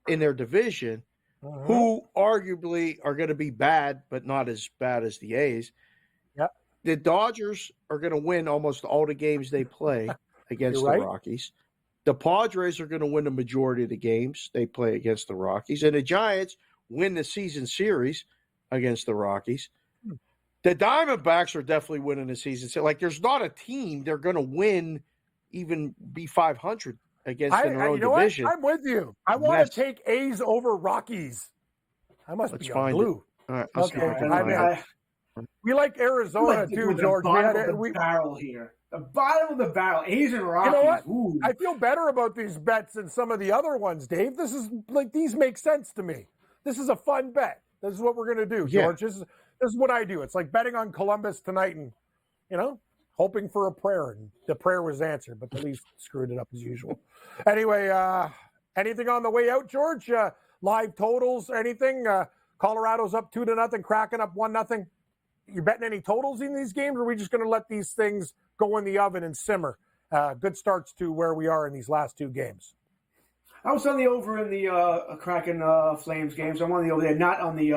in their division, who arguably are going to be bad, but not as bad as the A's. Yep. The Dodgers are going to win almost all the games they play against You're right. the Rockies. The Padres are going to win the majority of the games they play against the Rockies. And the Giants win the season series against the Rockies. The Diamondbacks are definitely winning the season. So, like, there's not a team they're going to win, even be 500 against in their own division. What? I'm with you. I want to take A's over Rockies. I must be on glue. All right, let's see if we can find it. We like Arizona too, George. The bottom of the barrel here. The bottom of the barrel. A's and Rockies. You know what? Ooh. I feel better about these bets than some of the other ones, Dave. This is like these make sense to me. This is a fun bet. This is what we're going to do, George. This is what I do. It's like betting on Columbus tonight and, hoping for a prayer. And the prayer was answered, but the Leafs screwed it up as usual. Anyway, anything on the way out, George? Live totals, anything? Colorado's up 2-0, Kraken up 1-0. You betting any totals in these games, or are we just going to let these things go in the oven and simmer? Good starts to where we are in these last two games. I was on the over in the Kraken Flames games. I'm on the over there, not on the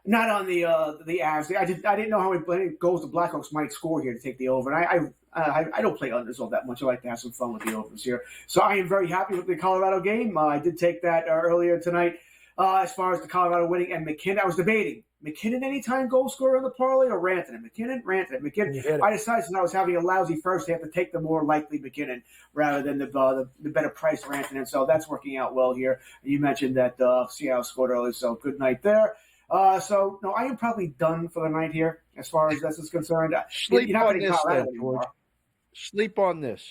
Avs. I didn't know how many goals the Blackhawks might score here to take the over. And I don't play unders all that much. I like to have some fun with the overs here. So I am very happy with the Colorado game. I did take that earlier tonight. As far as the Colorado winning and McKinnon, I was debating McKinnon anytime goal scorer on the parlay or Rantanen. McKinnon. I decided since I was having a lousy first half to take the more likely McKinnon rather than the better price Rantanen. So that's working out well here. You mentioned that Seattle scored early, so good night there. I am probably done for the night here as far as this is concerned. Sleep on this, then, George. Sleep on this.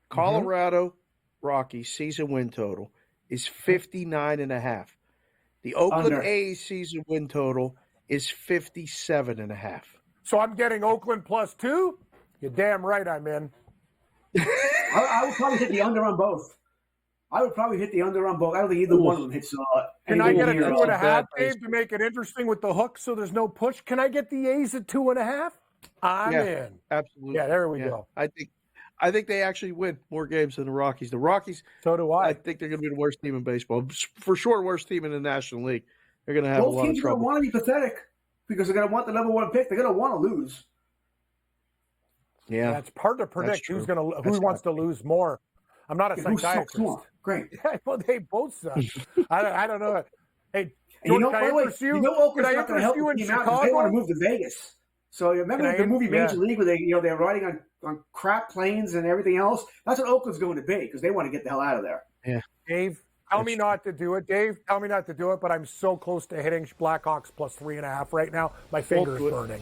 Colorado Rockies season win total is 59.5. The Oakland A's season win total is 57.5. So I'm getting Oakland +2? You're damn right I'm in. I would probably hit the under on both. I don't think either one of them hits. Can I get a 2.5, Dave, to make it interesting with the hook so there's no push? Can I get the A's at 2.5? I'm in. Absolutely. Yeah, there we go. I think they actually win more games than the Rockies. The Rockies. So do I. I think they're going to be the worst team in baseball. For sure, worst team in the National League. They're going to have a lot of trouble. Both teams are going to want to be pathetic because they're going to want the number one pick. They're going to want to lose. Yeah, it's hard to predict who wants to lose more. I'm not a psychiatrist. Great. Yeah, well, they both suck. I don't know. Hey, George, can I interest you? Oakland's not going to help the team out because they want to move to Vegas. So remember the movie Major League where they're riding on crap planes and everything else? That's what Oakland's going to be because they want to get the hell out of there. Yeah. Dave, tell me not to do it. Dave, tell me not to do it, but I'm so close to hitting Blackhawks +3.5 right now. My finger is burning.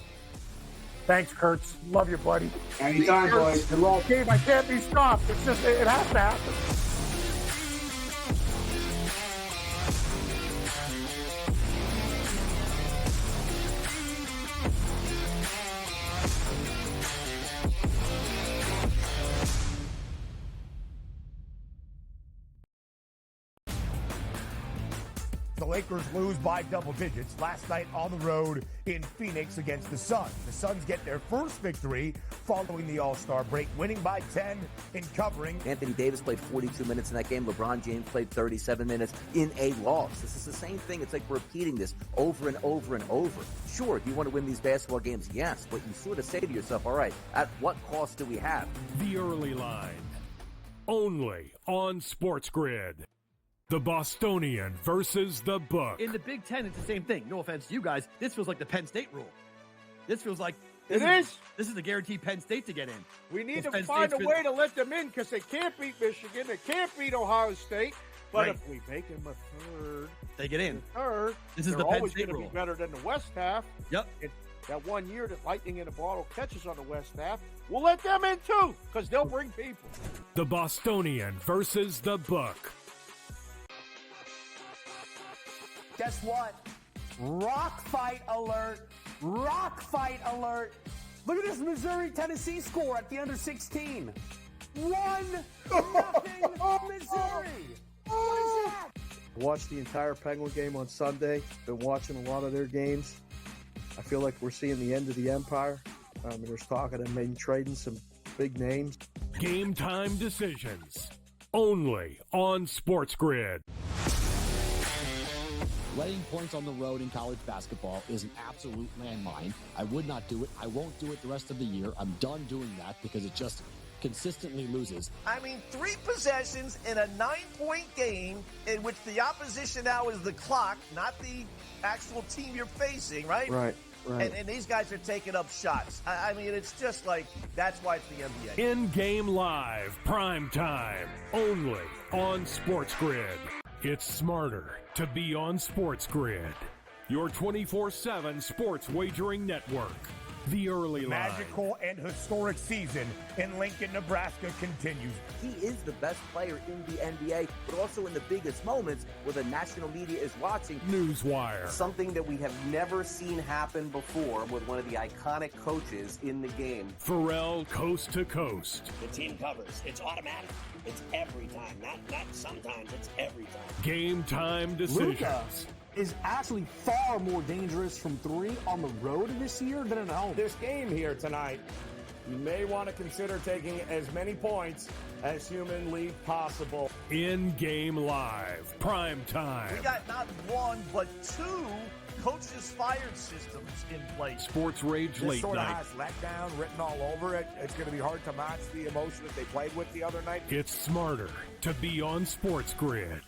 Thanks, Kurtz. Love you, buddy. Anytime, boys. Good luck. Dave, I can't be stopped. It's just, it has to happen. The Lakers lose by double digits last night on the road in Phoenix against the Suns. The Suns get their first victory following the All-Star break, winning by 10 in covering. Anthony Davis played 42 minutes in that game. LeBron James played 37 minutes in a loss. This is the same thing. It's like repeating this over and over and over. Sure, do you want to win these basketball games? Yes, but you sort of say to yourself, all right, at what cost do we have? The early line. Only on SportsGrid. The Bostonian versus the book. In the Big Ten, it's the same thing. No offense to you guys. This feels like the Penn State rule. This feels like this is the guaranteed Penn State to get in. We need to find a way to let them in because they can't beat Michigan. They can't beat Ohio State. But if we make them a third, they get in. This is they're the Penn always State going to rule. be better than the West half. Yep. That 1 year that Lightning in a Bottle catches on the West half, we'll let them in too because they'll bring people. The Bostonian versus the book. Guess what? Rock fight alert. Rock fight alert. Look at this Missouri-Tennessee score at the under 16. 1-0 Missouri. What is that? Watched the entire Penguin game on Sunday. Been watching a lot of their games. I feel like we're seeing the end of the empire. There's talk of them maybe trading some big names. Game time decisions. Only on SportsGrid. Letting points on the road in college basketball is an absolute landmine. I would not do it. I won't do it the rest of the year. I'm done doing that because it just consistently loses. I mean, 3 possessions in a 9-point game in which the opposition now is the clock, not the actual team you're facing, right? Right. And these guys are taking up shots. I mean, it's just like, that's why it's the NBA. In-game live, prime time, only on SportsGrid. It's smarter to be on SportsGrid, your 24/7 sports wagering network. The early line. Magical and historic season in Lincoln, Nebraska continues. He is the best player in the NBA, but also in the biggest moments where the national media is watching. Newswire. Something that we have never seen happen before with one of the iconic coaches in the game. Pharrell, coast to coast. The team covers. It's automatic. It's every time. Not sometimes. It's every time. Game time decisions. Luka is actually far more dangerous from 3 on the road this year than at home. This game here tonight, you may want to consider taking as many points as humanly possible. In-game live, prime time. We got not 1, but 2 coaches fired systems in place. Sports Rage This Late sort of Night. has letdown written all over it. It's going to be hard to match the emotion that they played with the other night. It's smarter to be on SportsGrid.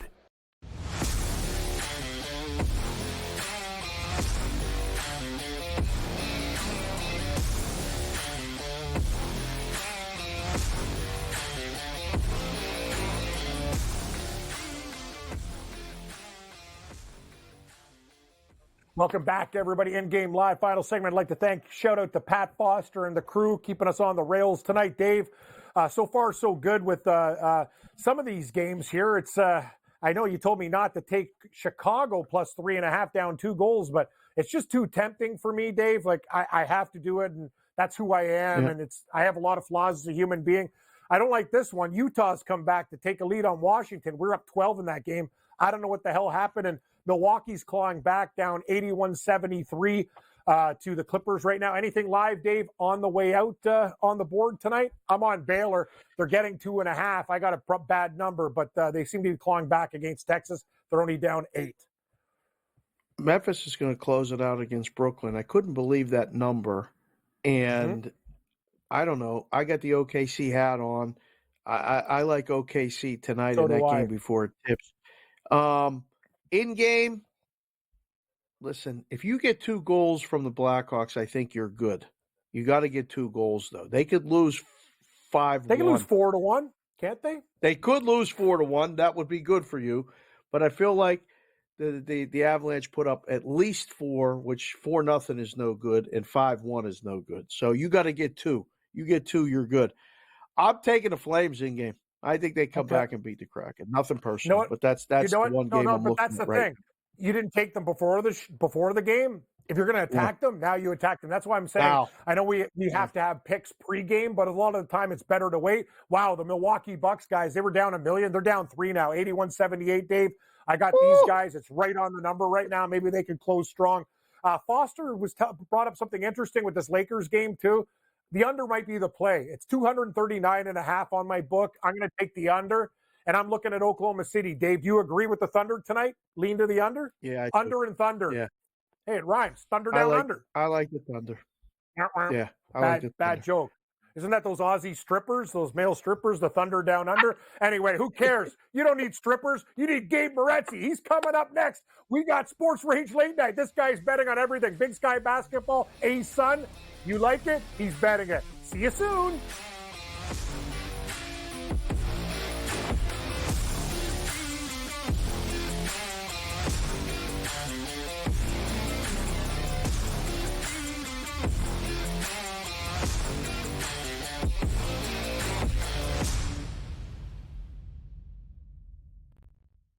Welcome back, everybody. In-game live, final segment. I'd like to shout out to Pat Foster and the crew keeping us on the rails tonight. Dave, so far so good with some of these games here. It's I know you told me not to take Chicago plus 3.5 down 2 goals, but it's just too tempting for me, Dave. Like I have to do it, and that's who I am. And I have a lot of flaws as a human being. I don't like this one. Utah's come back to take a lead on Washington. We're up 12 in that game. I don't know what the hell happened. And Milwaukee's clawing back down 81-73 to the Clippers right now. Anything live, Dave, on the way out on the board tonight? I'm on Baylor. They're getting 2.5. I got a bad number, but they seem to be clawing back against Texas. They're only down 8. Memphis is going to close it out against Brooklyn. I couldn't believe that number. And I don't know. I got the OKC hat on. I like OKC tonight in that game before it tips. In game, listen, if you get 2 goals from the Blackhawks, I think you're good. You got to get 2 goals, though. They could lose 5-1. They could lose 4-1, can't they? They could lose 4-1. That would be good for you. But I feel like the Avalanche put up at least 4, which 4-0 is no good, and 5-1 is no good. So you got to get 2. You get 2, you're good. I'm taking the Flames in game. I think they come back and beat the Kraken. Nothing personal, but that's the one game I'm looking that's the at right thing. You didn't take them before the game. If you're going to attack them, now you attack them. That's why I'm saying I know we have to have picks pregame, but a lot of the time it's better to wait. Wow, the Milwaukee Bucks guys, they were down 1 million. They're down 3 now, 81-78, Dave. I got these guys. It's right on the number right now. Maybe they could close strong. Foster brought up something interesting with this Lakers game too. The under might be the play. It's 239.5 on my book. I'm going to take the under, and I'm looking at Oklahoma City. Dave, do you agree with the Thunder tonight? Lean to the under? Yeah. Under and Thunder. Yeah. Hey, it rhymes. Thunder down under. I like the Thunder. Yeah. Bad joke. Isn't that those Aussie strippers, those male strippers, the Thunder down under? Anyway, who cares? You don't need strippers. You need Gabe Moretzi. He's coming up next. We got Sports Rage Late Night. This guy's betting on everything. Big Sky Basketball, A-Sun. You like it? He's betting it. See you soon.